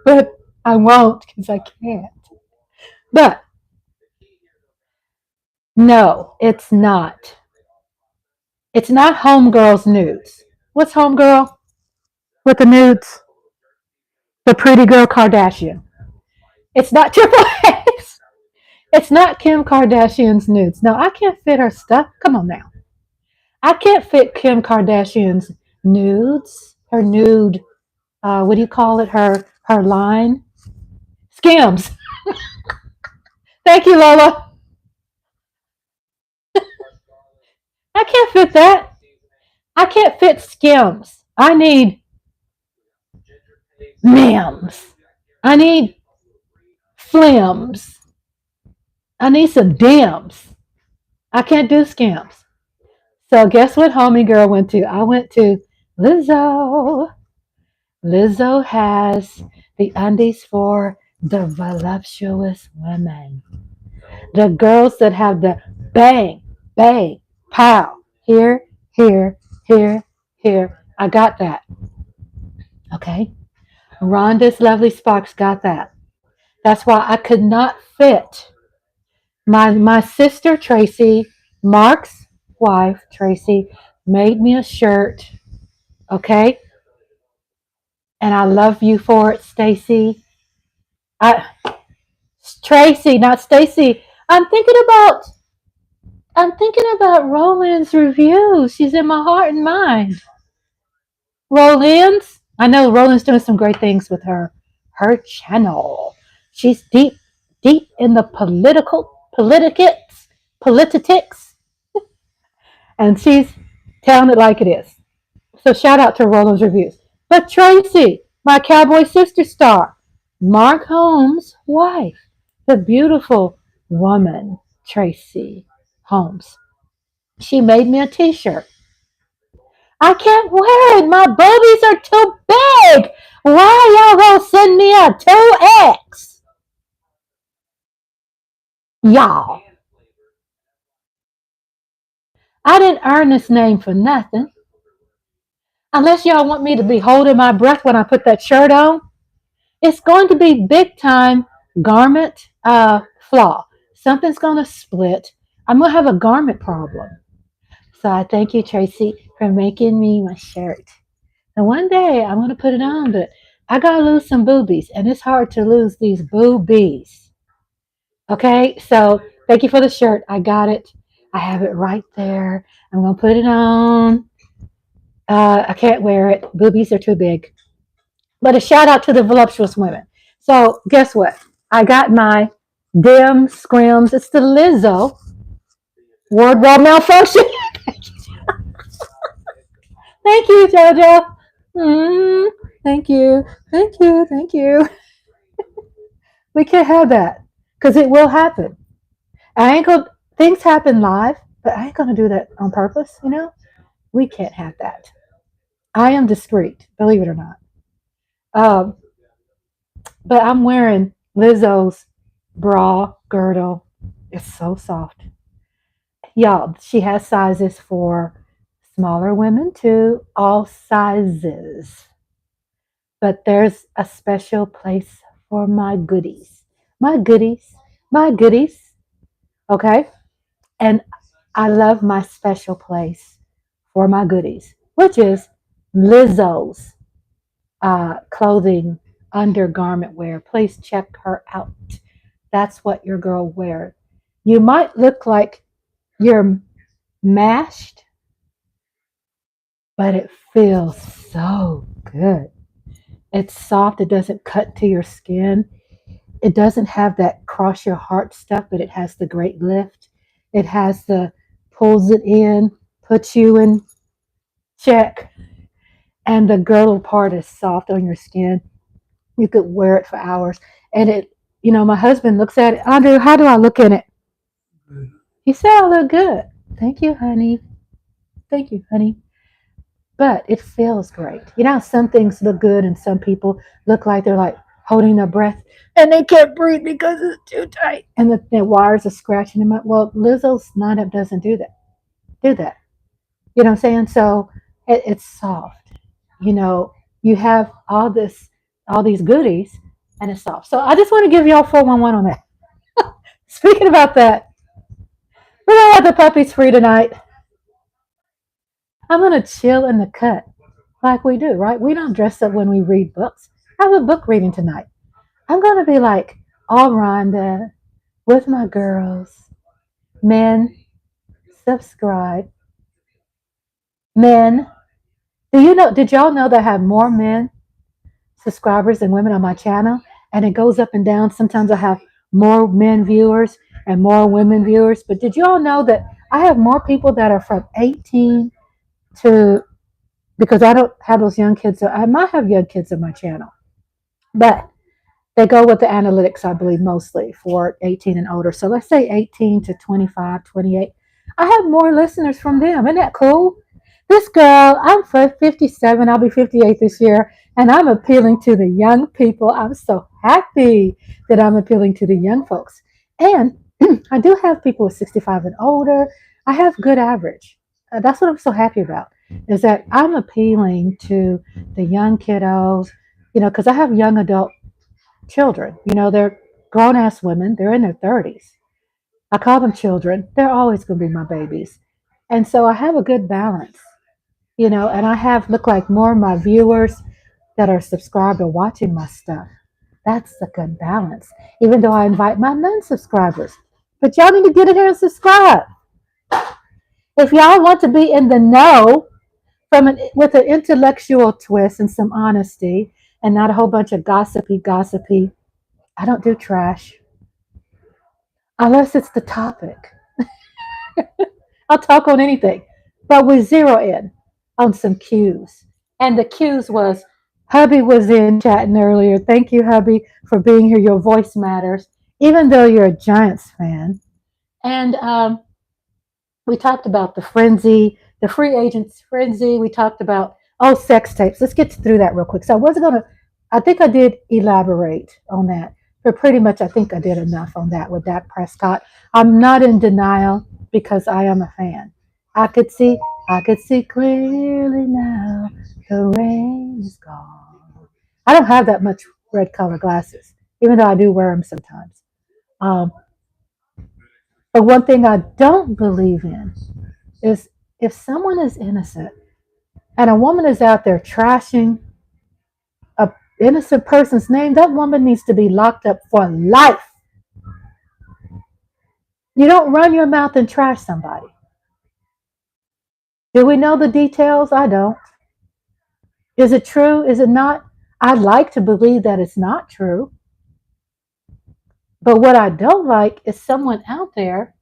but I won't because I can't. But no, it's not. It's not Homegirl's nudes. What's Homegirl with the nudes? The pretty girl Kardashian. It's not Triple X. It's not Kim Kardashian's nudes. No, I can't fit her stuff. Come on now. I can't fit Kim Kardashian's nudes. Her nude, what do you call it? Her line? Skims. Thank you, Lola. I can't fit that. I can't fit Skims. I need Mims. I need Flims. I need some Dims. I can't do Skims. So guess what homie girl went to? I went to Lizzo. Lizzo has the undies for the voluptuous women. The girls that have the bang, bang, pow. Here, here, here, here. I got that. Okay. Rhonda's Lovely Sparks got that. That's why I could not fit my sister Tracy, Mark's wife Tracy, made me a shirt. Okay. And I love you for it, Stacy. I Tracy, not Stacy. I'm thinking about Roland's review. She's in my heart and mind. Roland's. I know Roland's doing some great things with her channel. She's deep in the politics, and she's telling it like it is. So shout out to Roland's reviews. But Tracy, my cowboy sister star, Mark Holmes' wife, the beautiful woman, Tracy Holmes. She made me a t-shirt. I can't wear it. My boobies are too big. Why y'all gonna send me a 2X? Y'all. I didn't earn this name for nothing. Unless y'all want me to be holding my breath when I put that shirt on. It's going to be big time garment flaw. Something's going to split. I'm going to have a garment problem. So I thank you, Tracy, for making me my shirt. And one day I'm going to put it on, but I got to lose some boobies. And it's hard to lose these boobies. Okay, so thank you for the shirt. I got it. I have it right there. I'm going to put it on. I can't wear it. Boobies are too big. But a shout out to the voluptuous women. So guess what? I got my dim scrims. It's the Lizzo wardrobe malfunction. Thank you, JoJo. Thank you. Thank you. Thank you. We can't have that because it will happen. I ain't gonna. Things happen live, but I ain't gonna do that on purpose. We can't have that. I am discreet, believe it or not. Um, but I'm wearing Lizzo's bra girdle. It's so soft. Y'all, she has sizes for smaller women too, all sizes. But there's a special place for my goodies. My goodies. My goodies. Okay? And I love my special place for my goodies, which is Lizzo's clothing undergarment wear. Please check her out. That's what your girl wears. You might look like you're mashed, but it feels so good. It's soft. It doesn't cut to your skin. It doesn't have that cross your heart stuff, but it has the great lift. It has the pulls it in, puts you in check. And the girdle part is soft on your skin. You could wear it for hours. And my husband looks at it. Andrew, how do I look in it? He said I look good. Thank you, honey. Thank you, honey. But it feels great. Some things look good and some people look like they're like holding their breath and they can't breathe because it's too tight. And the wires are scratching them up. Well, Lizzo's lineup doesn't do that. You know what I'm saying? So it's soft. You have all these goodies and it's soft. So I just want to give y'all 411 on that. Speaking about that, we're going to let the puppies free tonight. I'm going to chill in the cut like we do, right? We don't dress up when we read books. I have a book reading tonight. I'm going to be like all Rhonda with my girls. Men, subscribe. Men, did y'all know that I have more men subscribers than women on my channel? And it goes up and down. Sometimes I have more men viewers and more women viewers. But did you all know that I have more people that are from 18 to, because I don't have those young kids. I might have young kids on my channel, but they go with the analytics, I believe, mostly for 18 and older. So let's say 18 to 25, 28. I have more listeners from them. Isn't that cool? This girl, I'm 57, I'll be 58 this year, and I'm appealing to the young people. I'm so happy that I'm appealing to the young folks. And I do have people with 65 and older. I have good average. That's what I'm so happy about, is that I'm appealing to the young kiddos, because I have young adult children. They're grown ass women, they're in their 30s. I call them children. They're always going to be my babies. And so I have a good balance, and I have look like more of my viewers that are subscribed or watching my stuff. That's a good balance, even though I invite my non-subscribers. But y'all need to get in here and subscribe. If y'all want to be in the know with an intellectual twist and some honesty and not a whole bunch of gossipy, I don't do trash unless it's the topic. I'll talk on anything, but we zero in on some cues. And the cues was Hubby was in chatting earlier. Thank you, Hubby, for being here. Your voice matters, even though you're a Giants fan. And we talked about the frenzy, the free agents frenzy. We talked about, sex tapes. Let's get through that real quick. So I think I did elaborate on that, but pretty much I think I did enough on that with Dak Prescott. I'm not in denial because I am a fan. I could see clearly now. The rain is gone. I don't have that much red color glasses, even though I do wear them sometimes. Um, but one thing I don't believe in is if someone is innocent and a woman is out there trashing a innocent person's name, that woman needs to be locked up for life. You don't run your mouth and trash somebody. Do we know the details? I don't. Is it true? Is it not? I'd like to believe that it's not true. But what I don't like is someone out there.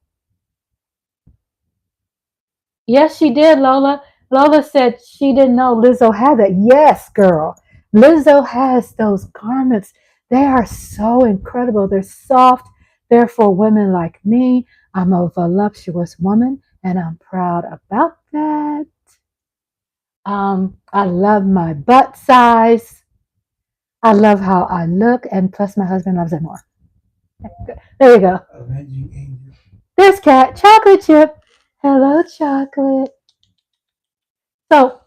Yes, she did, Lola. Lola said she didn't know Lizzo had that. Yes, girl. Lizzo has those garments. They are so incredible. They're soft. They're for women like me. I'm a voluptuous woman, and I'm proud about that. I love my butt size. I love how I look, and plus my husband loves it more. There you go. There's Cat. Chocolate chip. Hello, chocolate. So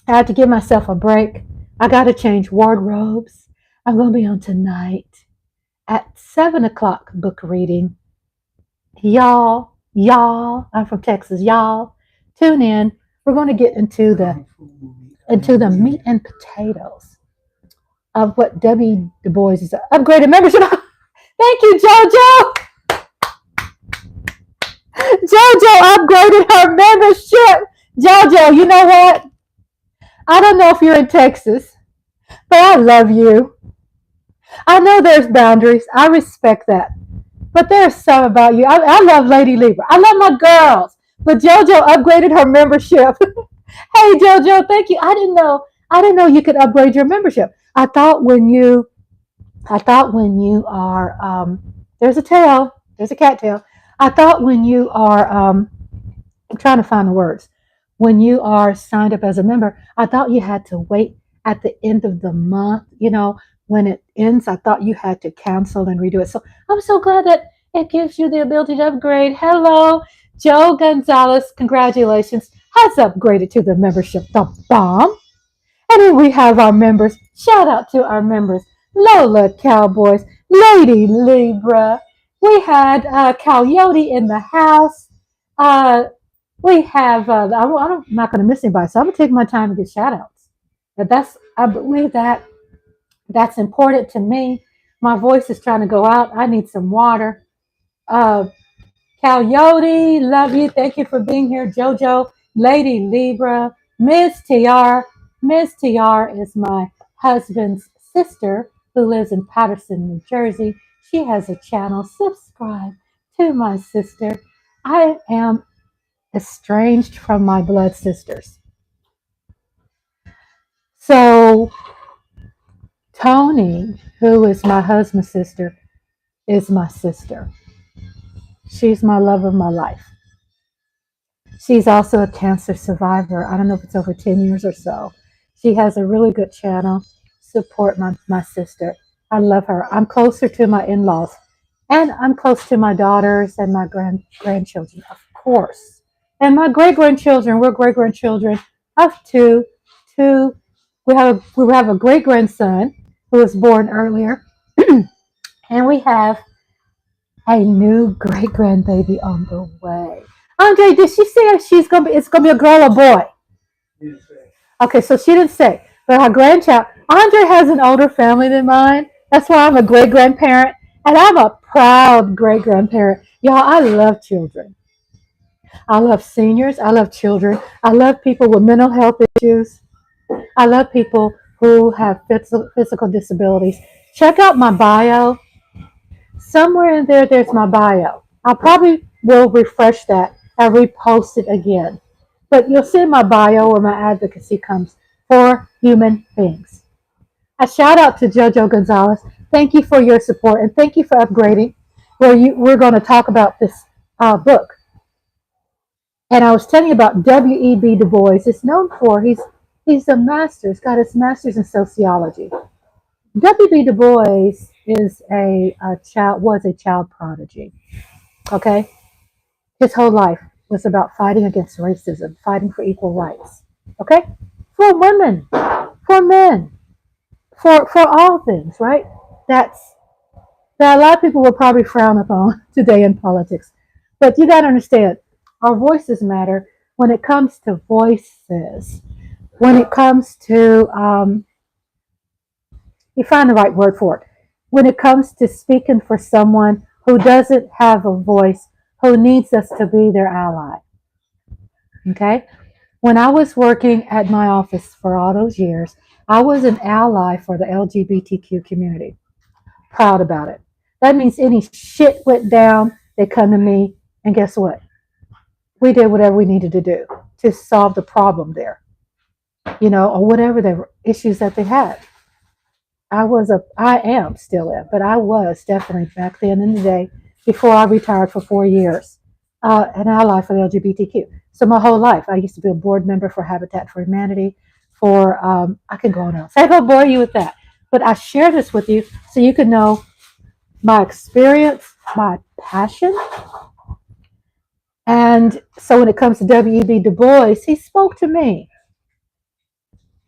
I had to give myself a break. I got to change wardrobes. I'm going to be on tonight at 7 o'clock book reading. Y'all, I'm from Texas. Y'all, tune in. We're going to get into the meat and potatoes of what Debbie Du Bois is upgraded membership. Thank you, JoJo. JoJo upgraded her membership. JoJo, you know what? I don't know if you're in Texas, but I love you. I know there's boundaries. I respect that. But there's some about you. I love Lady Libra. I love my girls. But JoJo upgraded her membership. Hey, JoJo, thank you. I didn't know you could upgrade your membership. I thought when you are there's a tail, there's a cat tail. I thought when you are I'm trying to find the words. When you are signed up as a member, I thought you had to wait at the end of the month. When it ends, I thought you had to cancel and redo it. So I'm so glad that it gives you the ability to upgrade. Hello, Joe Gonzalez. Congratulations. Has upgraded to the membership. The bomb. And then we have our members. Shout out to our members. Lola Cowboys, Lady Libra. We had Coyote in the house. We have, I'm not going to miss anybody, so I'm going to take my time to get shout outs. I believe that's important to me. My voice is trying to go out. I need some water. Coyote, love you. Thank you for being here. JoJo, Lady Libra, Miss TR. Miss TR is my husband's sister who lives in Patterson, New Jersey. She has a channel. Subscribe to my sister. I am estranged from my blood sisters. So Tony, who is my husband's sister, is my sister. She's my love of my life. She's also a cancer survivor. I don't know if it's over 10 years or so. She has a really good channel. Support my sister. I love her. I'm closer to my in-laws. And I'm close to my daughters and my grandchildren, of course. And my great-grandchildren. We're great-grandchildren of two. Two. We have a great-grandson who was born earlier. And we have a new great-grandbaby on the way. Andre, did she say if it's gonna be a girl or boy? Okay, so she didn't say. But her grandchild, Andre has an older family than mine. That's why I'm a great grandparent. And I'm a proud great grandparent. Y'all, I love children. I love seniors. I love children. I love people with mental health issues. I love people who have physical disabilities. Check out my bio. Somewhere in there, there's my bio. I probably will refresh that and repost it again. But you'll see my bio where my advocacy comes for human beings. A shout out to Jojo Gonzalez. Thank you for your support and thank you for upgrading. We're going to talk about this book. And I was telling you about W.E.B. Du Bois. It's known for he's a master. He's got his master's in sociology. W.B. Du Bois was a child prodigy. Okay, his whole life was about fighting against racism, fighting for equal rights. Okay, for women, for men, for all things. Right? That a lot of people will probably frown upon today in politics. But you got to understand, our voices matter when it comes to voices. When it comes to you find the right word for it. When it comes to speaking for someone who doesn't have a voice, who needs us to be their ally. Okay? When I was working at my office for all those years, I was an ally for the LGBTQ community. Proud about it. That means any shit went down, they come to me, and guess what? We did whatever we needed to do to solve the problem there, or whatever the issues that they had. I am still am, but I was definitely back then in the day before I retired for 4 years, an ally for the LGBTQ. So my whole life, I used to be a board member for Habitat for Humanity. I can go on else. I don't bore you with that, but I share this with you so you can know my experience, my passion. And so when it comes to W.E.B. Du Bois, he spoke to me.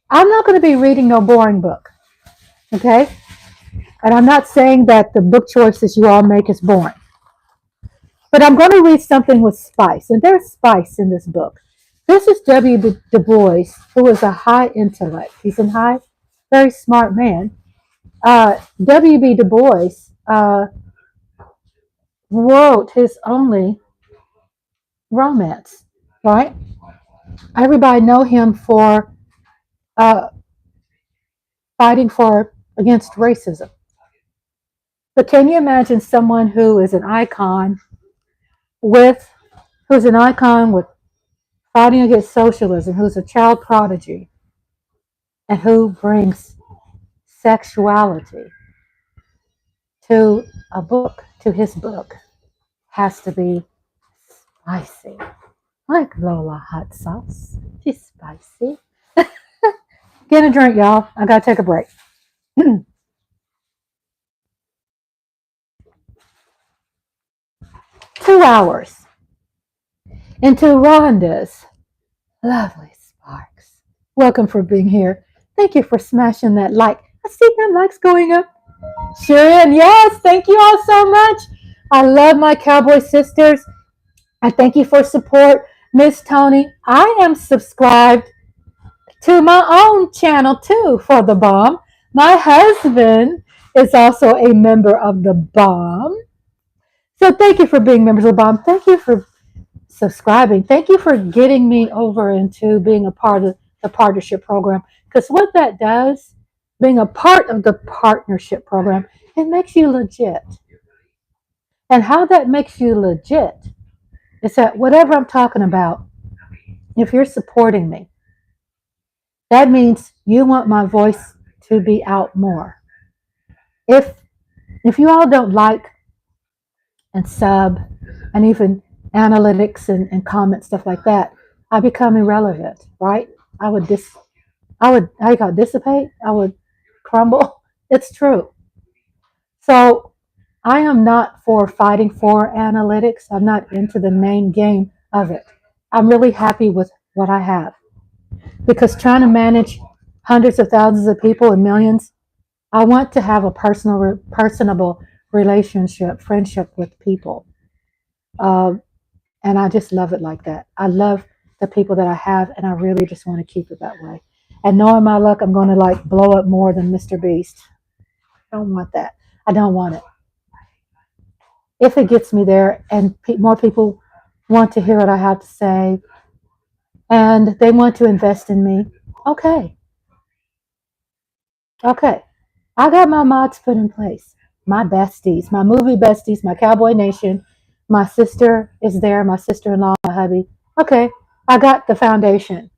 I'm not going to be reading no boring book. Okay? And I'm not saying that the book choices you all make is boring. But I'm going to read something with spice. And there's spice in this book. This is W. Du Bois, who is a high intellect. He's a very smart man. W.B. Du Bois wrote his only romance, right? Everybody know him for fighting against racism. But can you imagine someone who's an icon with fighting against socialism, who's a child prodigy, and who brings sexuality to his book, has to be spicy. Like Lola hot sauce. She's spicy. Get a drink, y'all. I gotta take a break. 2 hours into Rhonda's lovely sparks. Welcome for being here. Thank you for smashing that like. I see that likes going up. Sharon, yes, thank you all so much. I love my cowboy sisters. I thank you for support. Miss Tony, I am subscribed to my own channel too for the bomb. My husband is also a member of the bomb. So thank you for being members of the bomb. Thank you for subscribing. Thank you for getting me over into being a part of the partnership program. Because what that does, being a part of the partnership program, it makes you legit. And how that makes you legit is that whatever I'm talking about, if you're supporting me, that means you want my voice to be out more. If if you all don't like and sub and even analytics and comment stuff like that, I become irrelevant, right? I would how you call it, dissipate. I would crumble. It's true. So I am not for fighting for analytics. I'm not into the main game of it. I'm really happy with what I have because trying to manage hundreds of thousands of people and millions, I want to have a personable relationship, friendship with people. Um, and I just love it like that. I love the people that I have, and I really just want to keep it that way. And knowing my luck, I'm going to like blow up more than Mr. Beast. I don't want that. I don't want it. If it gets me there, and more people want to hear what I have to say, and they want to invest in me, okay, okay. I got my mods put in place. My besties, my movie besties, my Cowboy Nation. My sister is there, my sister in law, my hubby. Okay, I got the foundation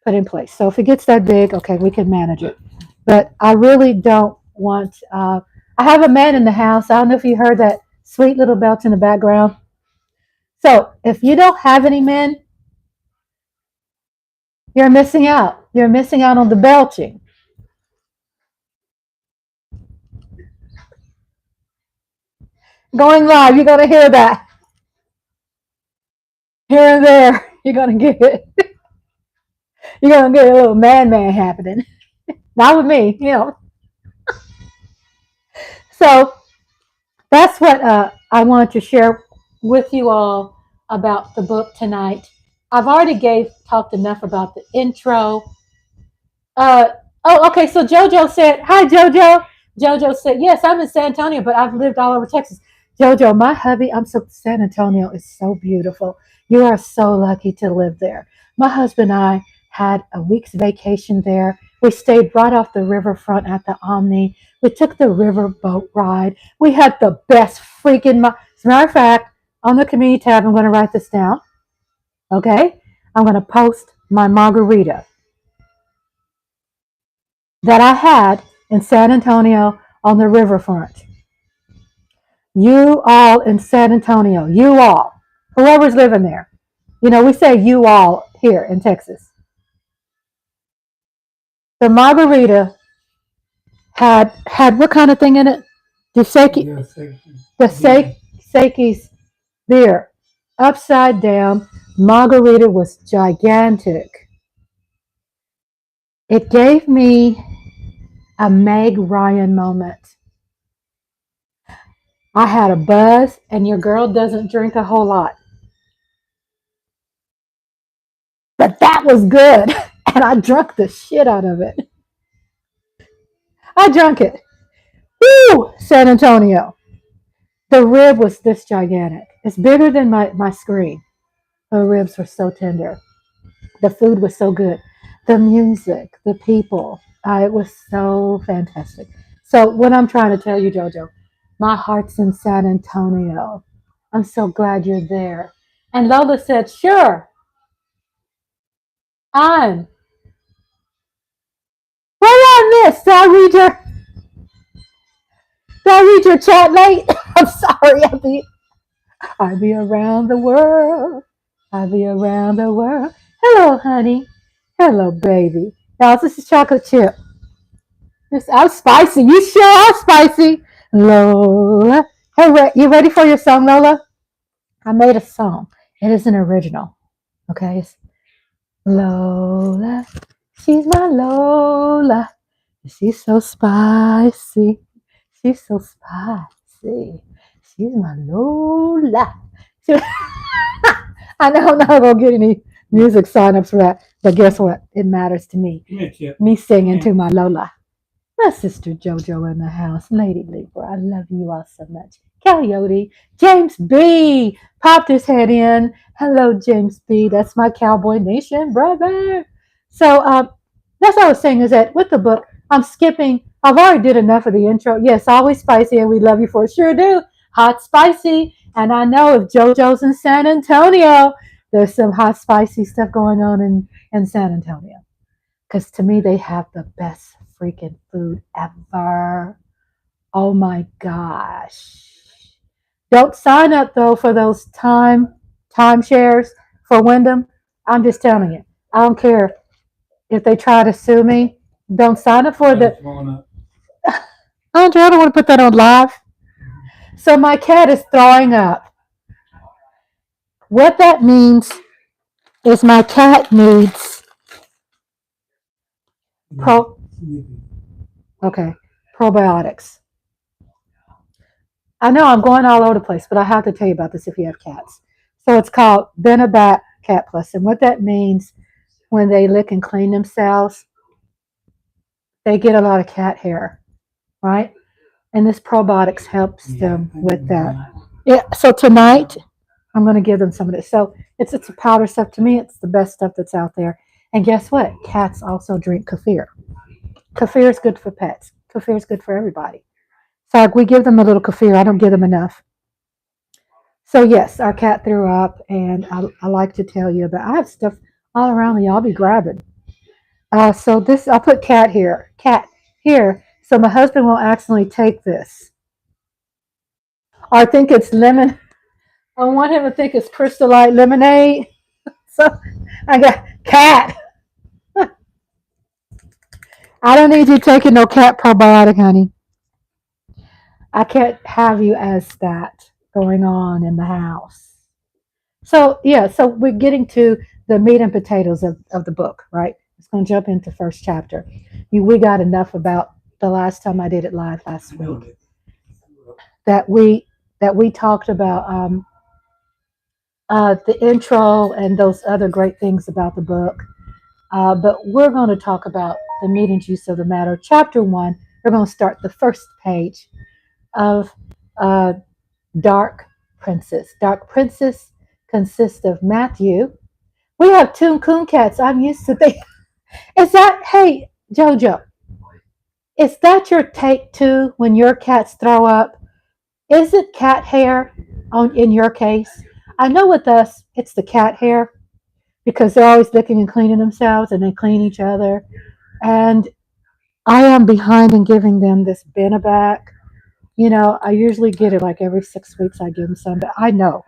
put in place. So if it gets that big, okay, we can manage it. But I really don't want, I have a man in the house. I don't know if you heard that sweet little belt in the background. So if you don't have any men, you're missing out. You're missing out on the belching. Going live, you're going to hear that. Here and there, you're going to get it. You're going to get a little man happening. Not with me, you know. So that's what I wanted to share with you all about the book tonight. I've already talked enough about the intro. Uh, okay. So JoJo said, "Hi, JoJo." JoJo said, "Yes, I'm in San Antonio, but I've lived all over Texas." JoJo, my hubby, San Antonio is so beautiful. You are so lucky to live there. My husband and I had a week's vacation there. We stayed right off the riverfront at the Omni. We took the river boat ride. We had the best freaking. As a matter of fact, on the community tab, I'm going to write this down. Okay, I'm going to post my margarita that I had in San Antonio on the riverfront. You all in San Antonio, you all, whoever's living there. You know, we say you all here in Texas. The margarita had what kind of thing in it? The Seki's beer. Upside down, margarita was gigantic. It gave me a Meg Ryan moment. I had a buzz, and your girl doesn't drink a whole lot. But that was good, and I drank the shit out of it. I drank it. Woo! San Antonio. The rib was this gigantic. It's bigger than my screen. The ribs were so tender. The food was so good. The music, the people. It was so fantastic. So what I'm trying to tell you, JoJo, my heart's in San Antonio. I'm so glad you're there. And Lola said, sure, I'm. What I missed? Did I read your chat late? I'm sorry. I'll be around the world. I'll be around the world. Hello, honey. Hello, baby. Now, this is chocolate chip. I'm spicy. You sure are spicy. Lola. Hey, you ready for your song, Lola? I made a song. It is an original. Okay? It's Lola. She's my Lola. She's so spicy. She's so spicy. She's my Lola. I know I'm not going to get any music signups for that, but guess what? It matters to me. Me singing to my Lola. My sister JoJo in the house. Lady Libra, I love you all so much. Coyote. James B. popped his head in. Hello, James B. That's my Cowboy Nation brother. So that's what I was saying is that with the book, I'm skipping. I've already did enough of the intro. Yes, always spicy, and we love you for it. Sure do. Hot, spicy, And I know if JoJo's in San Antonio, there's some hot, spicy stuff going on in San Antonio. Because to me, they have the best freaking food ever. Oh my gosh. Don't sign up though for those timeshares for Wyndham. I'm just telling you. I don't care if they try to sue me. Don't sign up for the. Andre, I don't want to put that on live. So my cat is throwing up. What that means is my cat needs probiotics. I know I'm going all over the place, but I have to tell you about this if you have cats. So it's called Benebat Cat Plus, and what that means when they lick and clean themselves, they get a lot of cat hair, right? And this probiotics helps them with that. Yeah. So tonight, I'm going to give them some of this. So it's a powder stuff. To me, it's the best stuff that's out there. And guess what? Cats also drink kefir. Kefir is good for pets. Kefir is good for everybody. So we give them a little kefir. I don't give them enough. So yes, our cat threw up, and I like to tell you about. I have stuff all around me. I'll be grabbing. So this, I'll put cat here. Cat here. So my husband will accidentally take this. Or I think it's lemon. I want him to think it's Crystal Light lemonade. So I got cat. I don't need you taking no cat probiotic, honey. I can't have you as that going on in the house. So yeah, so we're getting to the meat and potatoes of the book, right? It's going to jump into first chapter. We got enough about the last time I did it live last week that we talked about the intro and those other great things about the book. But we're going to talk about the meat and juice of the matter. Chapter 1, we're going to start the first page of Dark Princess. Dark Princess consists of Matthew. We have two coon cats. I'm used to think. Is that, hey, JoJo, is that your take too when your cats throw up? Is it cat hair in your case? I know with us, it's the cat hair because they're always licking and cleaning themselves and they clean each other. And I am behind in giving them this Beneback. I usually get it like every 6 weeks. I give them some, but I know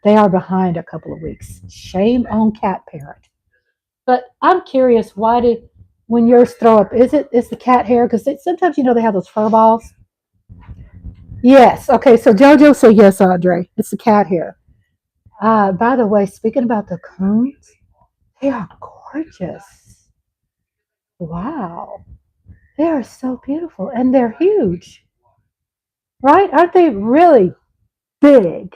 they are behind a couple of weeks. Shame on cat parent. But I'm curious, when yours throw up, is the cat hair? Because sometimes they have those fur balls. Yes. Okay. So JoJo said yes, Andre. It's the cat hair. By the way, speaking about the coons, they are gorgeous. Wow. They are so beautiful and they're huge. Right? Aren't they really big?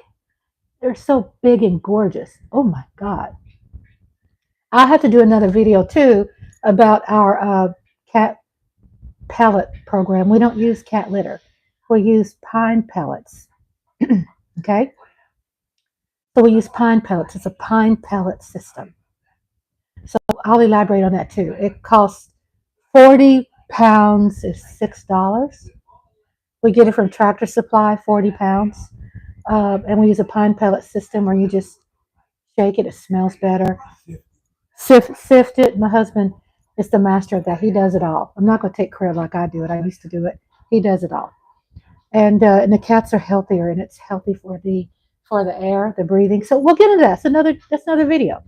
They're so big and gorgeous. Oh my God. I'll have to do another video too about our cat pellet program. We don't use cat litter. We use pine pellets. Okay? So we use pine pellets. It's a pine pellet system. So I'll elaborate on that too. It costs 40 pounds is $6. We get it from Tractor Supply, 40 pounds. And we use a pine pellet system where you just shake it. It smells better. Sift it. My husband is the master of that. He does it all. I'm not going to take credit like I do it. I used to do it. He does it all. And the cats are healthier, and it's healthy for the air, the breathing. So we'll get into that. That's another video.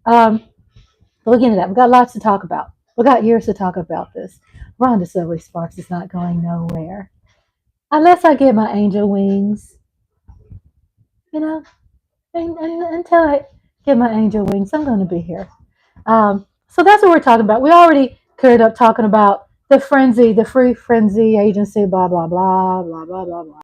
We'll get into that. We've got lots to talk about. We've got years to talk about this. Rhonda Silly Sparks is not going nowhere. Unless I get my angel wings. Until I get my angel wings, I'm going to be here. So that's what we're talking about. We already cleared up talking about the frenzy, the free frenzy agency, blah, blah, blah, blah, blah, blah, blah.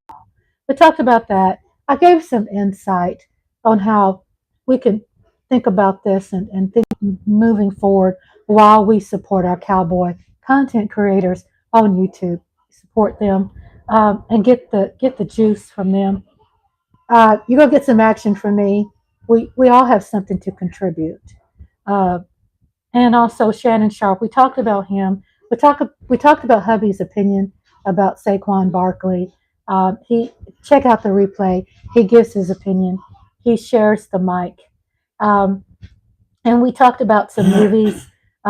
We talked about that. I gave some insight on how we can think about this and think moving forward while we support our cowboy content creators on YouTube. Support them and get the juice from them. You're going to get some action from me. We all have something to contribute. And also Shannon Sharpe. We talked about him. We talked about Hubby's opinion about Saquon Barkley. He check out the replay. He gives his opinion. He shares the mic. Um, and we talked about some movies.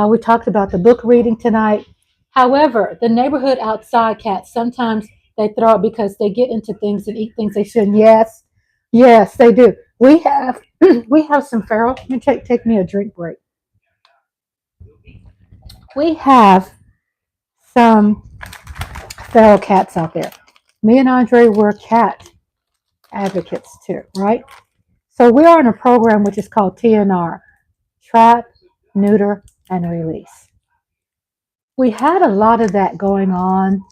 We talked about the book reading tonight. However, the neighborhood outside cats, sometimes they throw up because they get into things and eat things they shouldn't. Yes, yes, they do. We have we have some feral. Let me take me a drink break. We have some feral cats out there. Me and Andre were cat advocates too, right? So we are in a program which is called TNR, Trap, Neuter, and Release. We had a lot of that going on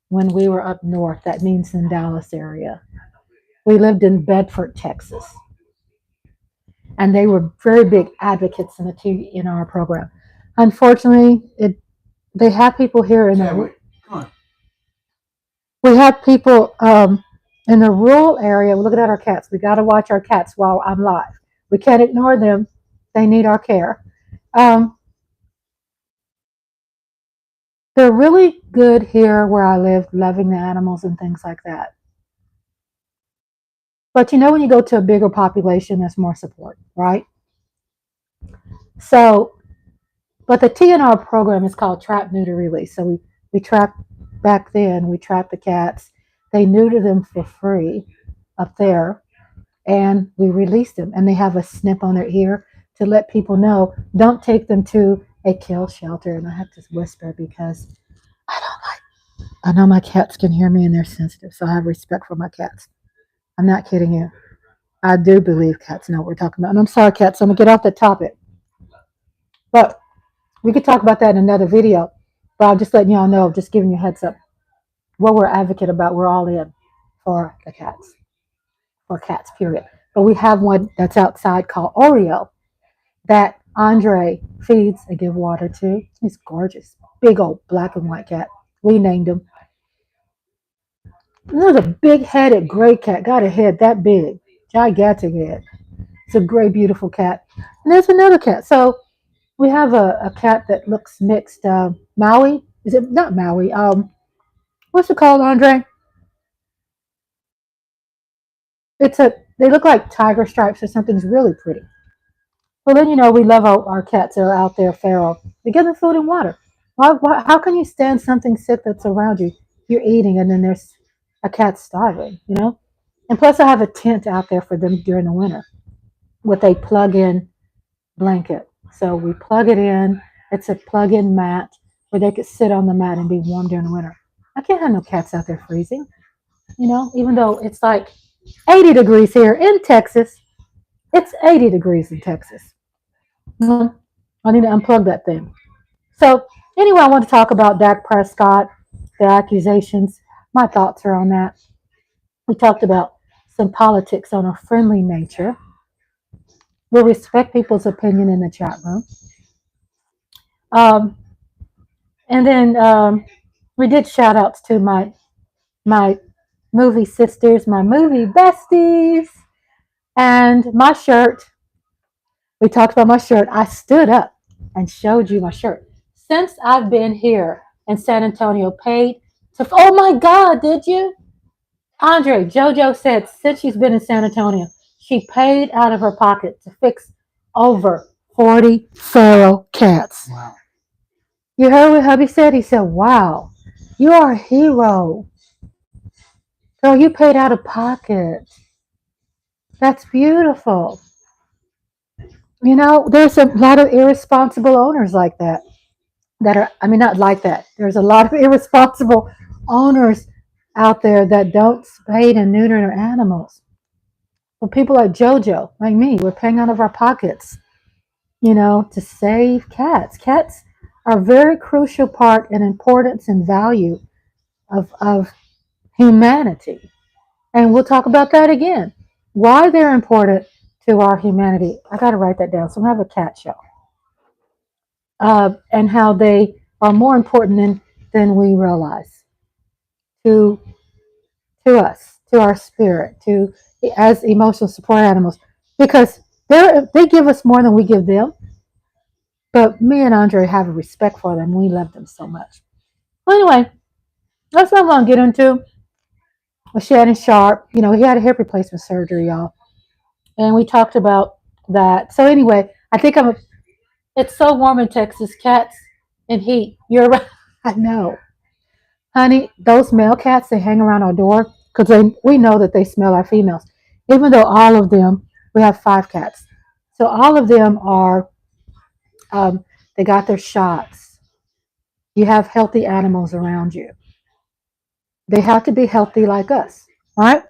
when we were up north. That means in Dallas area. We lived in Bedford, Texas, and they were very big advocates in the TNR program. Unfortunately, they have people here in the we have people in the rural area. We're looking at our cats. We got to watch our cats while I'm live. We can't ignore them. They need our care. They're really good here where I live, loving the animals and things like that. But when you go to a bigger population, there's more support, right? So, but the TNR program is called Trap, Neuter, Release. So we trap back then. We trap the cats. They neuter them for free up there, and we release them. And they have a snip on their ear to let people know, don't take them to a kill shelter. And I have to whisper because I know my cats can hear me and they're sensitive, so I have respect for my cats. I'm not kidding you. I do believe cats know what we're talking about. And I'm sorry, cats, I'm going to get off the topic. But we could talk about that in another video. But I'm just letting y'all know, just giving you a heads up. What we're advocate about, we're all in for the cats. For cats, period. But we have one that's outside called Oreo that Andre feeds and give water to. He's gorgeous. Big old black and white cat. We named him. There's a big-headed gray cat. Got a head that big. Gigantic head. It's a gray, beautiful cat. And there's another cat. So we have a cat that looks mixed. Maui. Is it not Maui? What's it called, Andre? They look like tiger stripes or something. It's really pretty. Well, then, we love our cats that are out there feral. We give them food and water. How can you stand something sick that's around you? You're eating, and then there's a cat starving, And plus, I have a tent out there for them during the winter with a plug-in blanket. So we plug it in. It's a plug-in mat where they could sit on the mat and be warm during the winter. I can't have no cats out there freezing, even though it's like 80 degrees here in Texas. It's 80 degrees in Texas. I need to unplug that thing. So anyway, I want to talk about Dak Prescott, the accusations. My thoughts are on that. We talked about some politics on a friendly nature. We'll respect people's opinion in the chat room. And then we did shout outs to my movie sisters, my movie besties, and my shirt. We talked about my shirt. I stood up and showed you my shirt. Since I've been here in San Antonio, paid to, oh my God, did you? Andre, JoJo said since she's been in San Antonio, she paid out of her pocket to fix over 40 feral cats. Wow. You heard what Hubby said? He said, wow, you are a hero. Girl, you paid out of pocket. That's beautiful. There's a lot of irresponsible owners like that. Not like that. There's a lot of irresponsible owners out there that don't spay and neuter their animals. But people like JoJo, like me, we're paying out of our pockets, to save cats. Cats are a very crucial part and importance and value of humanity. And we'll talk about that again. Why they're important to our humanity. I got to write that down. So I'm going to have a cat show. And how they are more important than we realize to us, to our spirit, as emotional support animals, because they give us more than we give them. But me and Andre have a respect for them. We love them so much. Well, anyway, that's what I'm going to get into. with Shannon Sharpe. You know, he had a hip replacement surgery, y'all. And we talked about that. So anyway, I think it's so warm in Texas, cats and heat. You're right. I know. Honey, those male cats, they hang around our door because we know that they smell our females. Even though all of them, we have 5 cats. So all of them are, they got their shots. You have healthy animals around you. They have to be healthy like us, right?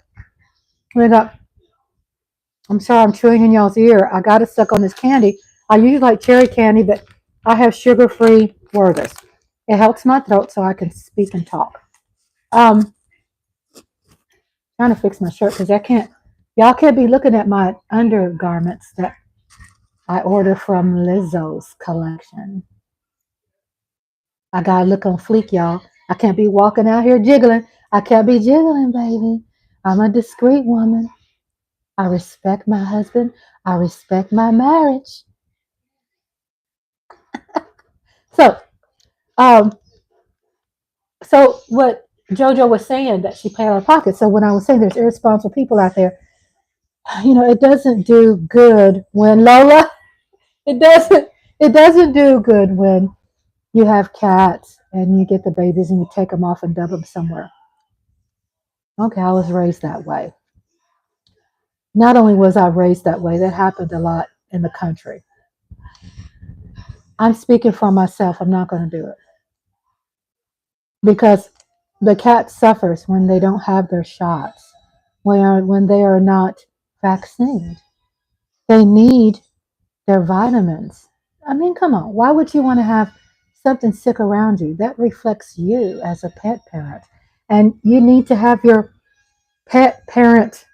We got, I'm sorry, I'm chewing in y'all's ear. I got to suck on this candy. I usually like cherry candy, but I have sugar-free Werther's. It helps my throat so I can speak and talk. Um, Trying to fix my shirt because y'all can't be looking at my undergarments that I order from Lizzo's collection. I gotta look on fleek, y'all. I can't be walking out here jiggling. I can't be jiggling, baby. I'm a discreet woman. I respect my husband. I respect my marriage. So, um, so what JoJo was saying that she paid out of pocket. So when I was saying there's irresponsible people out there, you know, it doesn't do good when Lola. It doesn't. It doesn't do good when you have cats and you get the babies and you take them off and dump them somewhere. Okay, I was raised that way. Not only was I raised that way, that happened a lot in the country. I'm speaking for myself. I'm not going to do it because the cat suffers when they don't have their shots, when they are not vaccinated. They need their vitamins. I mean, come on. Why would you want to have something sick around you? That reflects you as a pet parent. And you need to have your pet parent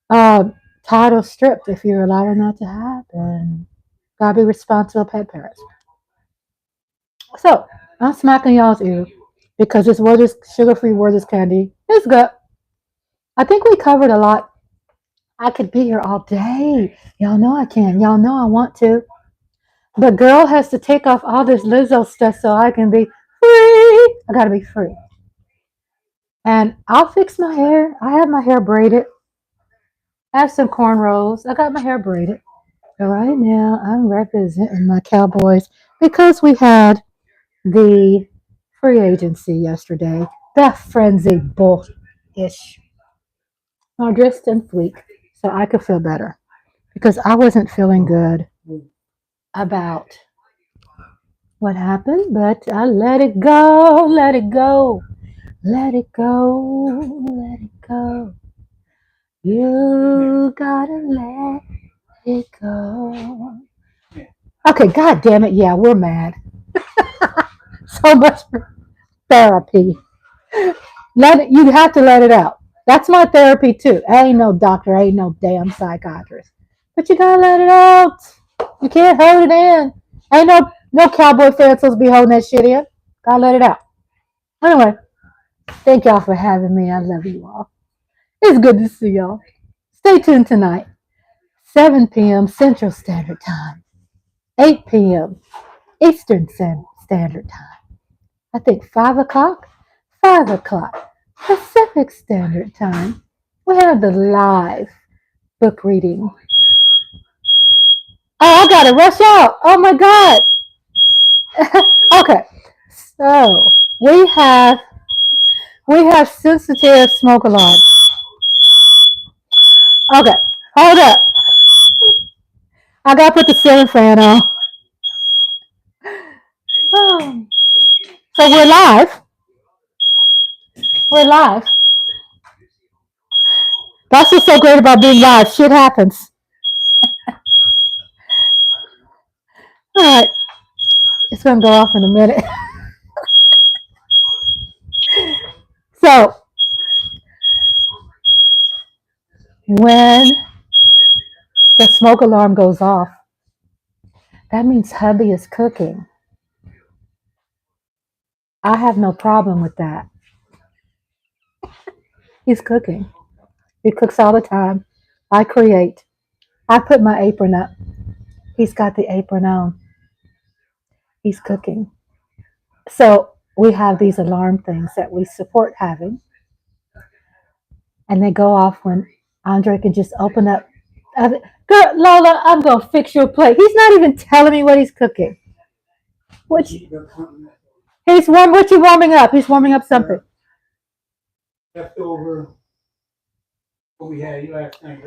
uh, title stripped if you're allowing that to happen. Gotta be responsible pet parents. So I'm smacking y'all's ear because this Werther's sugar-free Werther's candy is good. I think we covered a lot. I could be here all day. Y'all know I can. Y'all know I want to. The girl has to take off all this Lizzo stuff so I can be free. I gotta be free. And I'll fix my hair. I have my hair braided. I have some cornrows. I got my hair braided. But right now, I'm representing my Cowboys because we had the free agency yesterday. The frenzy bullish. I dressed in fleek so I could feel better because I wasn't feeling good about what happened, but I let it go, let it go, let it go, let it go. You gotta let it go. Okay, god damn it, yeah, we're mad. So much for therapy. You have to let it out. That's my therapy too. I ain't no doctor, I ain't no damn psychiatrist. But you gotta let it out. You can't hold it in. Ain't no cowboy fan supposed to be holding that shit in. Gotta let it out. Anyway, thank y'all for having me. I love you all. It's good to see y'all. Stay tuned tonight, 7 p.m. Central Standard Time, 8 p.m. Eastern Standard Time. I think 5 o'clock, 5 o'clock Pacific Standard Time. We have the live book reading. Oh, I gotta rush out. Oh my God. Okay, so we have sensitive smoke alarm. Okay, hold up. I gotta put the ceiling fan on. Oh. So we're live. We're live. That's what's so great about being live. Shit happens. All right, it's gonna go off in a minute. So when the smoke alarm goes off, that means hubby is cooking. I have no problem with that. He's cooking. He cooks all the time. I create. I put my apron up. He's got the apron on. He's cooking. So we have these alarm things that we support having. and they go off when Andre can just open up. Girl, Lola, I'm going to fix your plate. He's not even telling me what he's cooking. What you warming up? He's warming up something. Leftover what we had last night.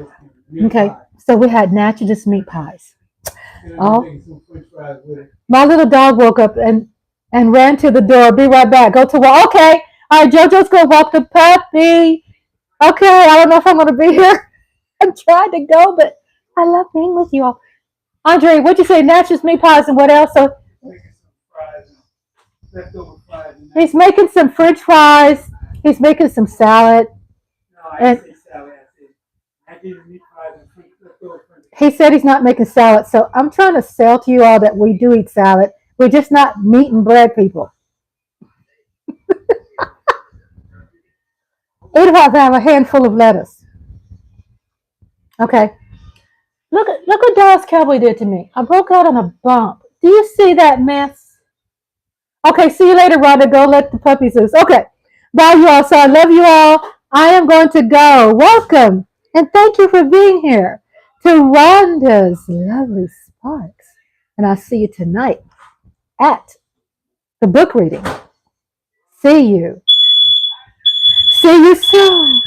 Okay, so we had naturalist meat pies. Oh, Some French fries with it. my little dog woke up and ran to the door. Be right back. Go to walk. Okay, all right. JoJo's gonna walk the puppy. Okay, I don't know if I'm gonna be here. I'm trying to go, but I love being with you all. Andre, what'd you say? Naturalist meat pies and what else? So he's making some French fries. He's making some salad. No, I didn't say salad. I did meat pies and leftover French. He said he's not making salad, so I'm trying to sell to you all that we do eat salad. We're just not meat and bread people. Eat about to have a handful of lettuce. Okay. Look what Dallas Cowboy did to me. I broke out on a bump. Do you see that mess? Okay, see you later, Rhonda. Go let the puppies loose. Okay. Bye, you all. So I love you all. I am going to go. Welcome. And thank you for being here to Rhonda's Lovely Sparks. And I'll see you tonight at the book reading. See you. See you soon.